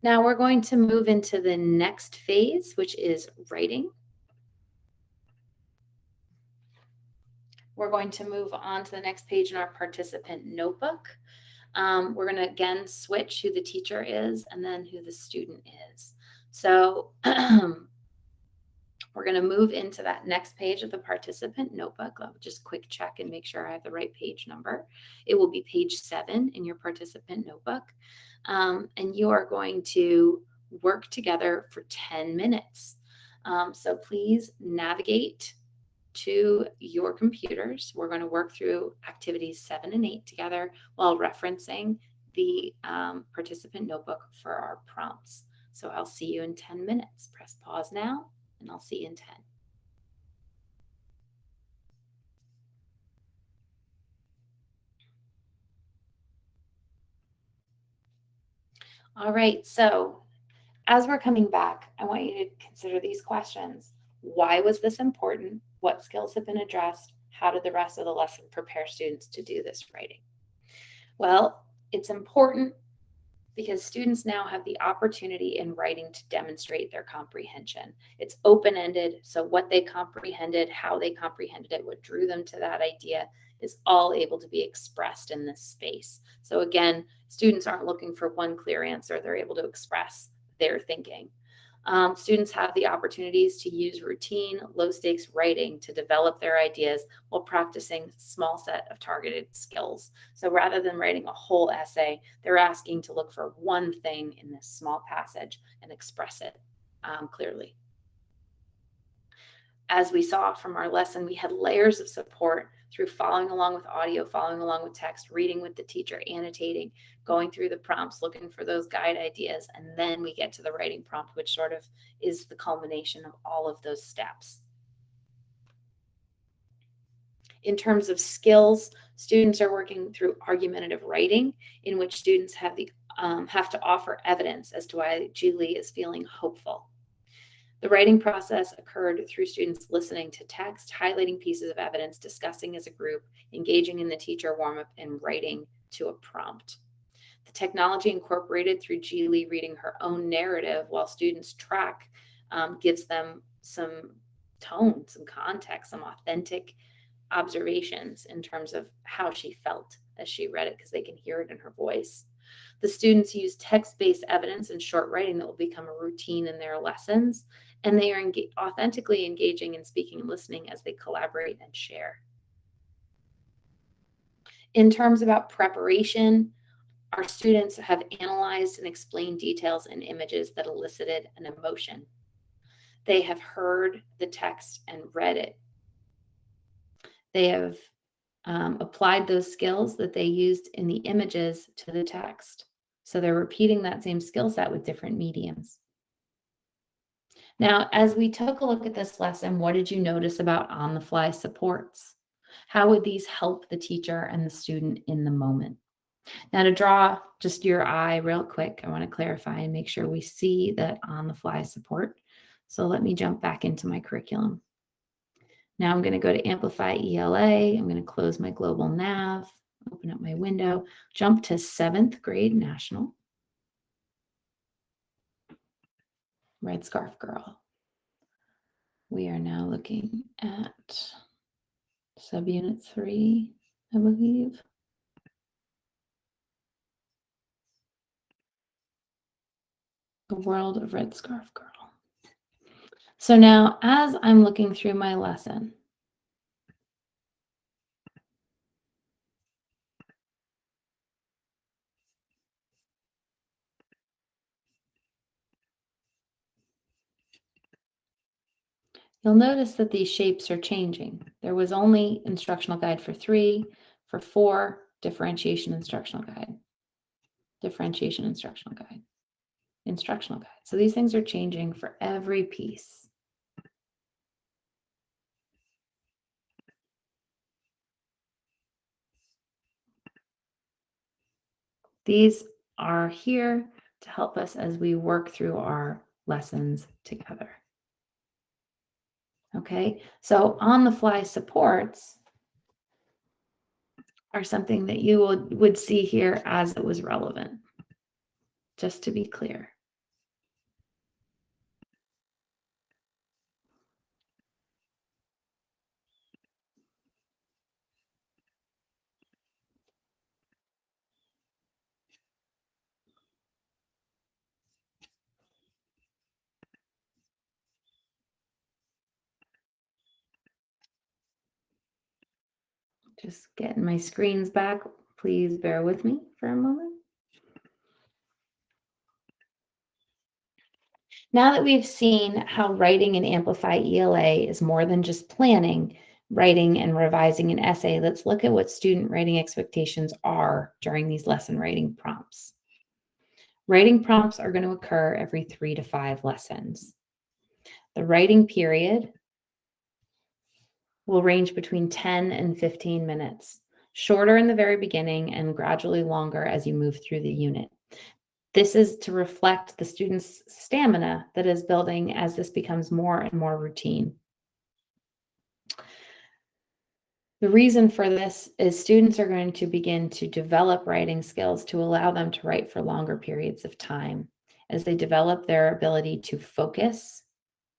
Now we're going to move into the next phase, which is writing. We're going to move on to the next page in our participant notebook. We're going to again switch who the teacher is and then who the student is. So We're going to move into that next page of the participant notebook. I'll just quick check and make sure I have the right page number. It will be page 7 in your participant notebook. And you are going to work together for 10 minutes. So please navigate to your computers. We're going to work through activities 7 and 8 together while referencing the participant notebook for our prompts. So I'll see you in 10 minutes. Press pause now, and I'll see you in 10. All right, so as we're coming back, I want you to consider these questions. Why was this important? What skills have been addressed? How did the rest of the lesson prepare students to do this writing? Well, it's important because students now have the opportunity in writing to demonstrate their comprehension. It's open-ended, so what they comprehended, how they comprehended it, what drew them to that idea is all able to be expressed in this space. So again, students aren't looking for one clear answer, they're able to express their thinking. Students have the opportunities to use routine, low-stakes writing to develop their ideas while practicing small set of targeted skills. So rather than writing a whole essay, they're asking to look for one thing in this small passage and express it clearly. As we saw from our lesson, we had layers of support through following along with audio, following along with text, reading with the teacher, annotating, going through the prompts, looking for those guide ideas, and then we get to the writing prompt, which sort of is the culmination of all of those steps. In terms of skills, students are working through argumentative writing, in which students have to offer evidence as to why Julie is feeling hopeful. The writing process occurred through students listening to text, highlighting pieces of evidence, discussing as a group, engaging in the teacher warm-up, and writing to a prompt. The technology incorporated through Julie reading her own narrative while students track gives them some tone, some context, some authentic observations in terms of how she felt as she read it, because they can hear it in her voice. The students use text-based evidence and short writing that will become a routine in their lessons, and they are authentically engaging in speaking and listening as they collaborate and share. In terms about preparation, our students have analyzed and explained details and images that elicited an emotion. They have heard the text and read it. They have applied those skills that they used in the images to the text. So they're repeating that same skill set with different mediums. Now, as we took a look at this lesson, what did you notice about on-the-fly supports? How would these help the teacher and the student in the moment? Now, to draw just your eye real quick, I want to clarify and make sure we see that on-the-fly support. So let me jump back into my curriculum. Now I'm going to go to Amplify ELA. I'm going to close my global nav, open up my window, jump to 7th grade national. Red Scarf Girl. We are now looking at subunit 3, I believe. The World of Red Scarf Girl. So now, as I'm looking through my lesson, you'll notice that these shapes are changing. There was only instructional guide for 3, for 4, differentiation instructional guide, differentiation instructional guide, instructional guide. So these things are changing for every piece. These are here to help us as we work through our lessons together. Okay, so on-the-fly supports are something that you would see here as it was relevant, just to be clear. Just getting my screens back. Please bear with me for a moment. Now that we've seen how writing in Amplify ELA is more than just planning, writing, and revising an essay, let's look at what student writing expectations are during these lesson writing prompts. Writing prompts are going to occur every 3 to 5 lessons. The writing period will range between 10 and 15 minutes, shorter in the very beginning and gradually longer as you move through the unit. This is to reflect the student's stamina that is building as this becomes more and more routine. The reason for this is students are going to begin to develop writing skills to allow them to write for longer periods of time as they develop their ability to focus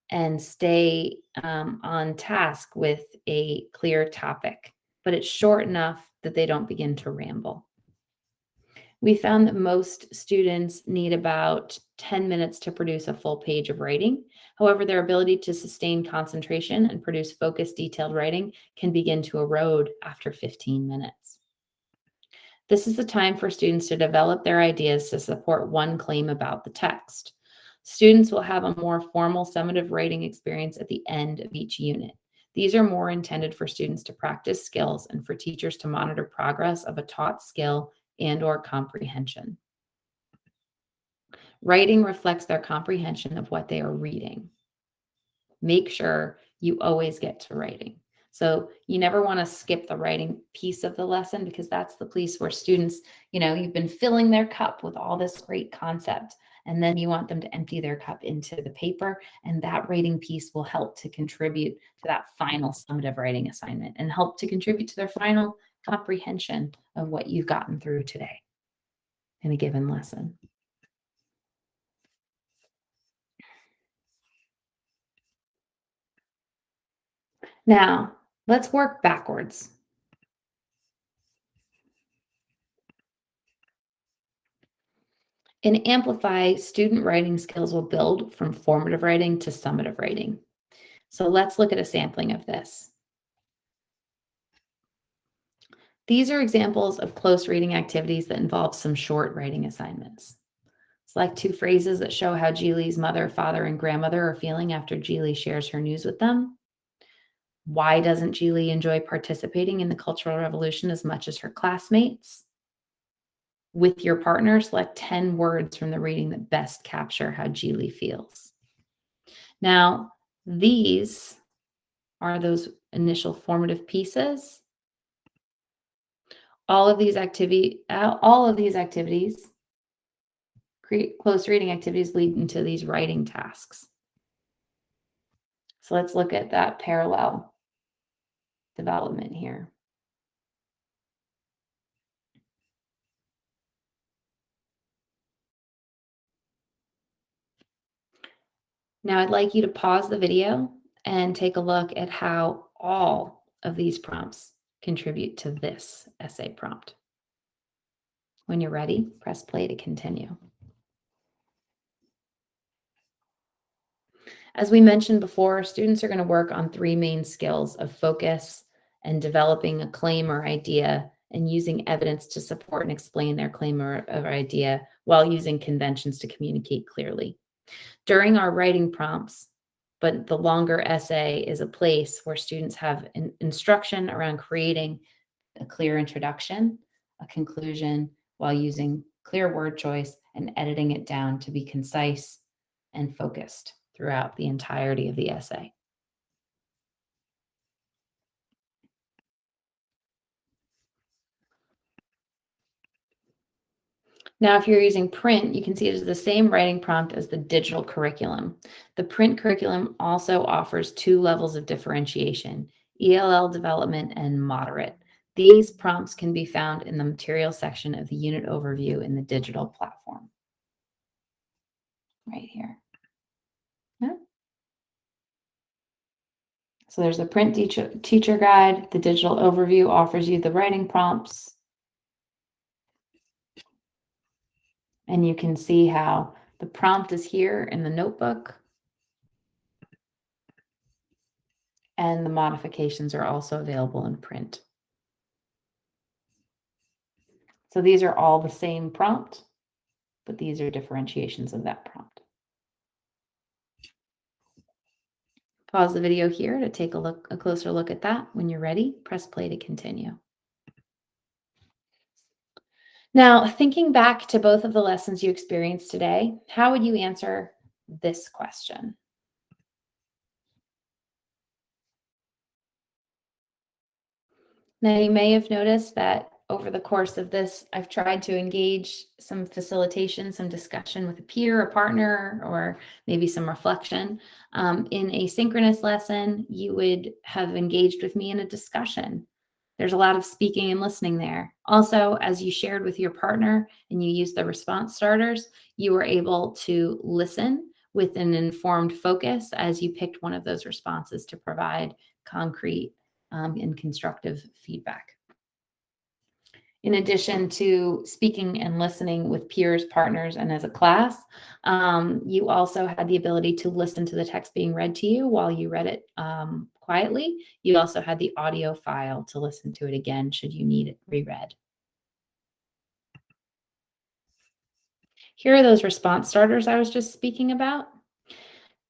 and stay on task with a clear topic, but it's short enough that they don't begin to ramble. We found that most students need about 10 minutes to produce a full page of writing. However, their ability to sustain concentration and produce focused, detailed writing can begin to erode after 15 minutes. This is the time for students to develop their ideas to support one claim about the text. Students will have a more formal summative writing experience at the end of each unit. These are more intended for students to practice skills and for teachers to monitor progress of a taught skill and/or comprehension. Writing reflects their comprehension of what they are reading. Make sure you always get to writing. So you never want to skip the writing piece of the lesson because that's the place where students, you've been filling their cup with all this great concept, and then you want them to empty their cup into the paper, and that writing piece will help to contribute to that final summative writing assignment and help to contribute to their final comprehension of what you've gotten through today in a given lesson. Now, let's work backwards. In Amplify, student writing skills will build from formative writing to summative writing. So let's look at a sampling of this. These are examples of close reading activities that involve some short writing assignments. Select 2 phrases that show how Geely's mother, father, and grandmother are feeling after Geely shares her news with them. Why doesn't Geely enjoy participating in the Cultural Revolution as much as her classmates? With your partner, select 10 words from the reading that best capture how Geely feels. Now, these are those initial formative pieces. All of these activities, create close reading activities lead into these writing tasks. So let's look at that parallel development here. Now I'd like you to pause the video and take a look at how all of these prompts contribute to this essay prompt. When you're ready, press play to continue. As we mentioned before, students are going to work on 3 main skills of focus and developing a claim or idea and using evidence to support and explain their claim or idea while using conventions to communicate clearly. During our writing prompts, but the longer essay is a place where students have an instruction around creating a clear introduction, a conclusion, while using clear word choice and editing it down to be concise and focused throughout the entirety of the essay. Now, if you're using print, you can see it is the same writing prompt as the digital curriculum. The print curriculum also offers 2 levels of differentiation, ELL development and moderate. These prompts can be found in the material section of the unit overview in the digital platform. Right here. Yeah. So there's a print teacher guide. The digital overview offers you the writing prompts. And you can see how the prompt is here in the notebook. And the modifications are also available in print. So these are all the same prompt, but these are differentiations of that prompt. Pause the video here to take a closer look at that. When you're ready, press play to continue. Now, thinking back to both of the lessons you experienced today, how would you answer this question? Now, you may have noticed that over the course of this, I've tried to engage some facilitation, some discussion with a peer, a partner, or maybe some reflection. In a synchronous lesson, you would have engaged with me in a discussion. There's a lot of speaking and listening there. Also, as you shared with your partner and you used the response starters, you were able to listen with an informed focus as you picked one of those responses to provide concrete and constructive feedback. In addition to speaking and listening with peers, partners, and as a class, you also had the ability to listen to the text being read to you while you read it quietly. You also had the audio file to listen to it again should you need it reread. Here are those response starters I was just speaking about.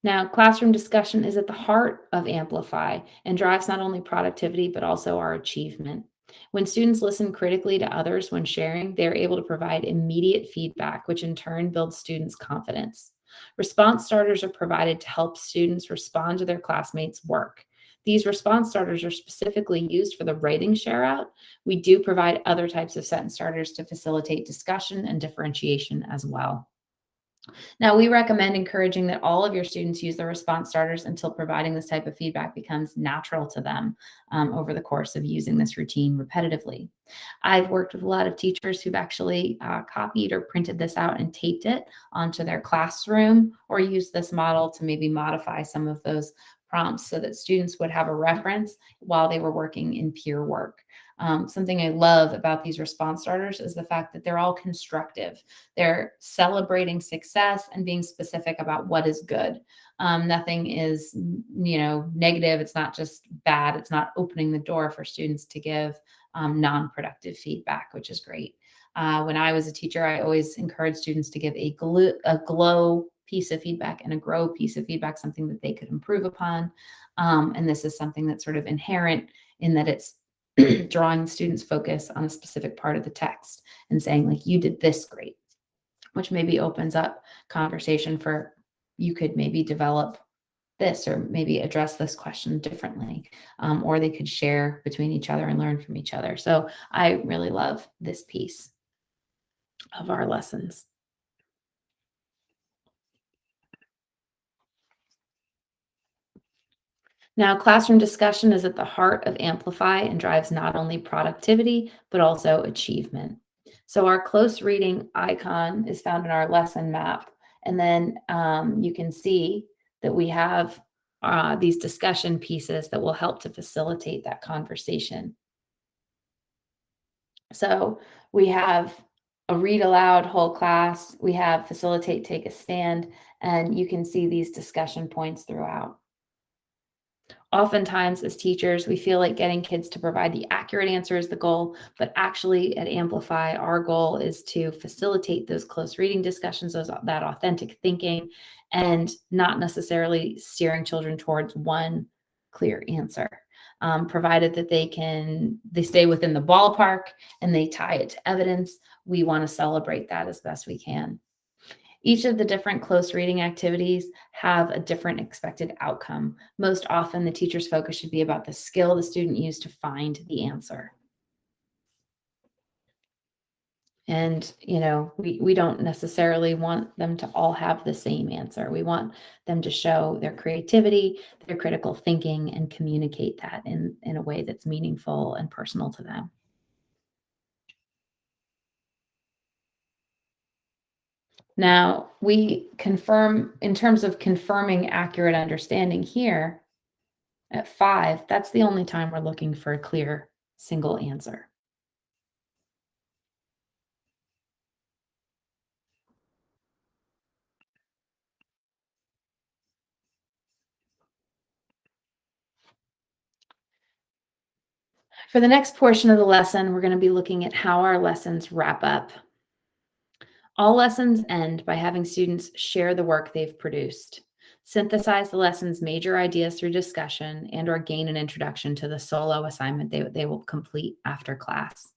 Now, classroom discussion is at the heart of Amplify and drives not only productivity, but also our achievement. When students listen critically to others when sharing, they're able to provide immediate feedback, which in turn builds students' confidence. Response starters are provided to help students respond to their classmates' work. These response starters are specifically used for the writing share out. We do provide other types of sentence starters to facilitate discussion and differentiation as well. Now, we recommend encouraging that all of your students use the response starters until providing this type of feedback becomes natural to them over the course of using this routine repetitively. I've worked with a lot of teachers who've actually copied or printed this out and taped it onto their classroom, or used this model to maybe modify some of those prompts so that students would have a reference while they were working in peer work. Something I love about these response starters is the fact that they're all constructive. They're celebrating success and being specific about what is good. Nothing is, negative. It's not just bad. It's not opening the door for students to give non-productive feedback, which is great. When I was a teacher, I always encouraged students to give a glow piece of feedback and a grow piece of feedback, something that they could improve upon. And this is something that's sort of inherent in that it's drawing the students' focus on a specific part of the text and saying, like, you did this great, which maybe opens up conversation for you could maybe develop this or maybe address this question differently, or they could share between each other and learn from each other. So I really love this piece of our lessons. Now, classroom discussion is at the heart of Amplify and drives not only productivity, but also achievement. So our close reading icon is found in our lesson map. And then you can see that we have these discussion pieces that will help to facilitate that conversation. So we have a read aloud whole class, we have facilitate, take a stand, and you can see these discussion points throughout. Oftentimes, as teachers, we feel like getting kids to provide the accurate answer is the goal, but actually at Amplify, our goal is to facilitate those close reading discussions, that authentic thinking, and not necessarily steering children towards one clear answer. Provided that they stay within the ballpark and they tie it to evidence, we want to celebrate that as best we can. Each of the different close reading activities have a different expected outcome. Most often, the teacher's focus should be about the skill the student used to find the answer. And, we don't necessarily want them to all have the same answer. We want them to show their creativity, their critical thinking, and communicate that in a way that's meaningful and personal to them. Now, we confirm, in terms of confirming accurate understanding here, at 5, that's the only time we're looking for a clear single answer. For the next portion of the lesson, we're going to be looking at how our lessons wrap up. All lessons end by having students share the work they've produced, synthesize the lesson's major ideas through discussion, and/or gain an introduction to the solo assignment they will complete after class.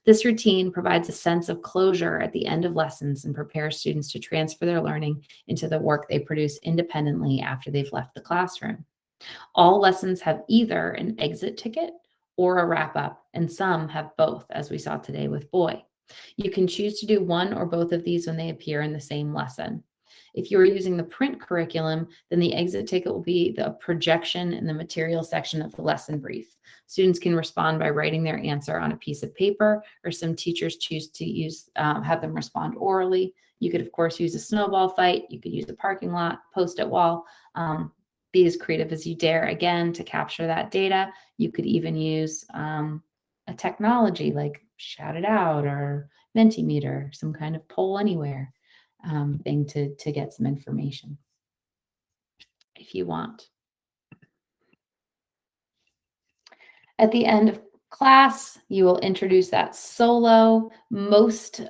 This routine provides a sense of closure at the end of lessons and prepares students to transfer their learning into the work they produce independently after they've left the classroom. All lessons have either an exit ticket or a wrap up, and some have both, as we saw today with Boy. You can choose to do one or both of these when they appear in the same lesson. If you are using the print curriculum, then the exit ticket will be the projection in the material section of the lesson brief. Students can respond by writing their answer on a piece of paper, or some teachers choose to have them respond orally. You could, of course, use a snowball fight. You could use a parking lot, post-it wall. Be as creative as you dare, again, to capture that data. You could even use a technology like Shout It Out or Mentimeter, some kind of poll anywhere thing to get some information if you want. At the end of class, you will introduce that solo. Most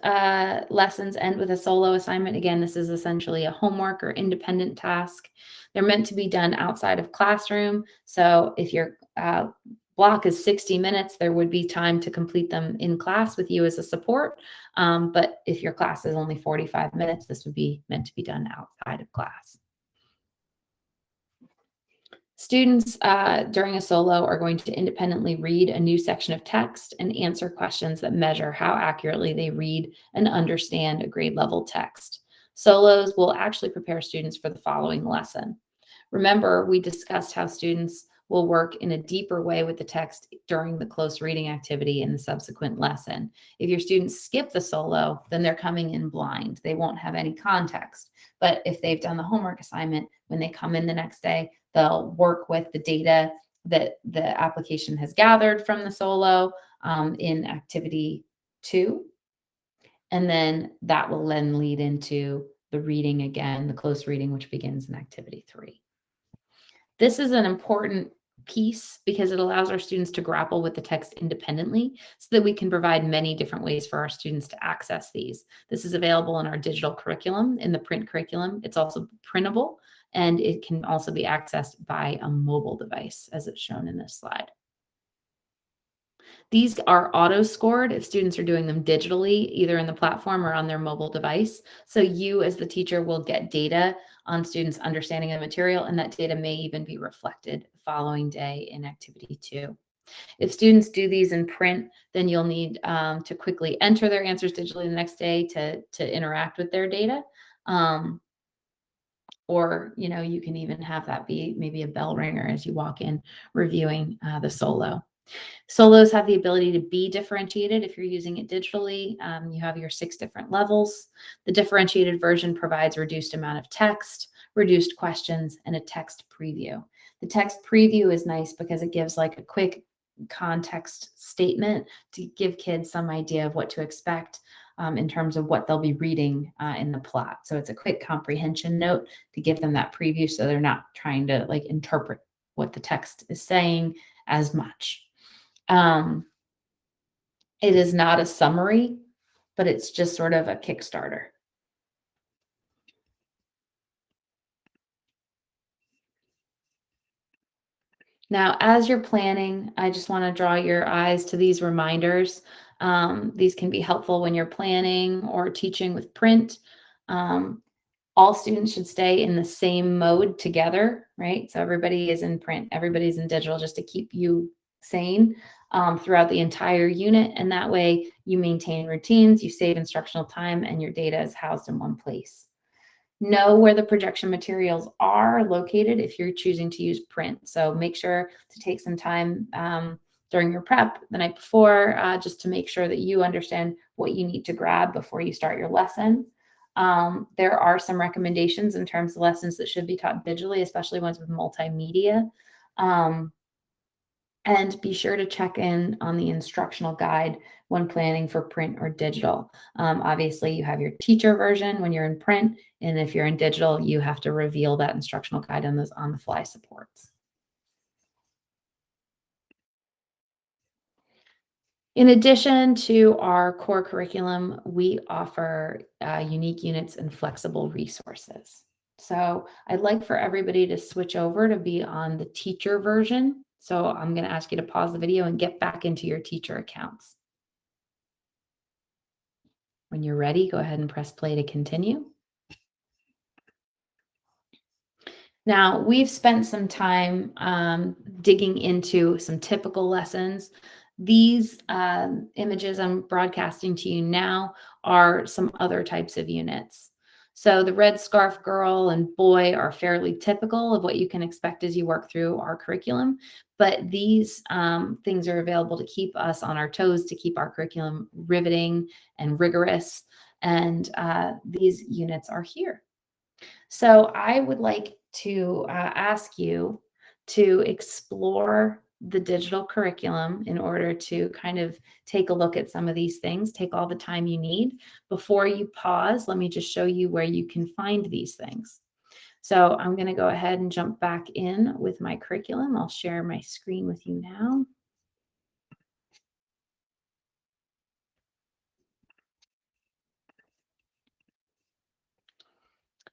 lessons end with a solo assignment. Again, this is essentially a homework or independent task. They're meant to be done outside of classroom. So if your block is 60 minutes, there would be time to complete them in class with you as a support. But if your class is only 45 minutes, this would be meant to be done outside of class. Students during a solo are going to independently read a new section of text and answer questions that measure how accurately they read and understand a grade level text. Solos will actually prepare students for the following lesson. Remember, we discussed how students will work in a deeper way with the text during the close reading activity in the subsequent lesson. If your students skip the solo, then they're coming in blind. They won't have any context. But if they've done the homework assignment, when they come in the next day, they'll work with the data that the application has gathered from the solo in activity 2. And then that will then lead into the reading again, the close reading, which begins in activity 3. This is an important piece because it allows our students to grapple with the text independently so that we can provide many different ways for our students to access these. This is available in our digital curriculum, in the print curriculum. It's also printable, and it can also be accessed by a mobile device, as it's shown in this slide. These are auto-scored if students are doing them digitally, either in the platform or on their mobile device. So you as the teacher will get data on students' understanding of the material, and that data may even be reflected the following day in activity 2. If students do these in print, then you'll need to quickly enter their answers digitally the next day to interact with their data. Or, you can even have that be maybe a bell ringer as you walk in reviewing the solo. Solos have the ability to be differentiated if you're using it digitally. You have your 6 different levels. The differentiated version provides a reduced amount of text, reduced questions, and a text preview. The text preview is nice because it gives like a quick context statement to give kids some idea of what to expect in terms of what they'll be reading in the plot. So it's a quick comprehension note to give them that preview so they're not trying to like interpret what the text is saying as much. It is not a summary, but it's just sort of a Kickstarter. Now, as you're planning, I just want to draw your eyes to these reminders. These can be helpful when you're planning or teaching with print. All students should stay in the same mode together, right? So everybody is in print, everybody's in digital, just to keep you sane throughout the entire unit. And that way you maintain routines, you save instructional time, and your data is housed in one place. Know where the projection materials are located if you're choosing to use print. So make sure to take some time during your prep the night before just to make sure that you understand what you need to grab before you start your lesson. There are some recommendations in terms of lessons that should be taught digitally, especially ones with multimedia. And be sure to check in on the instructional guide when planning for print or digital. Obviously, you have your teacher version when you're in print, and if you're in digital, you have to reveal that instructional guide on those on-the-fly supports. In addition to our core curriculum, we offer unique units and flexible resources. So I'd like for everybody to switch over to be on the teacher version. So I'm going to ask you to pause the video and get back into your teacher accounts. When you're ready, go ahead and press play to continue. Now, we've spent some time digging into some typical lessons. These images I'm broadcasting to you now are some other types of units. So the red scarf girl and boy are fairly typical of what you can expect as you work through our curriculum. But these things are available to keep us on our toes, to keep our curriculum riveting and rigorous. And these units are here. So I would like to ask you to explore the digital curriculum in order to kind of take a look at some of these things. Take all the time you need. Before you pause, let me just show you where you can find these things. So I'm going to go ahead and jump back in with my curriculum. I'll share my screen with you now.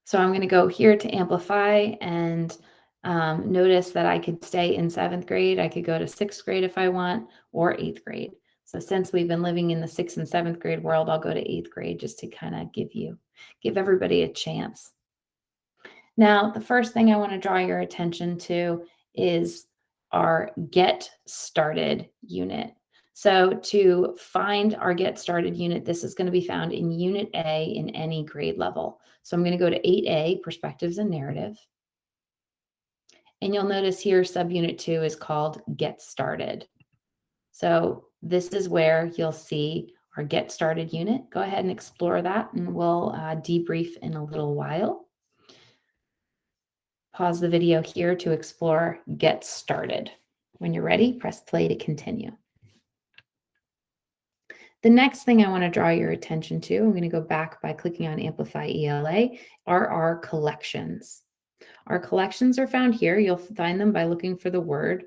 So I'm going to go here to amplify and notice that I could stay in 7th grade. I could go to 6th grade if I want, or 8th grade. So since we've been living in the 6th and 7th grade world, I'll go to 8th grade just to kind of give everybody a chance. Now, the first thing I want to draw your attention to is our Get Started unit. So to find our Get Started unit, this is going to be found in Unit A in any grade level. So I'm going to go to 8A, Perspectives and Narrative. And you'll notice here Subunit 2 is called Get Started. So this is where you'll see our Get Started unit. Go ahead and explore that, and we'll debrief in a little while. Pause the video here to explore Get Started. When you're ready, press play to continue. The next thing I want to draw your attention to, I'm going to go back by clicking on Amplify ELA, are our collections. Our collections are found here. You'll find them by looking for the word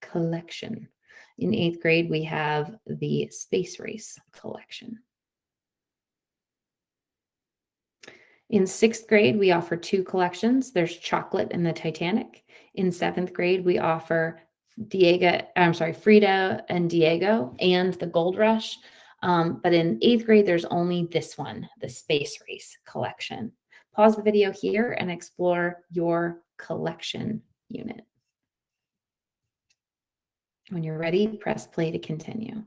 collection. In 8th grade, we have the Space Race collection. In 6th grade, we offer 2 collections. There's Chocolate and the Titanic. In 7th grade, we offer Frida and Diego and the Gold Rush. But in 8th grade, there's only this one, the Space Race collection. Pause the video here and explore your collection unit. When you're ready, press play to continue.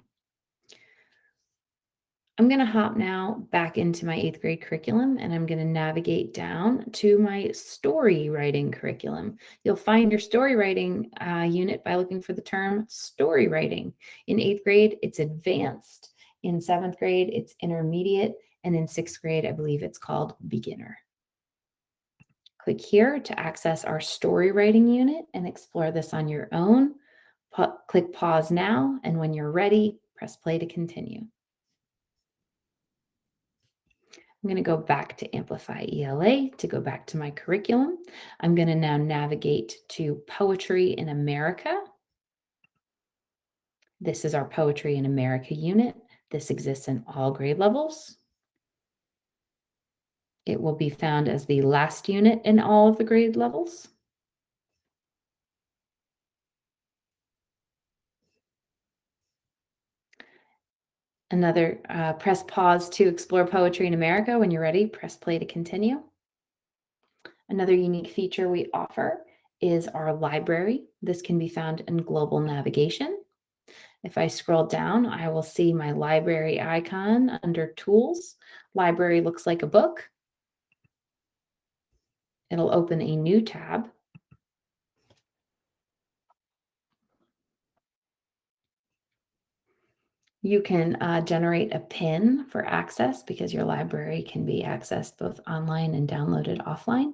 I'm going to hop now back into my 8th grade curriculum, and I'm going to navigate down to my story writing curriculum. You'll find your story writing unit by looking for the term story writing. In 8th grade, it's advanced. In 7th grade, it's intermediate. And in 6th grade, I believe it's called beginner. Click here to access our story writing unit and explore this on your own. Click pause now, and when you're ready, press play to continue. I'm going to go back to Amplify ELA to go back to my curriculum. I'm going to now navigate to Poetry in America. This is our Poetry in America unit. This exists in all grade levels. It will be found as the last unit in all of the grade levels. Press pause to explore Poetry in America. When you're ready, press play to continue. Another unique feature we offer is our library. This can be found in global navigation. If I scroll down, I will see my library icon under Tools. Library looks like a book. It'll open a new tab. You can generate a PIN for access because your library can be accessed both online and downloaded offline.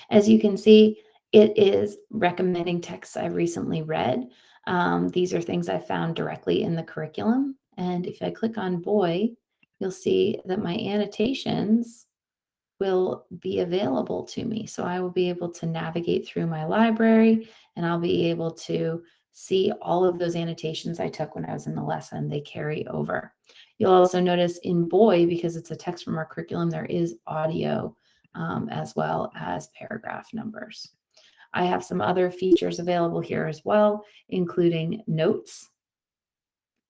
As you can see, it is recommending texts I've recently read. These are things I found directly in the curriculum. And if I click on boy, you'll see that my annotations will be available to me. So I will be able to navigate through my library, and I'll be able to See all of those annotations I took when I was in the lesson, they carry over. You'll also notice in boy, because it's a text from our curriculum, there is audio as well as paragraph numbers. I have some other features available here as well, including notes,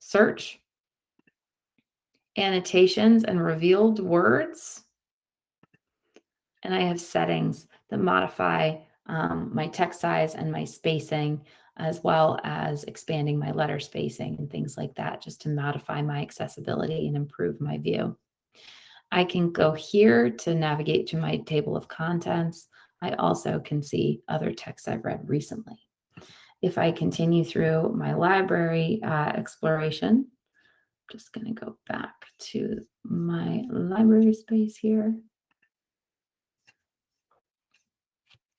search, annotations, and revealed words. And I have settings that modify my text size and my spacing, as well as expanding my letter spacing and things like that, just to modify my accessibility and improve my view. I can go here to navigate to my table of contents. I also can see other texts I've read recently. If I continue through my library exploration, I'm just going to go back to my library space here.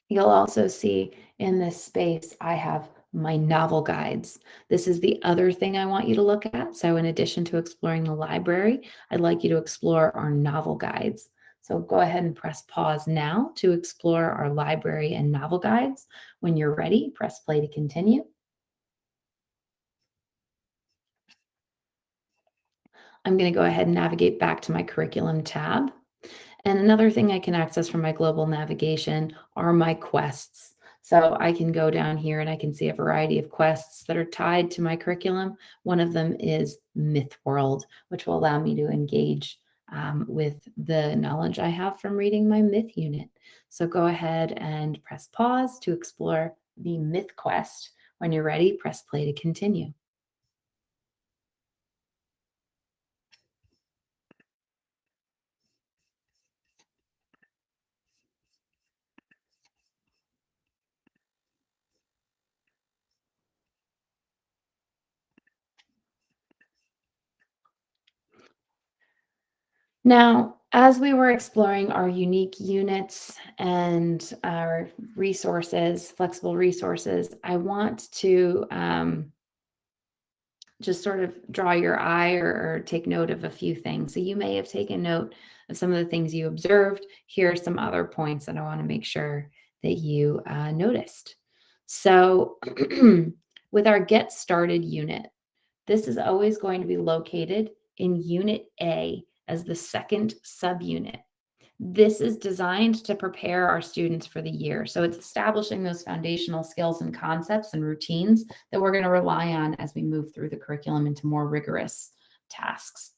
You'll also see in this space, I have my novel guides. This is the other thing I want you to look at. So in addition to exploring the library, I'd like you to explore our novel guides. So go ahead and press pause now to explore our library and novel guides. When you're ready, press play to continue. I'm going to go ahead and navigate back to my curriculum tab. And another thing I can access from my global navigation are my quests. So I can go down here and I can see a variety of quests that are tied to my curriculum. One of them is Myth World, which will allow me to engage with the knowledge I have from reading my myth unit. So go ahead and press pause to explore the myth quest. When you're ready, press play to continue. Now, as we were exploring our unique units and our resources, flexible resources, I want to just sort of draw your eye or take note of a few things. So you may have taken note of some of the things you observed. Here are some other points that I want to make sure that you noticed. So with our Get Started unit, this is always going to be located in Unit A as the second subunit. This is designed to prepare our students for the year. So it's establishing those foundational skills and concepts and routines that we're going to rely on as we move through the curriculum into more rigorous tasks.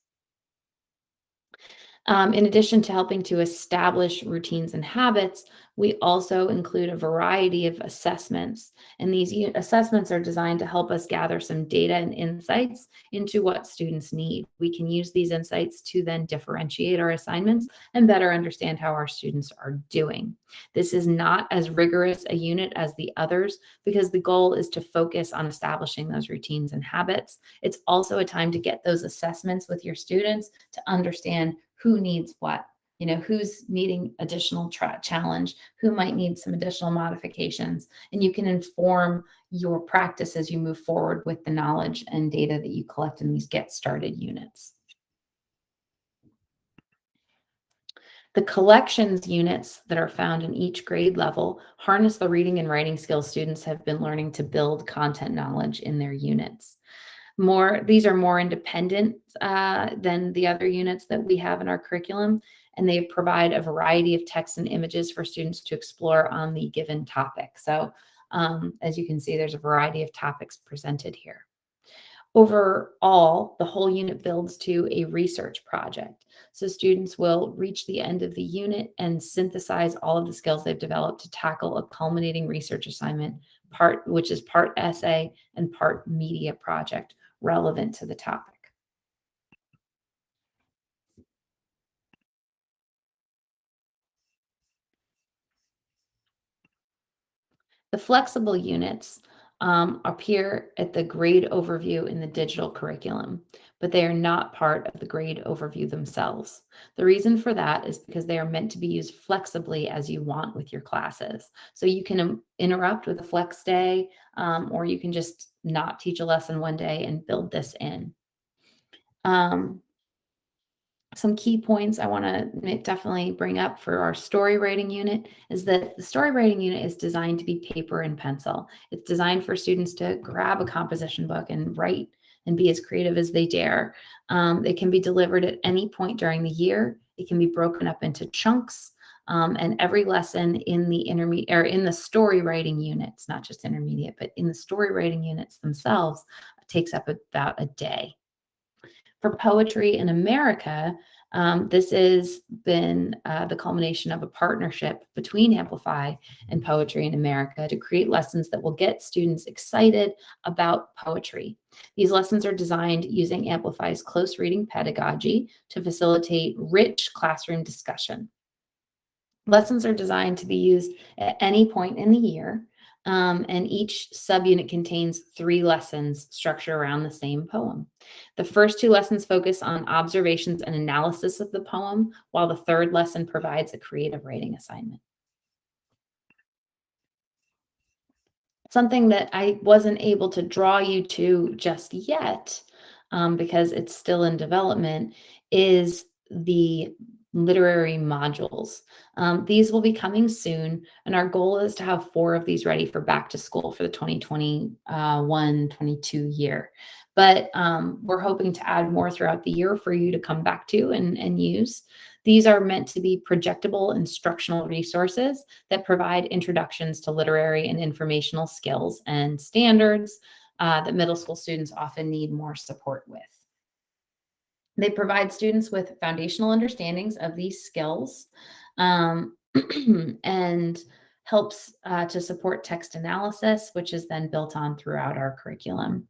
In addition to helping to establish routines and habits, we also include a variety of assessments. And these assessments are designed to help us gather some data and insights into what students need. We can use these insights to then differentiate our assignments and better understand how our students are doing. This is not as rigorous a unit as the others because the goal is to focus on establishing those routines and habits. It's also a time to get those assessments with your students to understand who needs what, who's needing additional challenge, who might need some additional modifications, and you can inform your practice as you move forward with the knowledge and data that you collect in these Get Started units. The collections units that are found in each grade level harness the reading and writing skills students have been learning to build content knowledge in their units. These are more independent than the other units that we have in our curriculum, and they provide a variety of texts and images for students to explore on the given topic. So as you can see, there's a variety of topics presented here. Overall, the whole unit builds to a research project. So students will reach the end of the unit and synthesize all of the skills they've developed to tackle a culminating research assignment, which is part essay and part media project relevant to the topic. The flexible units appear at the grade overview in the digital curriculum, but they are not part of the grade overview themselves. The reason for that is because they are meant to be used flexibly as you want with your classes. So you can interrupt with a flex day, or you can just not teach a lesson one day and build this in. Some key points I want to definitely bring up for our story writing unit is that the story writing unit is designed to be paper and pencil. It's designed for students to grab a composition book and write and be as creative as they dare. It can be delivered at any point during the year. It can be broken up into chunks. And every lesson in the intermediate or in the story writing units, not just intermediate, but in the story writing units themselves, takes up about a day. For poetry in America, this has been the culmination of a partnership between Amplify and Poetry in America to create lessons that will get students excited about poetry. These lessons are designed using Amplify's close reading pedagogy to facilitate rich classroom discussion. Lessons are designed to be used at any point in the year, and each subunit contains 3 lessons structured around the same poem. The first 2 lessons focus on observations and analysis of the poem, while the third lesson provides a creative writing assignment. Something that I wasn't able to draw you to just yet, because it's still in development, is the literary modules. These will be coming soon, and our goal is to have 4 of these ready for back to school for the 2021-22 year. But we're hoping to add more throughout the year for you to come back to and use. These are meant to be projectable instructional resources that provide introductions to literary and informational skills and standards that middle school students often need more support with. They provide students with foundational understandings of these skills, and helps to support text analysis, which is then built on throughout our curriculum.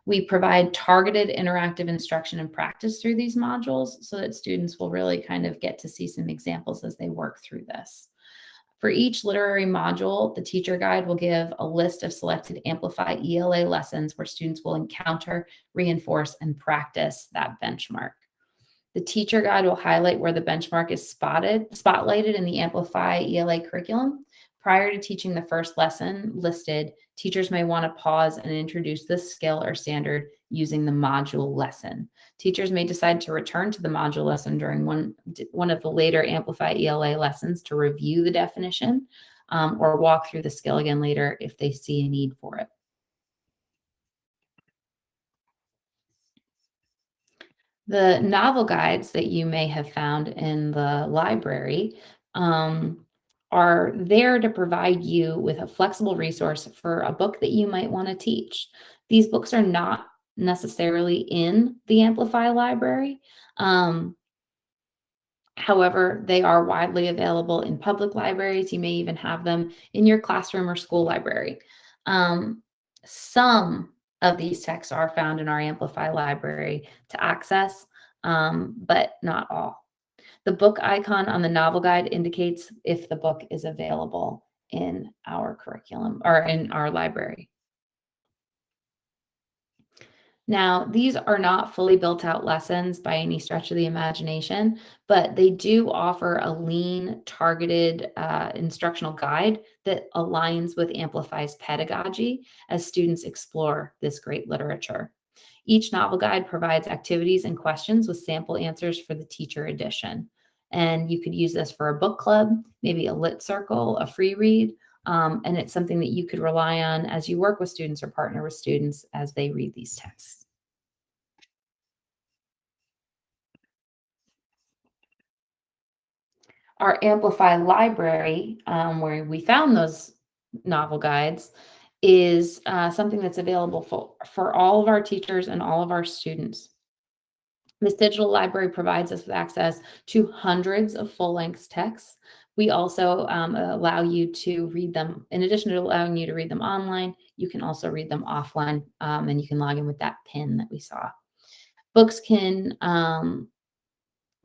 We provide targeted interactive instruction and practice through these modules so that students will really kind of get to see some examples as they work through this. For each literary module, the teacher guide will give a list of selected Amplify ELA lessons where students will encounter, reinforce, and practice that benchmark. The teacher guide will highlight where the benchmark is spotlighted in the Amplify ELA curriculum. Prior to teaching the first lesson listed, teachers may want to pause and introduce this skill or standard using the module lesson. Teachers may decide to return to the module lesson during one of the later Amplify ELA lessons to review the definition, or walk through the skill again later if they see a need for it. The novel guides that you may have found in the library are there to provide you with a flexible resource for a book that you might want to teach. These books are not necessarily in the Amplify library. However, they are widely available in public libraries. You may even have them in your classroom or school library. Some of these texts are found in our Amplify library to access, but not all. The book icon on the novel guide indicates if the book is available in our curriculum or in our library. Now, these are not fully built out lessons by any stretch of the imagination, but they do offer a lean, targeted instructional guide that aligns with Amplify's pedagogy as students explore this great literature. Each novel guide provides activities and questions with sample answers for the teacher edition. And you could use this for a book club, maybe a lit circle, a free read, and it's something that you could rely on as you work with students or partner with students as they read these texts. Our Amplify library, where we found those novel guides, is something that's available for all of our teachers and all of our students. This digital library provides us with access to hundreds of full-length texts. We also allow you to read them. In addition to allowing you to read them online, you can also read them offline, and you can log in with that PIN that we saw. Books can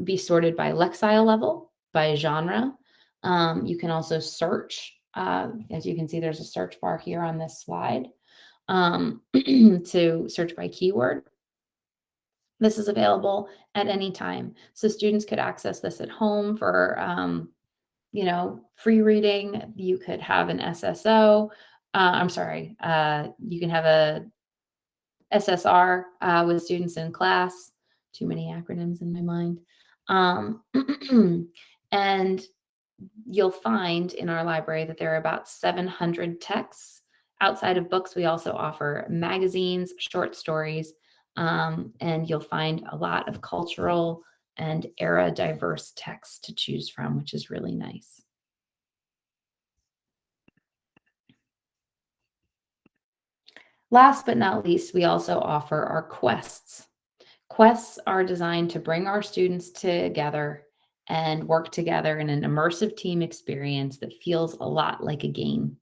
be sorted by Lexile level, by genre. You can also search. As you can see, there's a search bar here on this slide to search by keyword. This is available at any time. So students could access this at home for, free reading. You could have an SSO. You can have a SSR with students in class. Too many acronyms in my mind. Um, and you'll find in our library that there are about 700 texts. Outside of books, we also offer magazines, short stories, and you'll find a lot of cultural and era diverse texts to choose from, which is really nice. Last but not least, we also offer our quests. Quests are designed to bring our students together and work together in an immersive team experience that feels a lot like a game.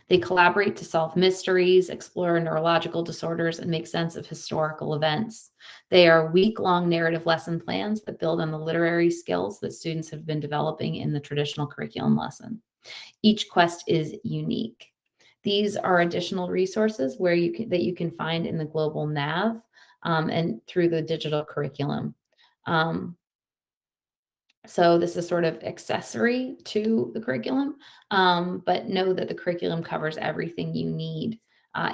They collaborate to solve mysteries, explore neurological disorders, and make sense of historical events. They are week-long narrative lesson plans that build on the literary skills that students have been developing in the traditional curriculum lesson. Each quest is unique. These are additional resources that you can find in the global nav and through the digital curriculum. Um, so this is sort of accessory to the curriculum, but know that the curriculum covers everything you need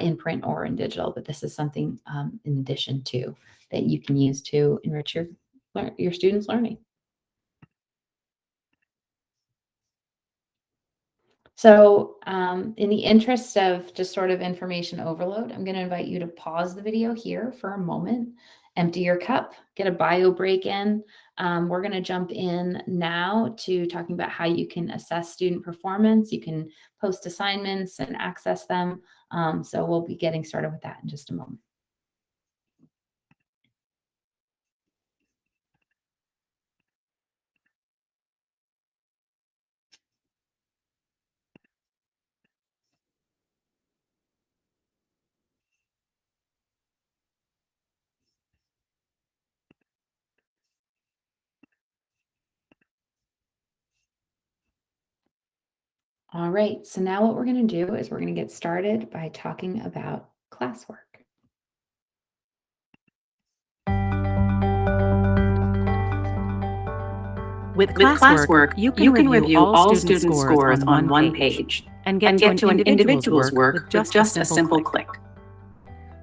in print or in digital. But this is something in addition to that you can use to enrich your students' learning. So in the interest of just sort of information overload, I'm going to invite you to pause the video here for a moment, empty your cup, get a bio break in. We're going to jump in now to talking about how you can assess student performance. You can post assignments and access them. So we'll be getting started with that in just a moment. All right, so now what we're going to do is we're going to get started by talking about classwork. With classwork, you can review all student scores on one page and get to an individual's work with just a simple click.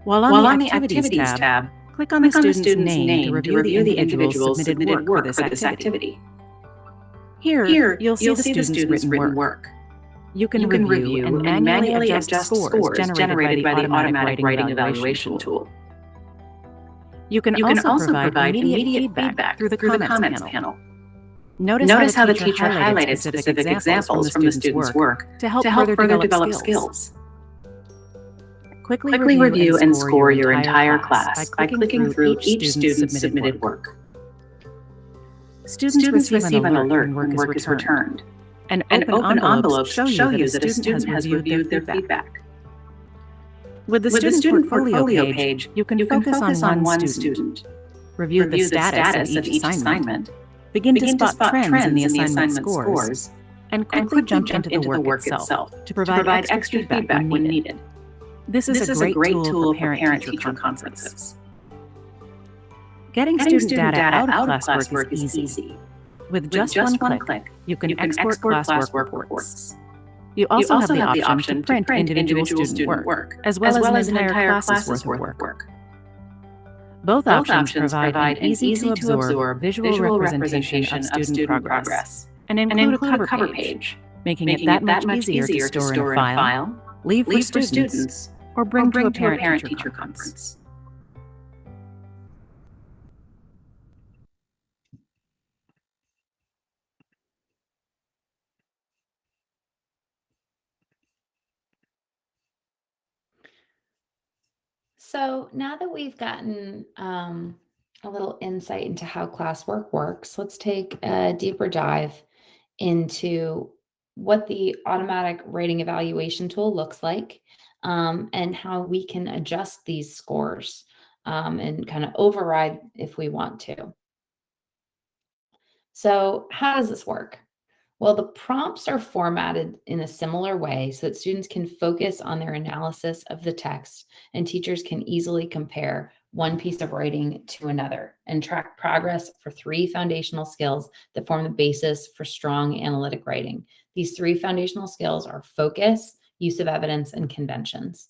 While on the Activities tab, click on the student's name to review the individual's submitted work for this activity. Here, you'll see the student's written work. You can review and manually adjust scores generated by the automatic writing evaluation tool. You can also provide immediate feedback through the Comments panel. Notice how the teacher highlighted specific examples from the student's work to help further develop skills. Quickly review and score your entire class by clicking through each student's submitted work. Students receive an alert when work is returned, and open envelopes show you that a student has reviewed their feedback. With the student portfolio page, you can focus on one student, review the status of each assignment, begin to spot trends in the assignment scores, and quickly jump into the work itself to provide extra feedback when needed. This is a great tool for parent-teacher conferences. Getting student data out of classwork is easy. With just one click, you can export classwork reports. You also have the option to print individual student work, as well as an entire class's worth of work. Both options provide an easy-to-absorb visual representation of student progress and include a cover page, making it that much easier to store in a file, leave for students, or bring to a parent-teacher conference. So now that we've gotten a little insight into how classwork works, let's take a deeper dive into what the automatic rating evaluation tool looks like and how we can adjust these scores and kind of override if we want to. So how does this work? Well, the prompts are formatted in a similar way so that students can focus on their analysis of the text and teachers can easily compare one piece of writing to another and track progress for 3 foundational skills that form the basis for strong analytic writing. These 3 foundational skills are focus, use of evidence, and conventions.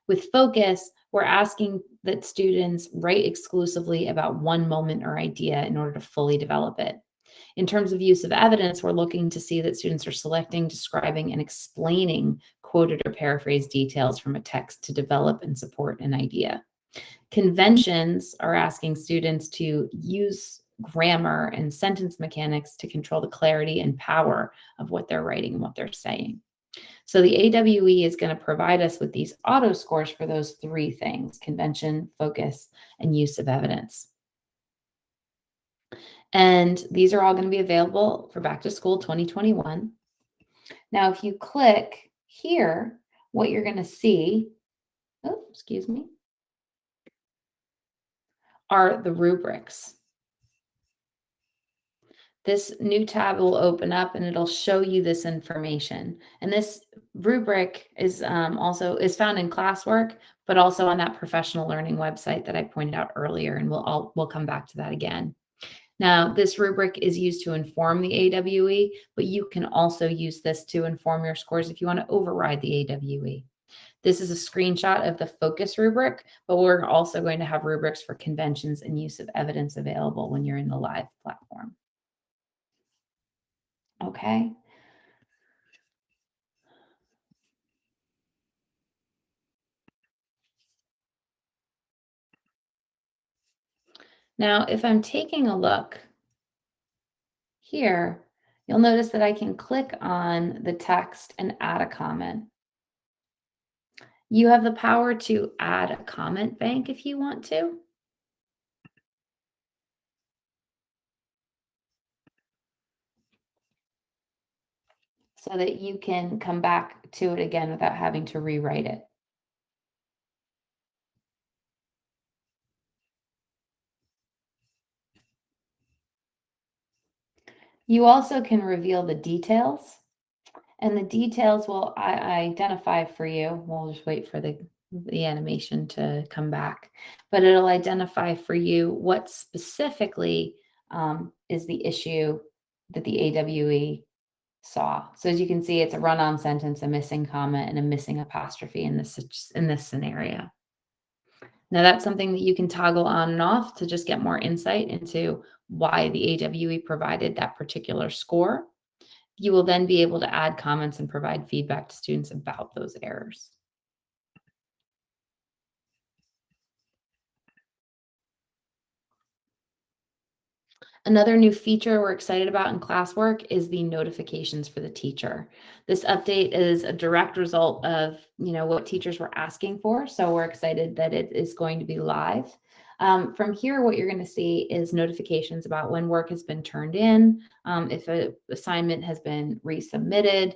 With focus, we're asking that students write exclusively about one moment or idea in order to fully develop it. In terms of use of evidence, we're looking to see that students are selecting, describing, and explaining quoted or paraphrased details from a text to develop and support an idea. Conventions are asking students to use grammar and sentence mechanics to control the clarity and power of what they're writing and what they're saying. So the AWE is going to provide us with these auto scores for those three things: convention, focus, and use of evidence. And these are all going to be available for Back to School 2021. Now, if you click here, what you're going to see, oh, excuse me, are the rubrics. This new tab will open up and it'll show you this information. And this rubric is also found in classwork, but also on that professional learning website that I pointed out earlier. And we'll come back to that again. Now, this rubric is used to inform the AWE, but you can also use this to inform your scores if you want to override the AWE. This is a screenshot of the focus rubric, but we're also going to have rubrics for conventions and use of evidence available when you're in the live platform. Okay. Now, if I'm taking a look here, you'll notice that I can click on the text and add a comment. You have the power to add a comment bank if you want to. So that you can come back to it again without having to rewrite it. You also can reveal the details, and the details will identify for you. We'll just wait for the animation to come back, but it'll identify for you what specifically is the issue that the AWE saw. So as you can see, it's a run-on sentence, a missing comma, and a missing apostrophe in this scenario. Now that's something that you can toggle on and off to just get more insight into why the AWE provided that particular score. You will then be able to add comments and provide feedback to students about those errors. Another new feature we're excited about in classwork is the notifications for the teacher. This update is a direct result of what teachers were asking for, so we're excited that it is going to be live. From here, what you're going to see is notifications about when work has been turned in, if an assignment has been resubmitted,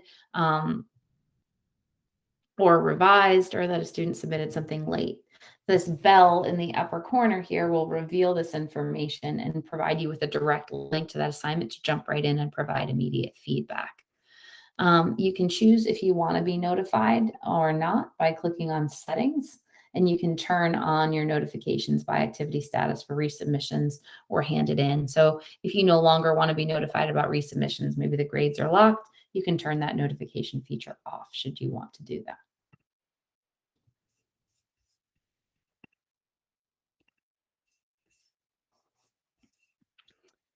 or revised, or that a student submitted something late. This bell in the upper corner here will reveal this information and provide you with a direct link to that assignment to jump right in and provide immediate feedback. You can choose if you want to be notified or not by clicking on settings, and you can turn on your notifications by activity status for resubmissions or handed in. So if you no longer want to be notified about resubmissions, maybe the grades are locked, you can turn that notification feature off should you want to do that.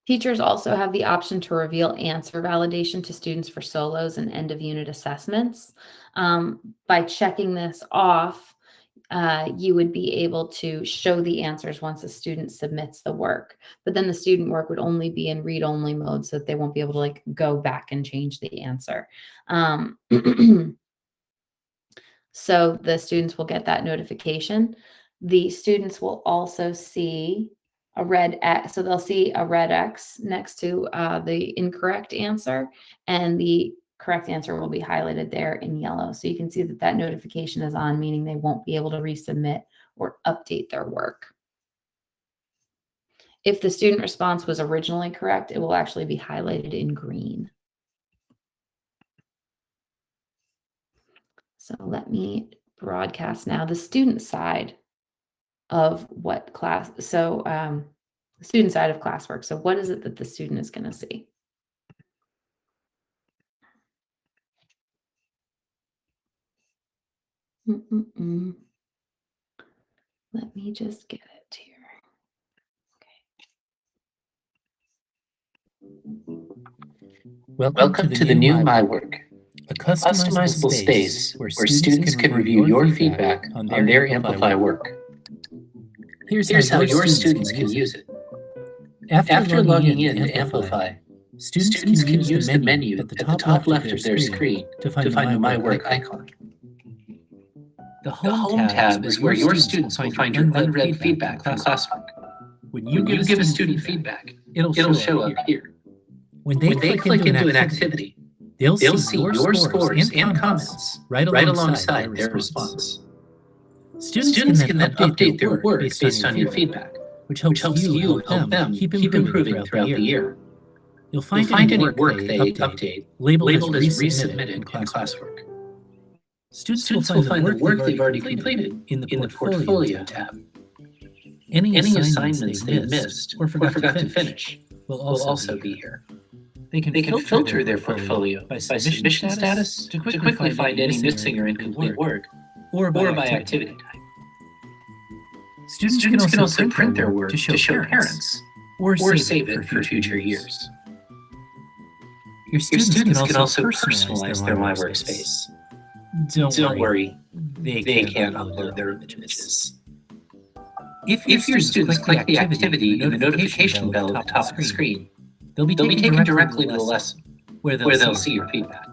Teachers also have the option to reveal answer validation to students for solos and end-of-unit assessments. By checking this off, you would be able to show the answers once a student submits the work. But then the student work would only be in read-only mode, so that they won't be able to go back and change the answer. So the students will get that notification. The students will also see a red X. So they'll see a red X next to the incorrect answer, and the correct answer will be highlighted there in yellow. So you can see that that notification is on, meaning they won't be able to resubmit or update their work. If the student response was originally correct, it will actually be highlighted in green. So let me broadcast now the student side of what class. So the student side of classwork. So what is it that the student is going to see? Let me just get it here. Welcome to the new My Work, a customizable space where students can review your feedback on their Amplify work. Here's how your students can use it. After logging in to Amplify, students can use the menu at the top left of their screen to find the My Work icon. The Home tab is where your students will find your unread feedback from classwork. When you give a student feedback, it'll show up here. When they click into an activity, they'll see your scores and comments right alongside their response. Students can then update their work based on your feedback, which helps you help them keep improving throughout the year. You'll find any work they update labeled as resubmitted in classwork. Students will find the work they've already completed in the Portfolio tab. Any assignments they missed or forgot to finish will also be here. They can filter their portfolio by submission status to quickly find any missing or incomplete work, or by activity type. Students can also print their work to show parents, or save it for future years. Your students can also personalize their My Workspace. Don't worry, they can't upload their images. If your students click the activity in the notification bell at the top of the screen, they'll be taken directly to the lesson, where they'll see your feedback.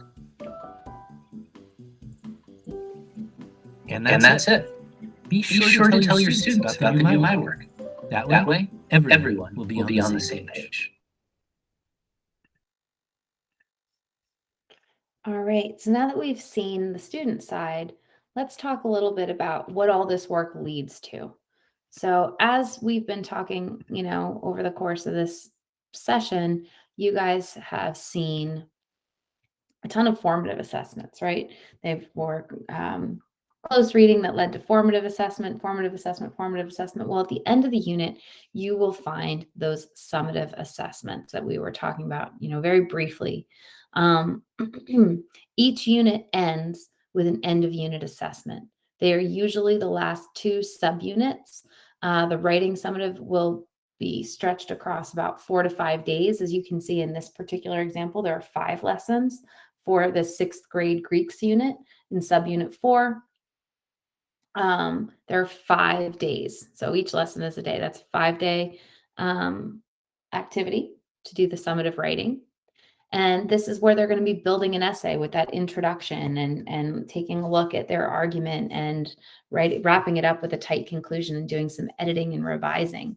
And that's it. Be sure to tell your students about the new My Work. That way, everyone will be on the same page. All right, so now that we've seen the student side, let's talk a little bit about what all this work leads to. So as we've been talking, over the course of this session, you guys have seen a ton of formative assessments, right? They've worked close reading that led to formative assessment, formative assessment, formative assessment. Well, at the end of the unit, you will find those summative assessments that we were talking about, very briefly. Each unit ends with an end of unit assessment. They are usually the last two subunits. The writing summative will be stretched across about 4 to 5 days. As you can see in this particular example, there are 5 lessons for the 6th grade Greeks unit. In subunit 4, there are 5 days. So each lesson is a day. That's a 5-day activity to do the summative writing. And this is where they're going to be building an essay with that introduction and taking a look at their argument and wrapping it up with a tight conclusion and doing some editing and revising.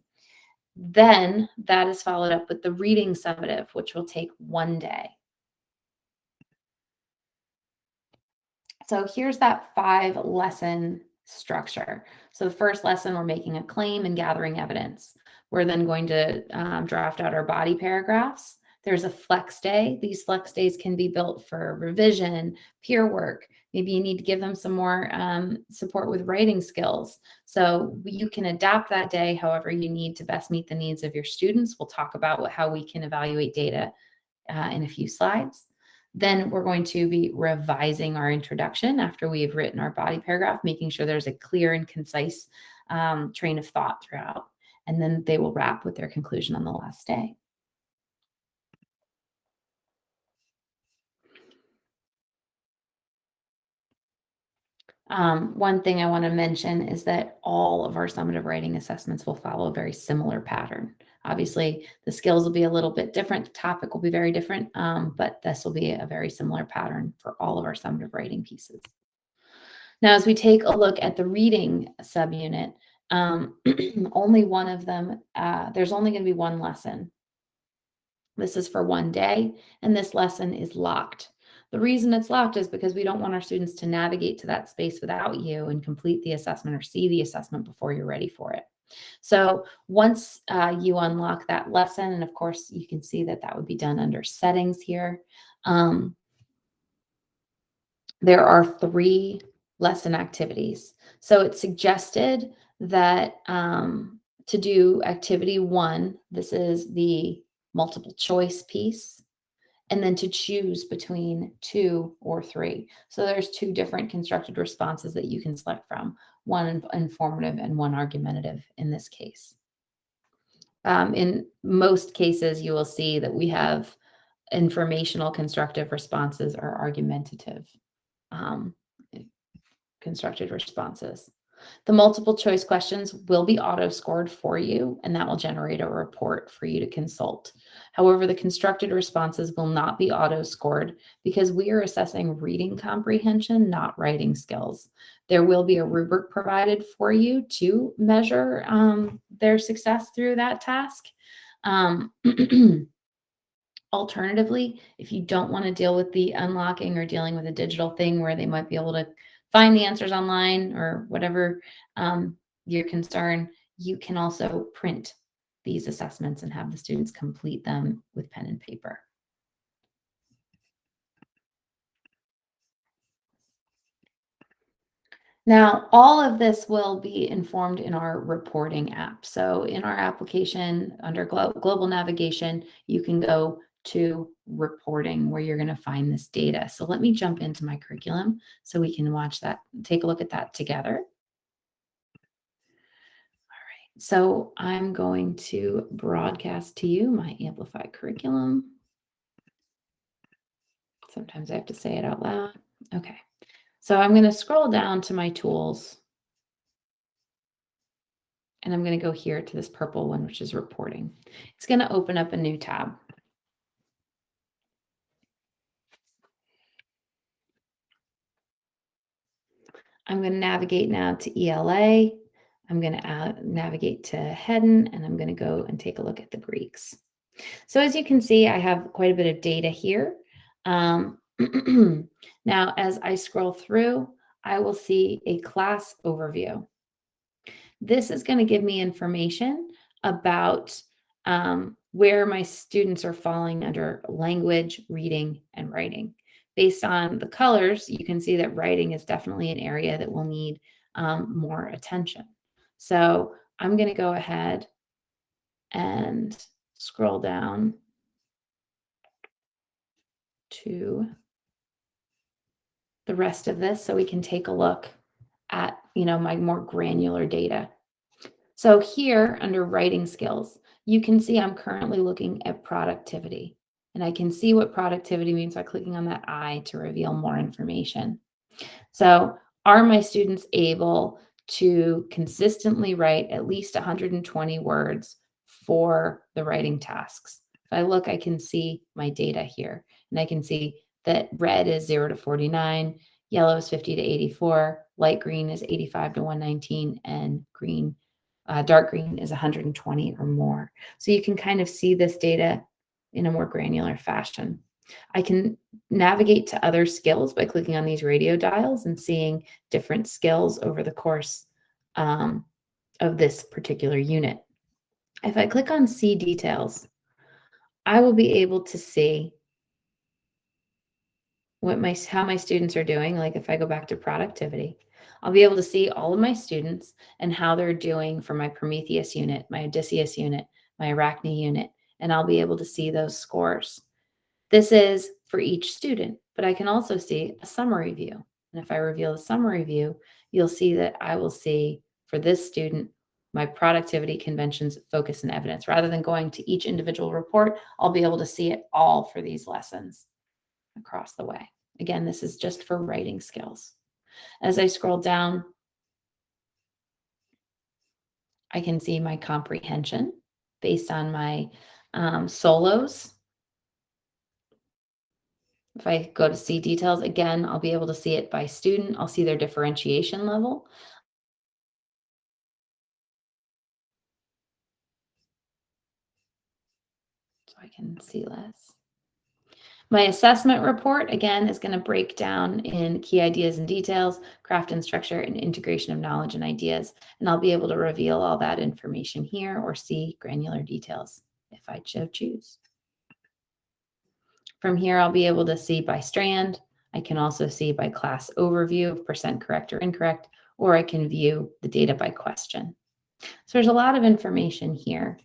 Then that is followed up with the reading summative, which will take 1 day. So here's that 5-lesson structure. So the first lesson, we're making a claim and gathering evidence. We're then going to draft out our body paragraphs. There's a flex day. These flex days can be built for revision, peer work. Maybe you need to give them some more support with writing skills. So you can adapt that day however you need to best meet the needs of your students. We'll talk about how we can evaluate data in a few slides. Then we're going to be revising our introduction after we have written our body paragraph, making sure there's a clear and concise train of thought throughout. And then they will wrap with their conclusion on the last day. One thing I want to mention is that all of our summative writing assessments will follow a very similar pattern. Obviously, the skills will be a little bit different. The topic will be very different, but this will be a very similar pattern for all of our summative writing pieces. Now, as we take a look at the reading subunit, only one of them, there's only going to be one lesson. This is for 1 day, and this lesson is locked. The reason it's locked is because we don't want our students to navigate to that space without you and complete the assessment or see the assessment before you're ready for it. So once you unlock that lesson, and of course you can see that would be done under settings here. There are 3 lesson activities. So it's suggested that to do activity 1, this is the multiple choice piece, and then to choose between 2 or 3. So there's 2 different constructed responses that you can select from. one informative and one argumentative in this case. In most cases, you will see that we have informational constructive responses or argumentative um, constructed responses. The multiple choice questions will be auto-scored for you, and that will generate a report for you to consult. However, the constructed responses will not be auto-scored because we are assessing reading comprehension, not writing skills. There will be a rubric provided for you to measure their success through that task. Alternatively, if you don't want to deal with the unlocking or dealing with a digital thing where they might be able to find the answers online or whatever your concern, you can also print these assessments and have the students complete them with pen and paper. Now, all of this will be informed in our reporting app. So in our application under global navigation, you can go to reporting where you're going to find this data. So let me jump into my curriculum so we can watch that, take a look at that together. All right, so I'm going to broadcast to you my Amplify curriculum. Sometimes I have to say it out loud. Okay, so I'm going to scroll down to my tools. And I'm going to go here to this purple one, which is reporting. It's going to open up a new tab. I'm going to navigate now to ELA. I'm going to navigate to Hedden, and I'm going to go and take a look at the Greeks. So as you can see, I have quite a bit of data here. Now, as I scroll through, I will see a class overview. This is going to give me information about where my students are falling under language, reading, and writing. Based on the colors, you can see that writing is definitely an area that will need more attention. So I'm going to go ahead and scroll down to the rest of this so we can take a look at, my more granular data. So here under writing skills, you can see I'm currently looking at productivity, and I can see what productivity means by clicking on that I to reveal more information. So are my students able to consistently write at least 120 words for the writing tasks? If I look, I can see my data here, and I can see that red is 0 to 49, yellow is 50 to 84, light green is 85 to 119, and green, dark green is 120 or more. So you can kind of see this data in a more granular fashion. I can navigate to other skills by clicking on these radio dials and seeing different skills over the course of this particular unit. If I click on See Details, I will be able to see how my students are doing. Like if I go back to productivity, I'll be able to see all of my students and how they're doing for my Prometheus unit, my Odysseus unit, my Arachne unit, and I'll be able to see those scores. This is for each student, but I can also see a summary view. And if I reveal the summary view, you'll see that I will see for this student, my productivity, conventions, focus, and evidence. Rather than going to each individual report, I'll be able to see it all for these lessons across the way. Again, this is just for writing skills. As I scroll down, I can see my comprehension based on my solos. If I go to See Details, again, I'll be able to see it by student. I'll see their differentiation level. So I can see less. My assessment report, again, is going to break down in key ideas and details, craft and structure, and integration of knowledge and ideas. And I'll be able to reveal all that information here or see granular details if I so choose. From here, I'll be able to see by strand. I can also see by class overview of percent correct or incorrect, or I can view the data by question. So there's a lot of information here.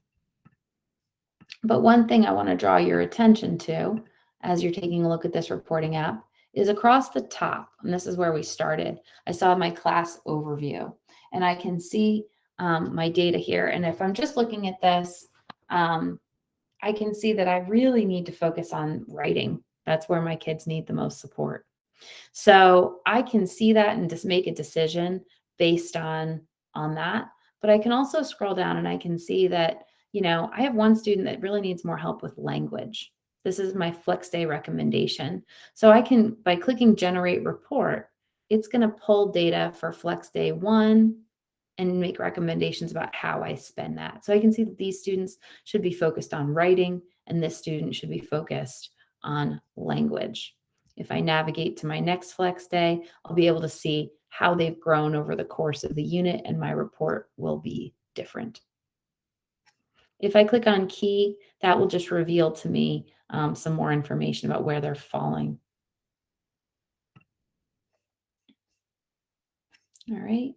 But one thing I want to draw your attention to as you're taking a look at this reporting app is across the top, and this is where we started, I saw my class overview. and I can see my data here. And if I'm just looking at this, I can see that I really need to focus on writing. That's where my kids need the most support. So I can see that and just make a decision based on that. But I can also scroll down and I can see that, I have one student that really needs more help with language. This is my flex day recommendation. So I can, by clicking generate report, it's going to pull data for flex day 1 and make recommendations about how I spend that. So I can see that these students should be focused on writing and this student should be focused on language. If I navigate to my next flex day, I'll be able to see how they've grown over the course of the unit and my report will be different. If I click on key, that will just reveal to me some more information about where they're falling. All right.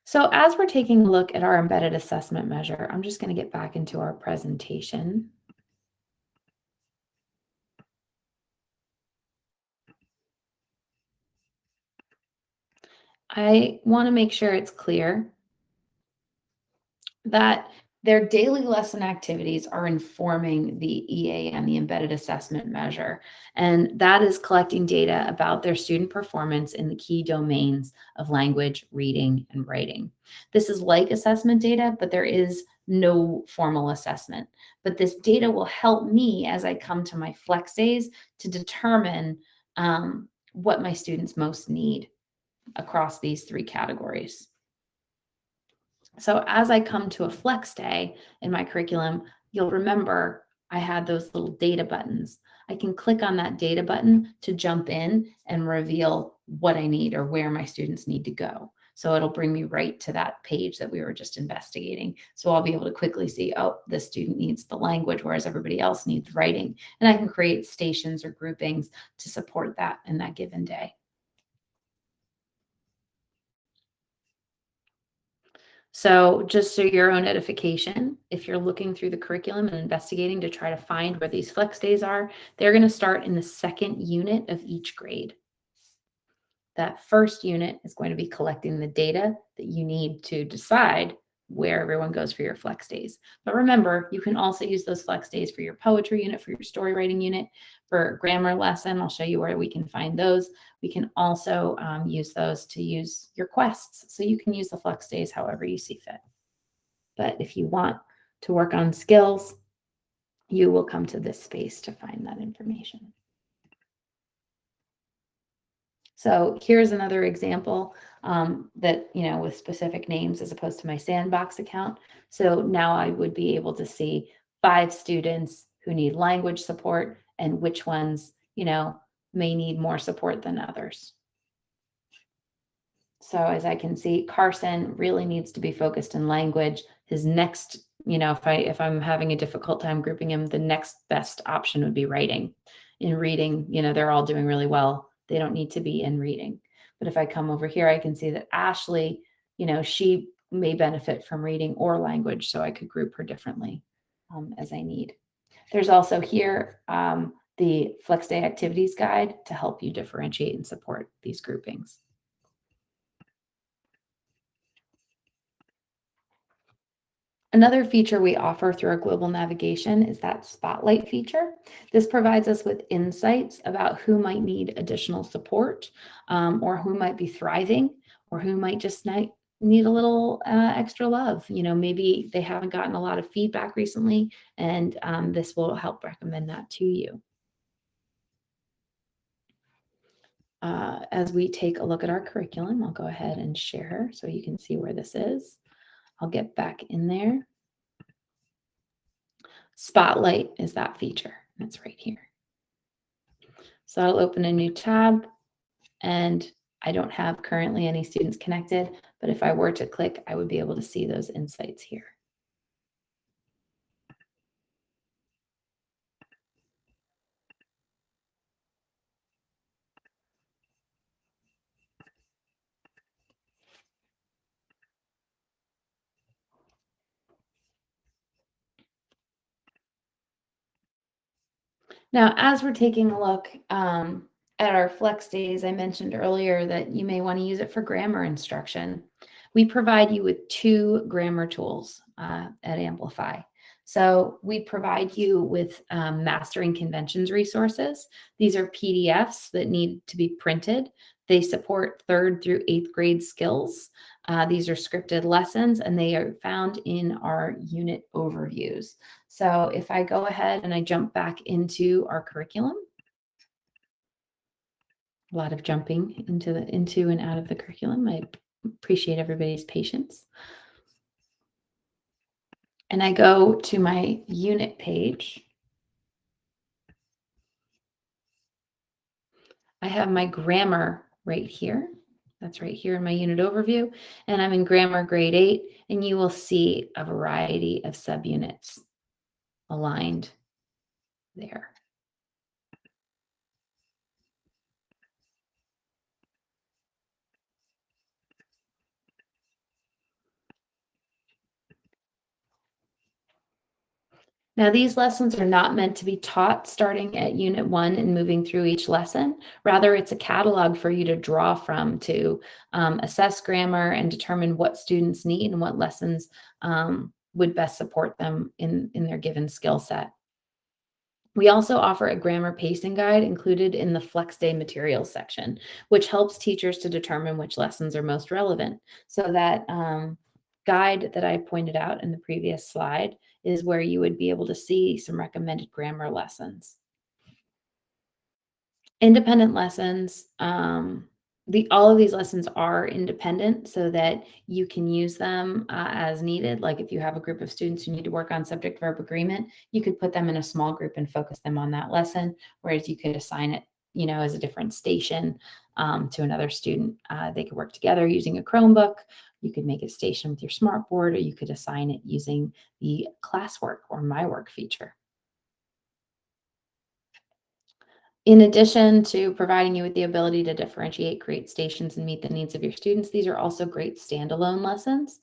So as we're taking a look at our embedded assessment measure, I'm just going to get back into our presentation. I want to make sure it's clear that their daily lesson activities are informing the EAM, the embedded assessment measure, and that is collecting data about their student performance in the key domains of language, reading, and writing. This is like assessment data, but there is no formal assessment. But this data will help me as I come to my flex days to determine what my students most need across these 3 categories. So as I come to a flex day in my curriculum, you'll remember I had those little data buttons. I can click on that data button to jump in and reveal what I need or where my students need to go. So it'll bring me right to that page that we were just investigating. So I'll be able to quickly see, oh, this student needs the language, whereas everybody else needs writing. And I can create stations or groupings to support that in that given day. So just so your own edification, if you're looking through the curriculum and investigating to try to find where these flex days are, they're going to start in the 2nd unit of each grade. That first unit is going to be collecting the data that you need to decide where everyone goes for your flex days. But remember, you can also use those flex days for your poetry unit, for your story writing unit, for grammar lesson. I'll show you where we can find those. We can also use those to use your quests. So you can use the flex days however you see fit. But if you want to work on skills, you will come to this space to find that information. So here's another example that, with specific names as opposed to my sandbox account. So now I would be able to see 5 students who need language support and which ones, may need more support than others. So as I can see, Carson really needs to be focused in language. His next, if I'm having a difficult time grouping him, the next best option would be writing. In reading, they're all doing really well. They don't need to be in reading. But if I come over here, I can see that Ashley, she may benefit from reading or language, so I could group her differently as I need. There's also here the Flex Day Activities Guide to help you differentiate and support these groupings. Another feature we offer through our global navigation is that spotlight feature. This provides us with insights about who might need additional support or who might be thriving or who might just need a little extra love. Maybe they haven't gotten a lot of feedback recently, and this will help recommend that to you. As we take a look at our curriculum, I'll go ahead and share so you can see where this is. I'll get back in there. Spotlight is that feature. That's right here. So I'll open a new tab, and I don't have currently any students connected, but if I were to click, I would be able to see those insights here. Now, as we're taking a look At our Flex Days, I mentioned earlier that you may want to use it for grammar instruction. We provide you with 2 grammar tools at Amplify. So we provide you with mastering conventions resources. These are PDFs that need to be printed. They support 3rd through 8th grade skills. These are scripted lessons, and they are found in our unit overviews. So if I go ahead and I jump back into our curriculum, a lot of jumping into and out of the curriculum. I appreciate everybody's patience. And I go to my unit page. I have my grammar right here. That's right here in my unit overview. And I'm in grammar grade 8, and you will see a variety of subunits aligned there. Now, these lessons are not meant to be taught starting at Unit 1 and moving through each lesson. Rather, it's a catalog for you to draw from to assess grammar and determine what students need and what lessons would best support them in their given skill set. We also offer a grammar pacing guide included in the Flex Day materials section, which helps teachers to determine which lessons are most relevant. So that guide that I pointed out in the previous slide is where you would be able to see some recommended grammar lessons. Independent lessons, all of these lessons are independent so that you can use them as needed. Like if you have a group of students who need to work on subject-verb agreement, you could put them in a small group and focus them on that lesson, whereas you could assign it, as a different station to another student. They could work together using a Chromebook. You could make it a station with your smartboard, or you could assign it using the classwork or my work feature. In addition to providing you with the ability to differentiate, create stations, and meet the needs of your students, these are also great standalone lessons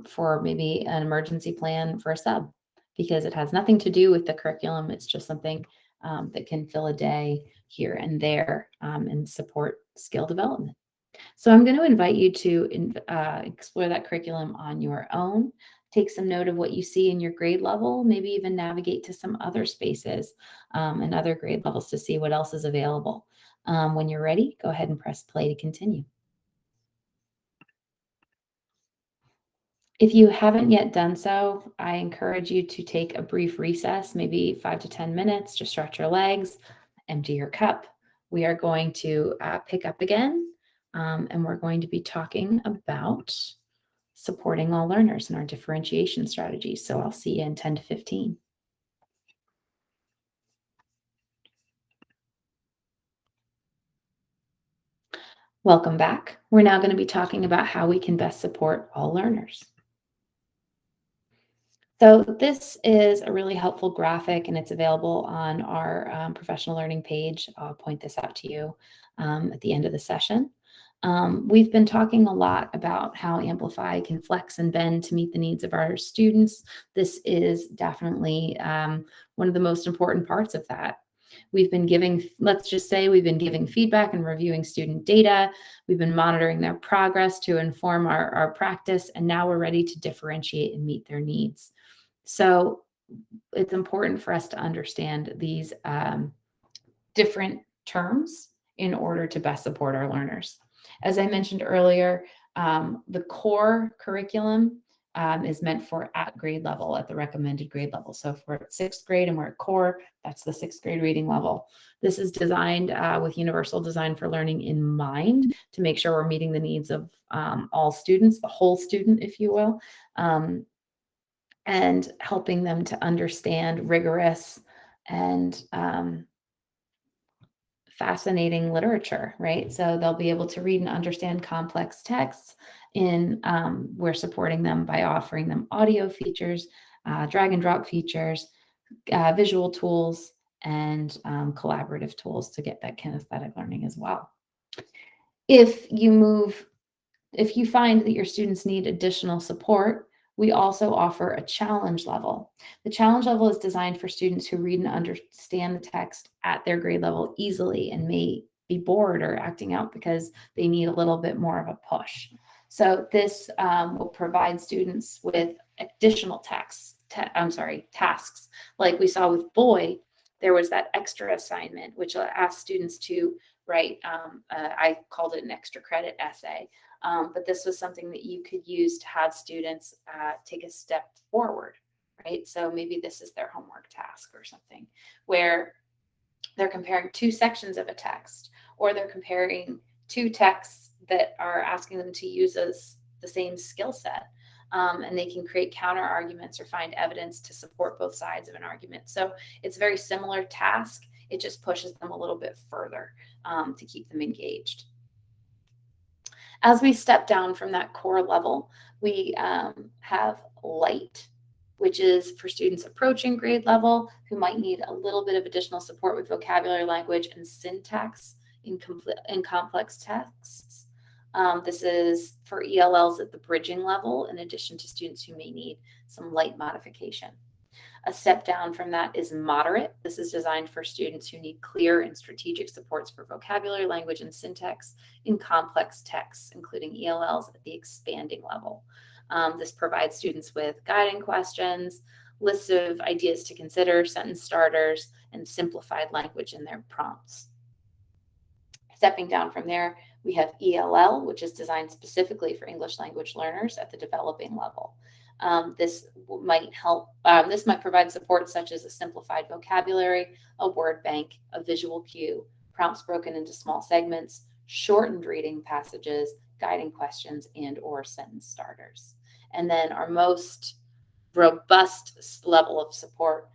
for maybe an emergency plan for a sub, because it has nothing to do with the curriculum. It's just something that can fill a day here and there and support skill development. So I'm going to invite you to explore that curriculum on your own. Take some note of what you see in your grade level, maybe even navigate to some other spaces and other grade levels to see what else is available. When you're ready, go ahead and press play to continue. If you haven't yet done so, I encourage you to take a brief recess, maybe 5 to 10 minutes, to stretch your legs, empty your cup. We are going to pick up again, and we're going to be talking about supporting all learners in our differentiation strategies. So I'll see you in 10 to 15. Welcome back. We're now going to be talking about how we can best support all learners. So this is a really helpful graphic, and it's available on our professional learning page. I'll point this out to you at the end of the session. We've been talking a lot about how Amplify can flex and bend to meet the needs of our students. This is definitely one of the most important parts of that. We've been giving, let's just say we've been giving feedback and reviewing student data. We've been monitoring their progress to inform our practice, and now we're ready to differentiate and meet their needs. So it's important for us to understand these different terms in order to best support our learners. As I mentioned earlier, the core curriculum is meant for at grade level, at the recommended grade level. So if we're at 6th grade and we're at core, that's the 6th grade reading level. This is designed with universal design for learning in mind to make sure we're meeting the needs of all students, the whole student, if you will, and helping them to understand rigorous and fascinating literature, right? So they'll be able to read and understand complex texts. We're supporting them by offering them audio features, drag and drop features, visual tools, and collaborative tools to get that kinesthetic learning as well. If you find that your students need additional support, We also offer a challenge level. The challenge level is designed for students who read and understand the text at their grade level easily and may be bored or acting out because they need a little bit more of a push. So this will provide students with additional tasks. Like we saw with Boy, there was that extra assignment, which asked students to write, I called it an extra credit essay, but this was something that you could use to have students take a step forward, right? So maybe this is their homework task or something where they're comparing two sections of a text, or they're comparing two texts that are asking them to use as the same skill set. And they can create counter arguments or find evidence to support both sides of an argument. So it's a very similar task. It just pushes them a little bit further to keep them engaged. As we step down from that core level, we have light, which is for students approaching grade level who might need a little bit of additional support with vocabulary, language, and syntax in complex texts. This is for ELLs at the bridging level, in addition to students who may need some light modification. A step down from that is moderate. This is designed for students who need clear and strategic supports for vocabulary, language, and syntax in complex texts, including ELLs at the expanding level. This provides students with guiding questions, lists of ideas to consider, sentence starters, and simplified language in their prompts. Stepping down from there, we have ELL, which is designed specifically for English language learners at the developing level. This might provide support such as a simplified vocabulary, a word bank, a visual cue, prompts broken into small segments, shortened reading passages, guiding questions, and or sentence starters. And then our most robust level of support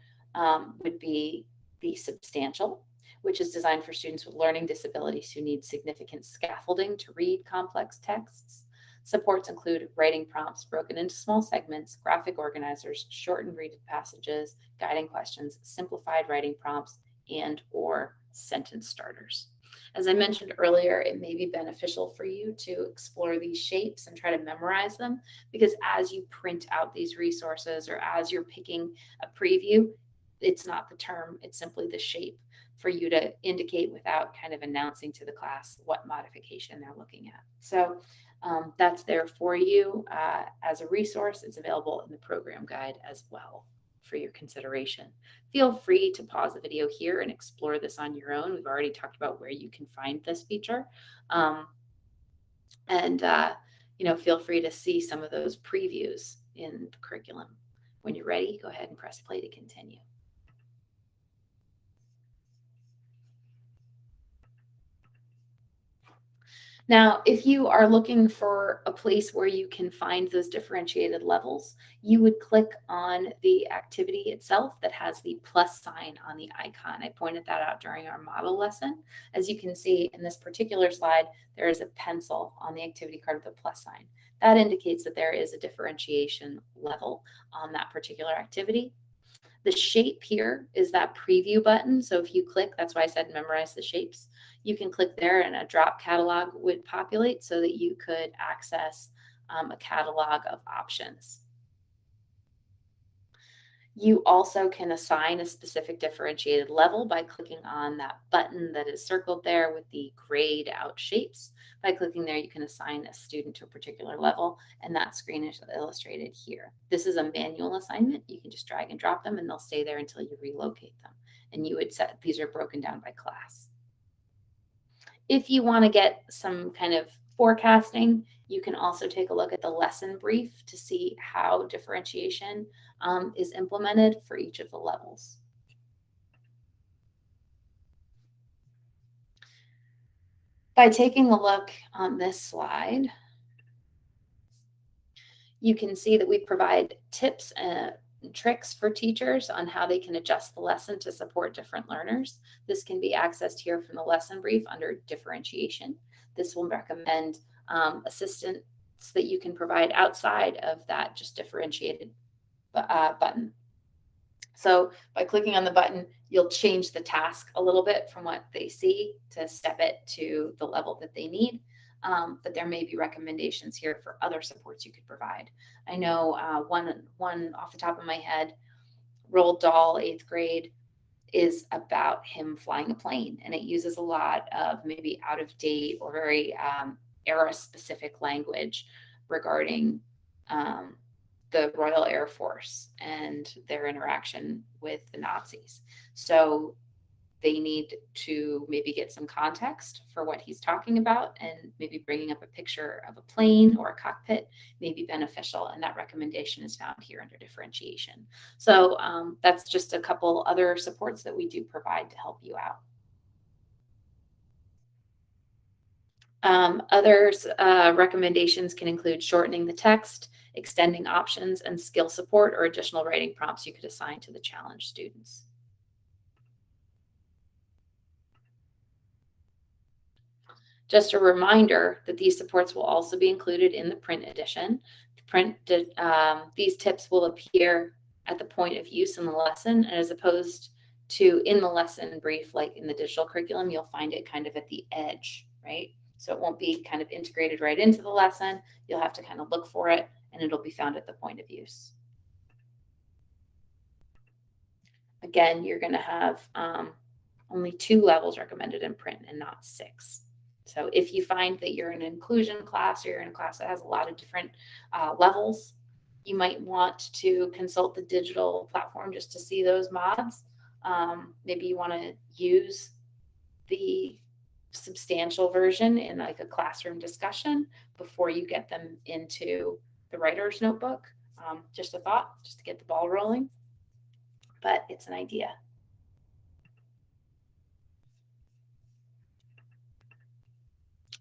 would be the substantial, which is designed for students with learning disabilities who need significant scaffolding to read complex texts. Supports include writing prompts broken into small segments, graphic organizers, shortened reading passages, guiding questions, simplified writing prompts, and or sentence starters. As I mentioned earlier, it may be beneficial for you to explore these shapes and try to memorize them, because as you print out these resources or as you're picking a preview, it's not the term, it's simply the shape for you to indicate without kind of announcing to the class what modification they're looking at. So that's there for you as a resource. It's available in the program guide as well for your consideration. Feel free to pause the video here and explore this on your own. We've already talked about where you can find this feature. Feel free to see some of those previews in the curriculum. When you're ready, go ahead and press play to continue. Now, if you are looking for a place where you can find those differentiated levels, you would click on the activity itself that has the plus sign on the icon. I pointed that out during our model lesson. As you can see in this particular slide, there is a pencil on the activity card with a plus sign. That indicates that there is a differentiation level on that particular activity. The shape here is that preview button. So if you click, that's why I said memorize the shapes. You can click there and a drop catalog would populate so that you could access a catalog of options. You also can assign a specific differentiated level by clicking on that button that is circled there with the grayed out shapes. By clicking there, you can assign a student to a particular level, and that screen is illustrated here. This is a manual assignment. You can just drag and drop them, and they'll stay there until you relocate them. And you would set, these are broken down by class. If you want to get some kind of forecasting, you can also take a look at the lesson brief to see how differentiation is implemented for each of the levels. By taking a look on this slide, you can see that we provide tips and tricks for teachers on how they can adjust the lesson to support different learners. This can be accessed here from the lesson brief under differentiation. This will recommend assistance that you can provide outside of that just differentiated button. So by clicking on the button, you'll change the task a little bit from what they see to step it to the level that they need. but there may be recommendations here for other supports you could provide. I know one off the top of my head, Roald Dahl, 8th grade, is about him flying a plane, and it uses a lot of maybe out of date or very era specific language regarding the Royal Air Force and their interaction with the Nazis. So they need to maybe get some context for what he's talking about, and maybe bringing up a picture of a plane or a cockpit may be beneficial. And that recommendation is found here under differentiation. So that's just a couple other supports that we do provide to help you out. Others recommendations can include shortening the text, extending options, and skill support or additional writing prompts you could assign to the challenge students. Just a reminder that these supports will also be included in the print edition. These tips will appear at the point of use in the lesson, and as opposed to in the lesson brief, like in the digital curriculum, you'll find it kind of at the edge, right? So it won't be kind of integrated right into the lesson. You'll have to kind of look for it, and it'll be found at the point of use. Again, you're going to have only 2 levels recommended in print and not 6. So if you find that you're in an inclusion class or you're in a class that has a lot of different levels, you might want to consult the digital platform just to see those mods. Maybe you want to use the substantial version in like a classroom discussion before you get them into the writer's notebook. Just a thought, just to get the ball rolling, but it's an idea.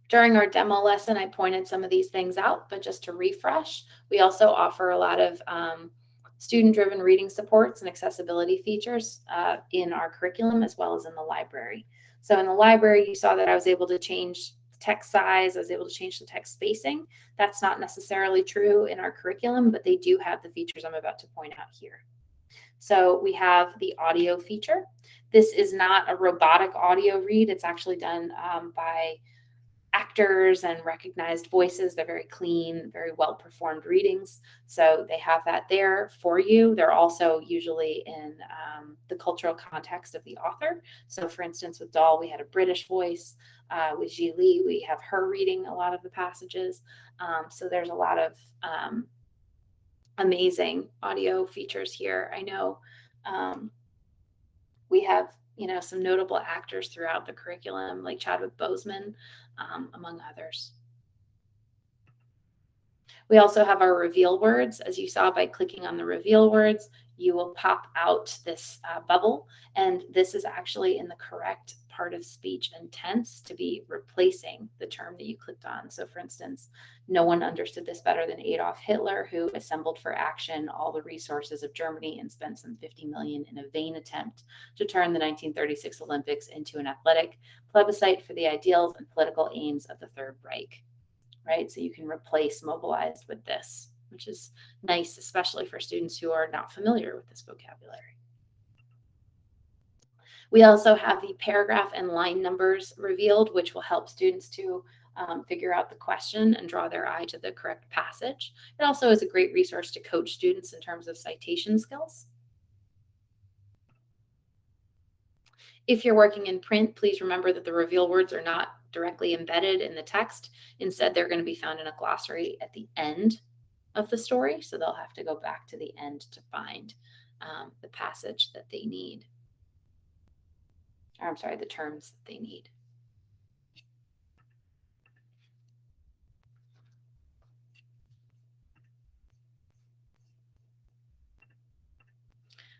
During our demo lesson, I pointed some of these things out, but just to refresh, we also offer a lot of student-driven reading supports and accessibility features in our curriculum as well as in the library. So in the library, you saw that I was able to change the text size, I was able to change the text spacing. That's not necessarily true in our curriculum, but they do have the features I'm about to point out here. So we have the audio feature. This is not a robotic audio read. It's actually done by actors and recognized voices. They're very clean, very well performed readings. So they have that there for you. They're also usually in the cultural context of the author. So for instance, with Dahl, we had a British voice. With Ji Li, we have her reading a lot of the passages. So there's a lot of amazing audio features here. I know we have some notable actors throughout the curriculum, like Chadwick Boseman, among others. We also have our reveal words. As you saw, by clicking on the reveal words, you will pop out this bubble, and this is actually in the correct part of speech and tense to be replacing the term that you clicked on. So for instance, no one understood this better than Adolf Hitler, who assembled for action all the resources of Germany and spent some 50 million in a vain attempt to turn the 1936 Olympics into an athletic plebiscite for the ideals and political aims of the Third Reich, right? So you can replace mobilized with this, which is nice, especially for students who are not familiar with this vocabulary. We also have the paragraph and line numbers revealed, which will help students to figure out the question and draw their eye to the correct passage. It also is a great resource to coach students in terms of citation skills. If you're working in print, please remember that the reveal words are not directly embedded in the text. Instead, they're going to be found in a glossary at the end of the story. So they'll have to go back to the end to find the passage that they need. Or I'm sorry, the terms that they need.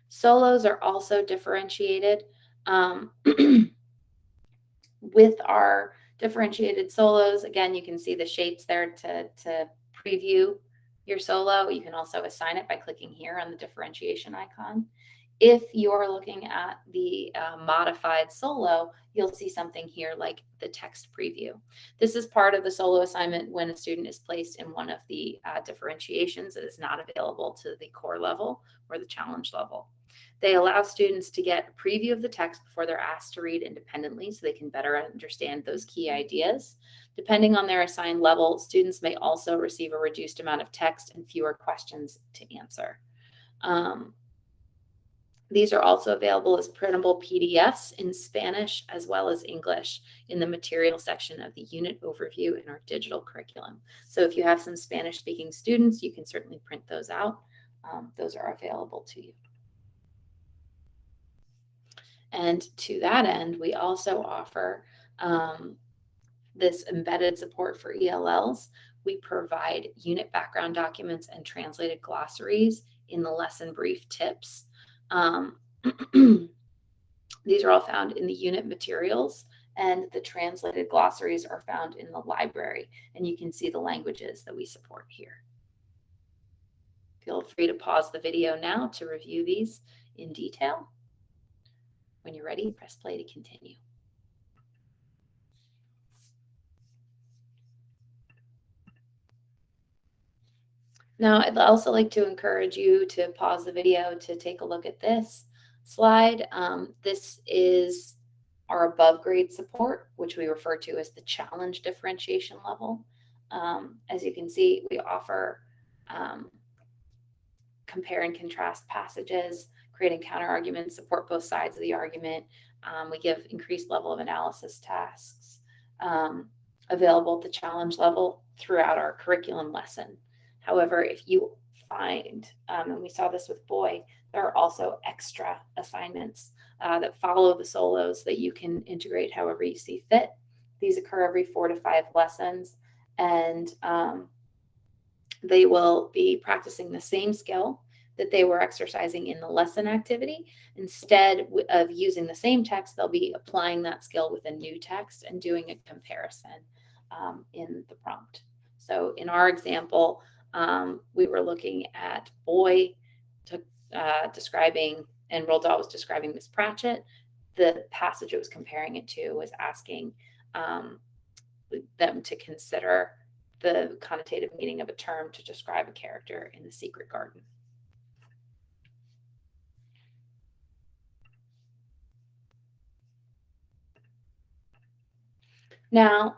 Solos are also differentiated. With our differentiated solos, again, you can see the shapes there to preview your solo. You can also assign it by clicking here on the differentiation icon. If you're looking at the modified solo, you'll see something here like the text preview. This is part of the solo assignment when a student is placed in one of the differentiations that is not available to the core level or the challenge level. They allow students to get a preview of the text before they're asked to read independently so they can better understand those key ideas. Depending on their assigned level, students may also receive a reduced amount of text and fewer questions to answer. These are also available as printable PDFs in Spanish as well as English in the material section of the unit overview in our digital curriculum. So if you have some Spanish speaking students, you can certainly print those out. Those are available to you. And to that end, we also offer this embedded support for ELLs. We provide unit background documents and translated glossaries in the lesson brief tips. These are all found in the unit materials, and the translated glossaries are found in the library, and you can see the languages that we support here. Feel free to pause the video now to review these in detail. When you're ready, press play to continue. Now, I'd also like to encourage you to pause the video to take a look at this slide. This is our above grade support, which we refer to as the challenge differentiation level. As you can see, we offer compare and contrast passages, creating counter arguments, support both sides of the argument. We give increased level of analysis tasks available at the challenge level throughout our curriculum lesson. However, if you find, and we saw this with Boy, there are also extra assignments that follow the solos that you can integrate however you see fit. These occur every 4 to 5 lessons, and they will be practicing the same skill that they were exercising in the lesson activity. Instead of using the same text, they'll be applying that skill with a new text and doing a comparison in the prompt. So in our example, we were looking at Boy describing, and Roald Dahl was describing Miss Pratchett. The passage it was comparing it to was asking them to consider the connotative meaning of a term to describe a character in The Secret Garden. Now,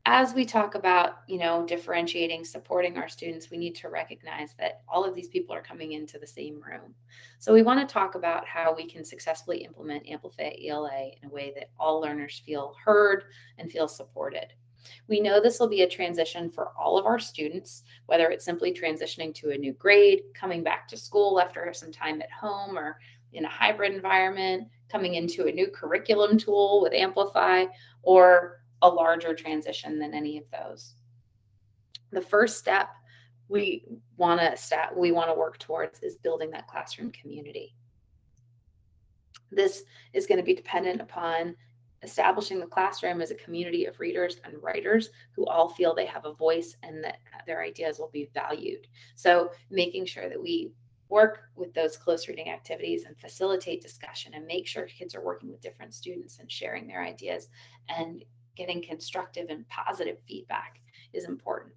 as we talk about, differentiating, supporting our students, we need to recognize that all of these people are coming into the same room. So we want to talk about how we can successfully implement Amplify ELA in a way that all learners feel heard and feel supported. We know this will be a transition for all of our students, whether it's simply transitioning to a new grade, coming back to school after some time at home, or in a hybrid environment, coming into a new curriculum tool with Amplify, or a larger transition than any of those. The first step we want to work towards is building that classroom community. This is going to be dependent upon establishing the classroom as a community of readers and writers who all feel they have a voice and that their ideas will be valued. So making sure that we work with those close reading activities and facilitate discussion and make sure kids are working with different students and sharing their ideas and getting constructive and positive feedback is important.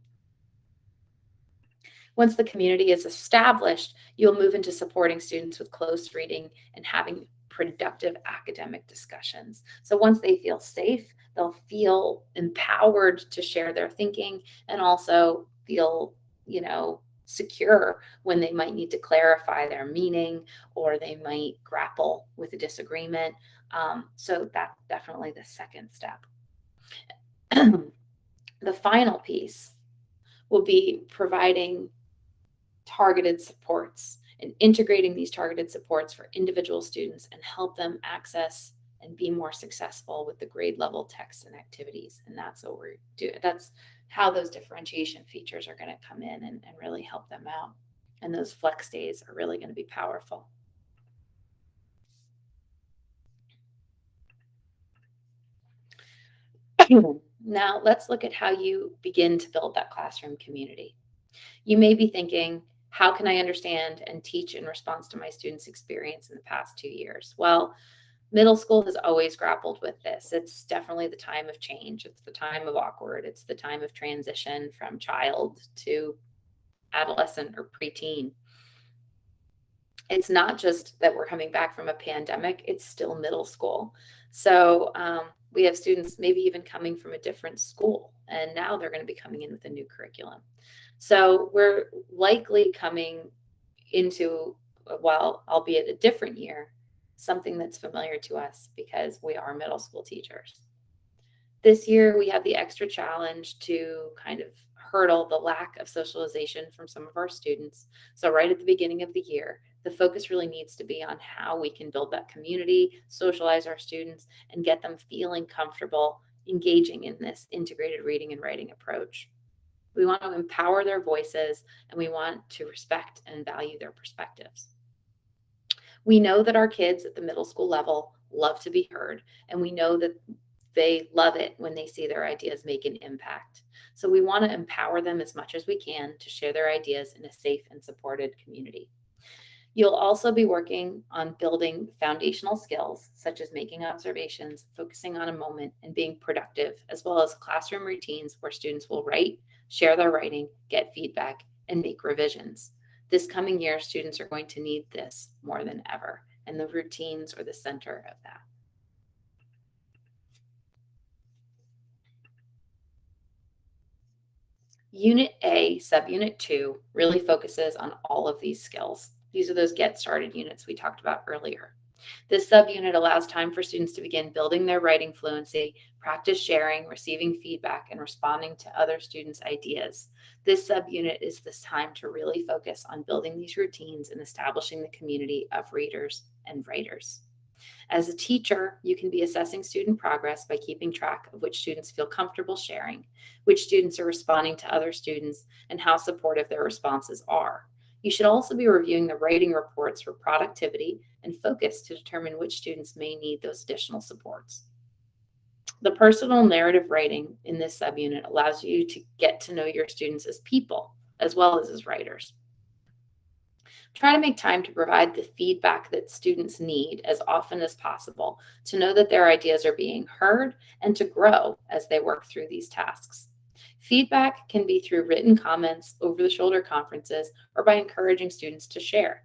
Once the community is established, you'll move into supporting students with close reading and having productive academic discussions. So once they feel safe, they'll feel empowered to share their thinking and also feel, secure when they might need to clarify their meaning or they might grapple with a disagreement. So that's definitely the second step. The final piece will be providing targeted supports and integrating these targeted supports for individual students and help them access and be more successful with the grade level texts and activities. And that's what we're doing. That's how those differentiation features are going to come in and really help them out. And those flex days are really going to be powerful. Now let's look at how you begin to build that classroom community. You may be thinking, how can I understand and teach in response to my students' experience in the past 2 years? Well, middle school has always grappled with this. It's definitely the time of change. It's the time of awkward. It's the time of transition from child to adolescent or preteen. It's not just that we're coming back from a pandemic, it's still middle school. So we have students maybe even coming from a different school, and now they're going to be coming in with a new curriculum. So we're likely coming into, well, albeit a different year, something that's familiar to us because we are middle school teachers. This year, we have the extra challenge to kind of hurdle the lack of socialization from some of our students. So, right at the beginning of the year, the focus really needs to be on how we can build that community, socialize our students, and get them feeling comfortable engaging in this integrated reading and writing approach. We want to empower their voices and we want to respect and value their perspectives. We know that our kids at the middle school level love to be heard, and we know that they love it when they see their ideas make an impact. So we want to empower them as much as we can to share their ideas in a safe and supported community. You'll also be working on building foundational skills such as making observations, focusing on a moment, and being productive, as well as classroom routines where students will write, share their writing, get feedback, and make revisions. This coming year, students are going to need this more than ever, and the routines are the center of that. Unit A, subunit 2, really focuses on all of these skills. These are those get started units we talked about earlier. This subunit allows time for students to begin building their writing fluency, practice sharing, receiving feedback, and responding to other students' ideas. This subunit is this time to really focus on building these routines and establishing the community of readers and writers. As a teacher, you can be assessing student progress by keeping track of which students feel comfortable sharing, which students are responding to other students, and how supportive their responses are. You should also be reviewing the writing reports for productivity and focus to determine which students may need those additional supports. The personal narrative writing in this subunit allows you to get to know your students as people as well as writers. Try to make time to provide the feedback that students need as often as possible to know that their ideas are being heard and to grow as they work through these tasks. Feedback can be through written comments, over-the-shoulder conferences, or by encouraging students to share.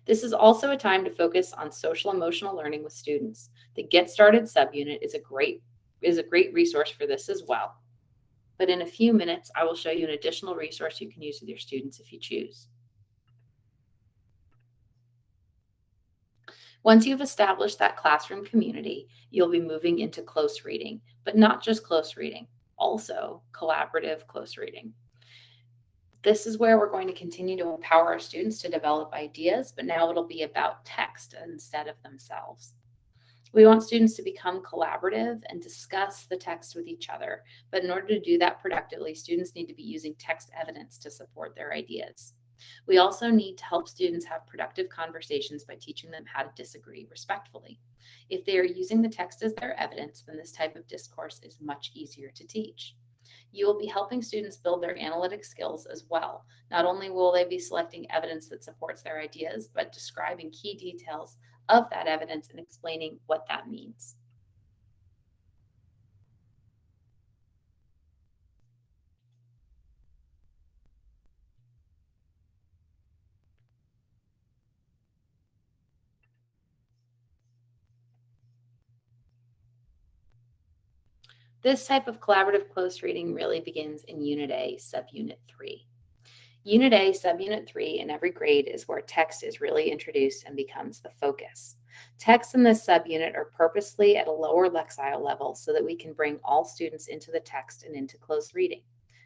This is also a time to focus on social emotional learning with students. The Get Started subunit is a great resource for this as well. But in a few minutes, I will show you an additional resource you can use with your students if you choose. Once you've established that classroom community, you'll be moving into close reading, but not just close reading, also collaborative close reading. This is where we're going to continue to empower our students to develop ideas, but now it'll be about text instead of themselves. We want students to become collaborative and discuss the text with each other, but in order to do that productively, students need to be using text evidence to support their ideas. We also need to help students have productive conversations by teaching them how to disagree respectfully. If they are using the text as their evidence, then this type of discourse is much easier to teach. You will be helping students build their analytic skills as well. Not only will they be selecting evidence that supports their ideas, but describing key details of that evidence and explaining what that means. This type of collaborative close reading really begins in Unit A, Subunit 3. Unit A, Subunit 3 in every grade is where text is really introduced and becomes the focus. Texts in this subunit are purposely at a lower lexile level so that we can bring all students into the text and into close reading.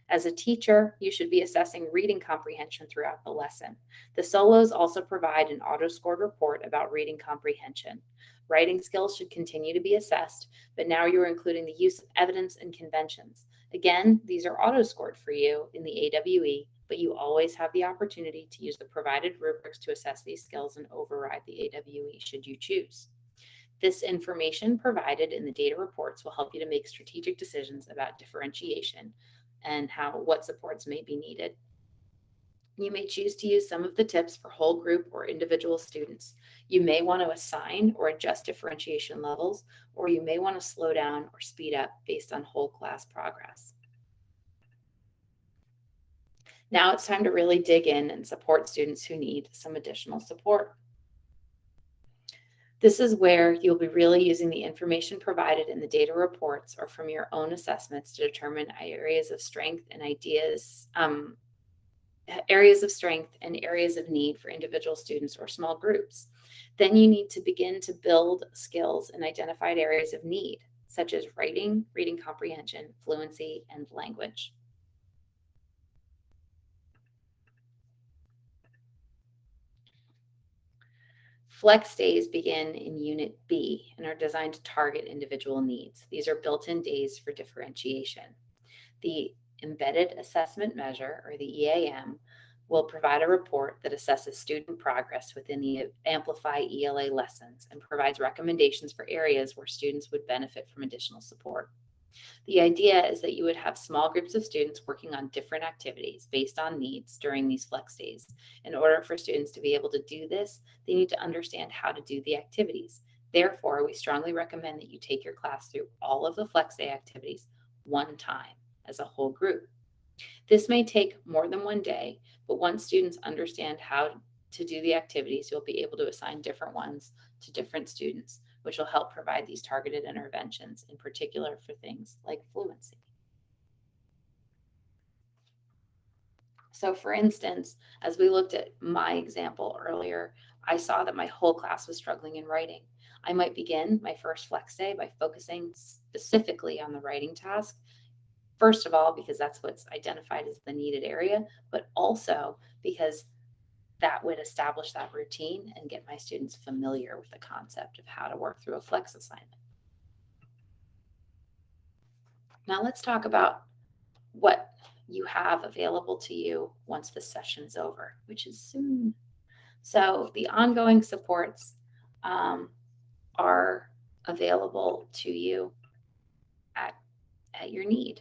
As a teacher, you should be assessing reading comprehension throughout the lesson. The solos also provide an auto-scored report about reading comprehension. Writing skills should continue to be assessed, but now you're including the use of evidence and conventions. Again, these are auto-scored for you in the AWE, but you always have the opportunity to use the provided rubrics to assess these skills and override the AWE should you choose. This information provided in the data reports will help you to make strategic decisions about differentiation and what supports may be needed. You may choose to use some of the tips for whole group or individual students. You may want to assign or adjust differentiation levels, or you may want to slow down or speed up based on whole class progress. Now it's time to really dig in and support students who need some additional support. This is where you'll be really using the information provided in the data reports or from your own assessments to determine areas of strength and areas of strength and areas of need for individual students or small groups. Then you need to begin to build skills in identified areas of need, such as writing, reading comprehension, fluency, and language. Flex days begin in Unit B and are designed to target individual needs. These are built-in days for differentiation. The Embedded Assessment Measure, or the EAM, will provide a report that assesses student progress within the Amplify ELA lessons and provides recommendations for areas where students would benefit from additional support. The idea is that you would have small groups of students working on different activities based on needs during these flex days. In order for students to be able to do this, they need to understand how to do the activities. Therefore, we strongly recommend that you take your class through all of the flex day activities one time as a whole group. This may take more than one day, but once students understand how to do the activities, you'll be able to assign different ones to different students, which will help provide these targeted interventions, in particular for things like fluency. So for instance, as we looked at my example earlier, I saw that my whole class was struggling in writing. I might begin my first flex day by focusing specifically on the writing task. First of all, because that's what's identified as the needed area, but also because that would establish that routine and get my students familiar with the concept of how to work through a flex assignment. Now let's talk about what you have available to you once the session's over, which is soon. So the ongoing supports are available to you at your need.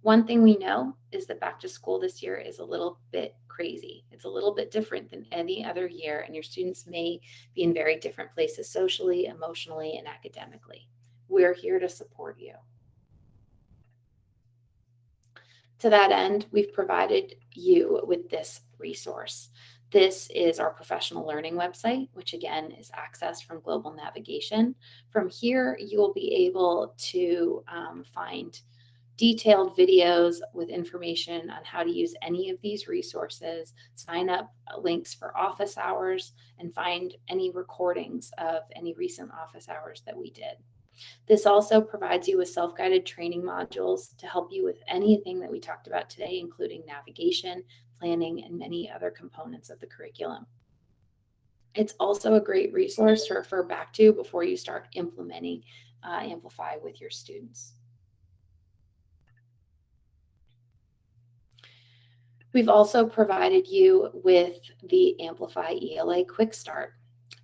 One thing we know is that back to school this year is a little bit crazy. It's a little bit different than any other year, and your students may be in very different places socially, emotionally, and academically. We're here to support you. To that end, we've provided you with this resource. This is our professional learning website, which again is accessed from global navigation. From here, you will be able to find detailed videos with information on how to use any of these resources, sign up links for office hours, and find any recordings of any recent office hours that we did. This also provides you with self-guided training modules to help you with anything that we talked about today, including navigation, planning, and many other components of the curriculum. It's also a great resource to refer back to before you start implementing Amplify with your students. We've also provided you with the Amplify ELA Quick Start.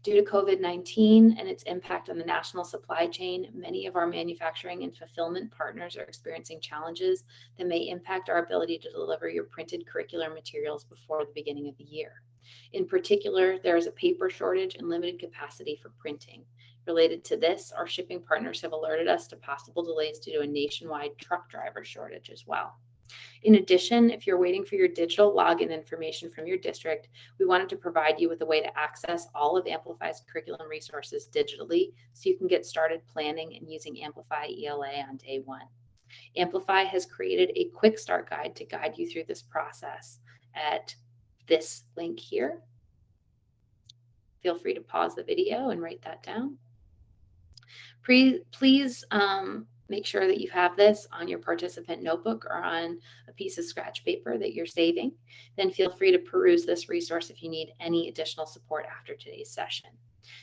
Due to COVID-19 and its impact on the national supply chain, many of our manufacturing and fulfillment partners are experiencing challenges that may impact our ability to deliver your printed curricular materials before the beginning of the year. In particular, there is a paper shortage and limited capacity for printing. Related to this, our shipping partners have alerted us to possible delays due to a nationwide truck driver shortage as well. In addition, if you're waiting for your digital login information from your district, we wanted to provide you with a way to access all of Amplify's curriculum resources digitally so you can get started planning and using Amplify ELA on day one. Amplify has created a quick start guide to guide you through this process at this link here. Feel free to pause the video and write that down. Please make sure that you have this on your participant notebook or on a piece of scratch paper that you're saving. Then feel free to peruse this resource if you need any additional support after today's session.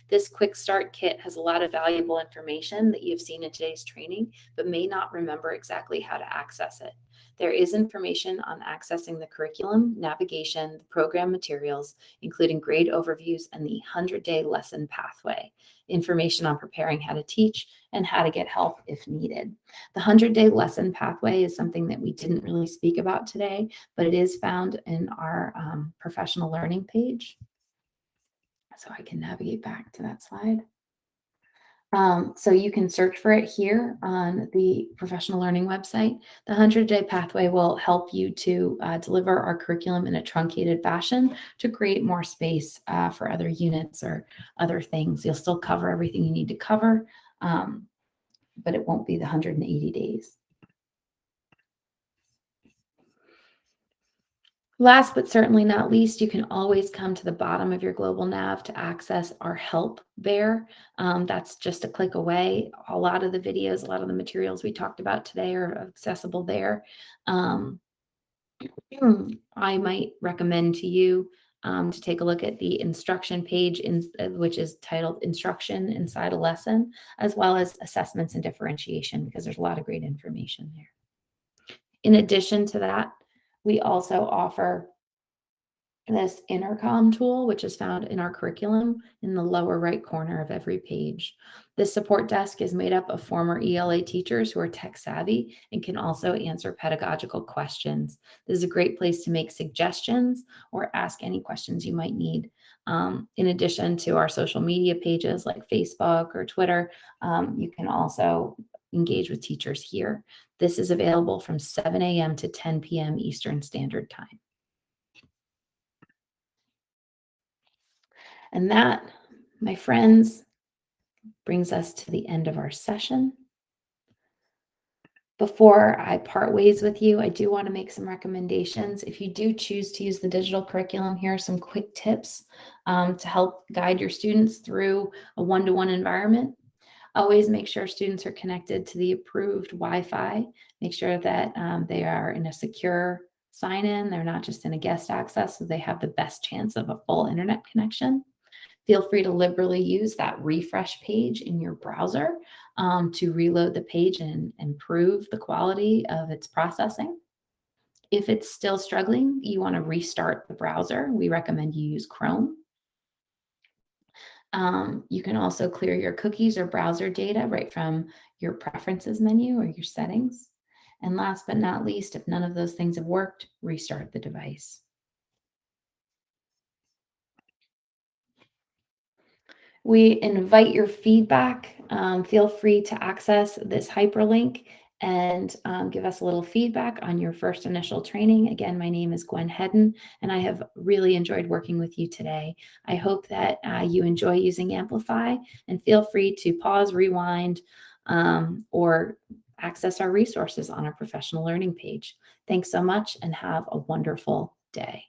This quick start kit has a lot of valuable information that you've seen in today's training, but may not remember exactly how to access it. There is information on accessing the curriculum, navigation, the program materials, including grade overviews and the 100-day lesson pathway, information on preparing how to teach, and how to get help if needed. The 100-day lesson pathway is something that we didn't really speak about today, but it is found in our professional learning page. So I can navigate back to that slide. So you can search for it here on the professional learning website. The 100-day pathway will help you to deliver our curriculum in a truncated fashion to create more space for other units or other things. You'll still cover everything you need to cover, but it won't be the 180 days. Last but certainly not least, you can always come to the bottom of your global nav to access our help there. That's just a click away. A lot of the videos, a lot of the materials we talked about today are accessible there. I might recommend to you to take a look at the instruction page, which is titled Instruction Inside a Lesson, as well as Assessments and Differentiation, because there's a lot of great information there. In addition to that, we also offer this intercom tool, which is found in our curriculum in the lower right corner of every page. This support desk is made up of former ELA teachers who are tech savvy and can also answer pedagogical questions. This is a great place to make suggestions or ask any questions you might need. In addition to our social media pages like Facebook or Twitter, you can also engage with teachers here. This is available from 7 a.m. to 10 p.m. Eastern Standard Time. And that, my friends, brings us to the end of our session. Before I part ways with you, I do want to make some recommendations. If you do choose to use the digital curriculum, here are some quick tips to help guide your students through a one-to-one environment. Always make sure students are connected to the approved Wi-Fi. Make sure that they are in a secure sign-in. They're not just in a guest access, so they have the best chance of a full internet connection. Feel free to liberally use that refresh page in your browser to reload the page and improve the quality of its processing. If it's still struggling, you want to restart the browser. We recommend you use Chrome. You can also clear your cookies or browser data right from your preferences menu or your settings. And last but not least, if none of those things have worked, restart the device. We invite your feedback. Feel free to access this hyperlink and give us a little feedback on your first initial training. Again, my name is Gwen Hedden, and I have really enjoyed working with you today. I hope that you enjoy using Amplify, and feel free to pause, rewind, or access our resources on our professional learning page. Thanks so much, and have a wonderful day.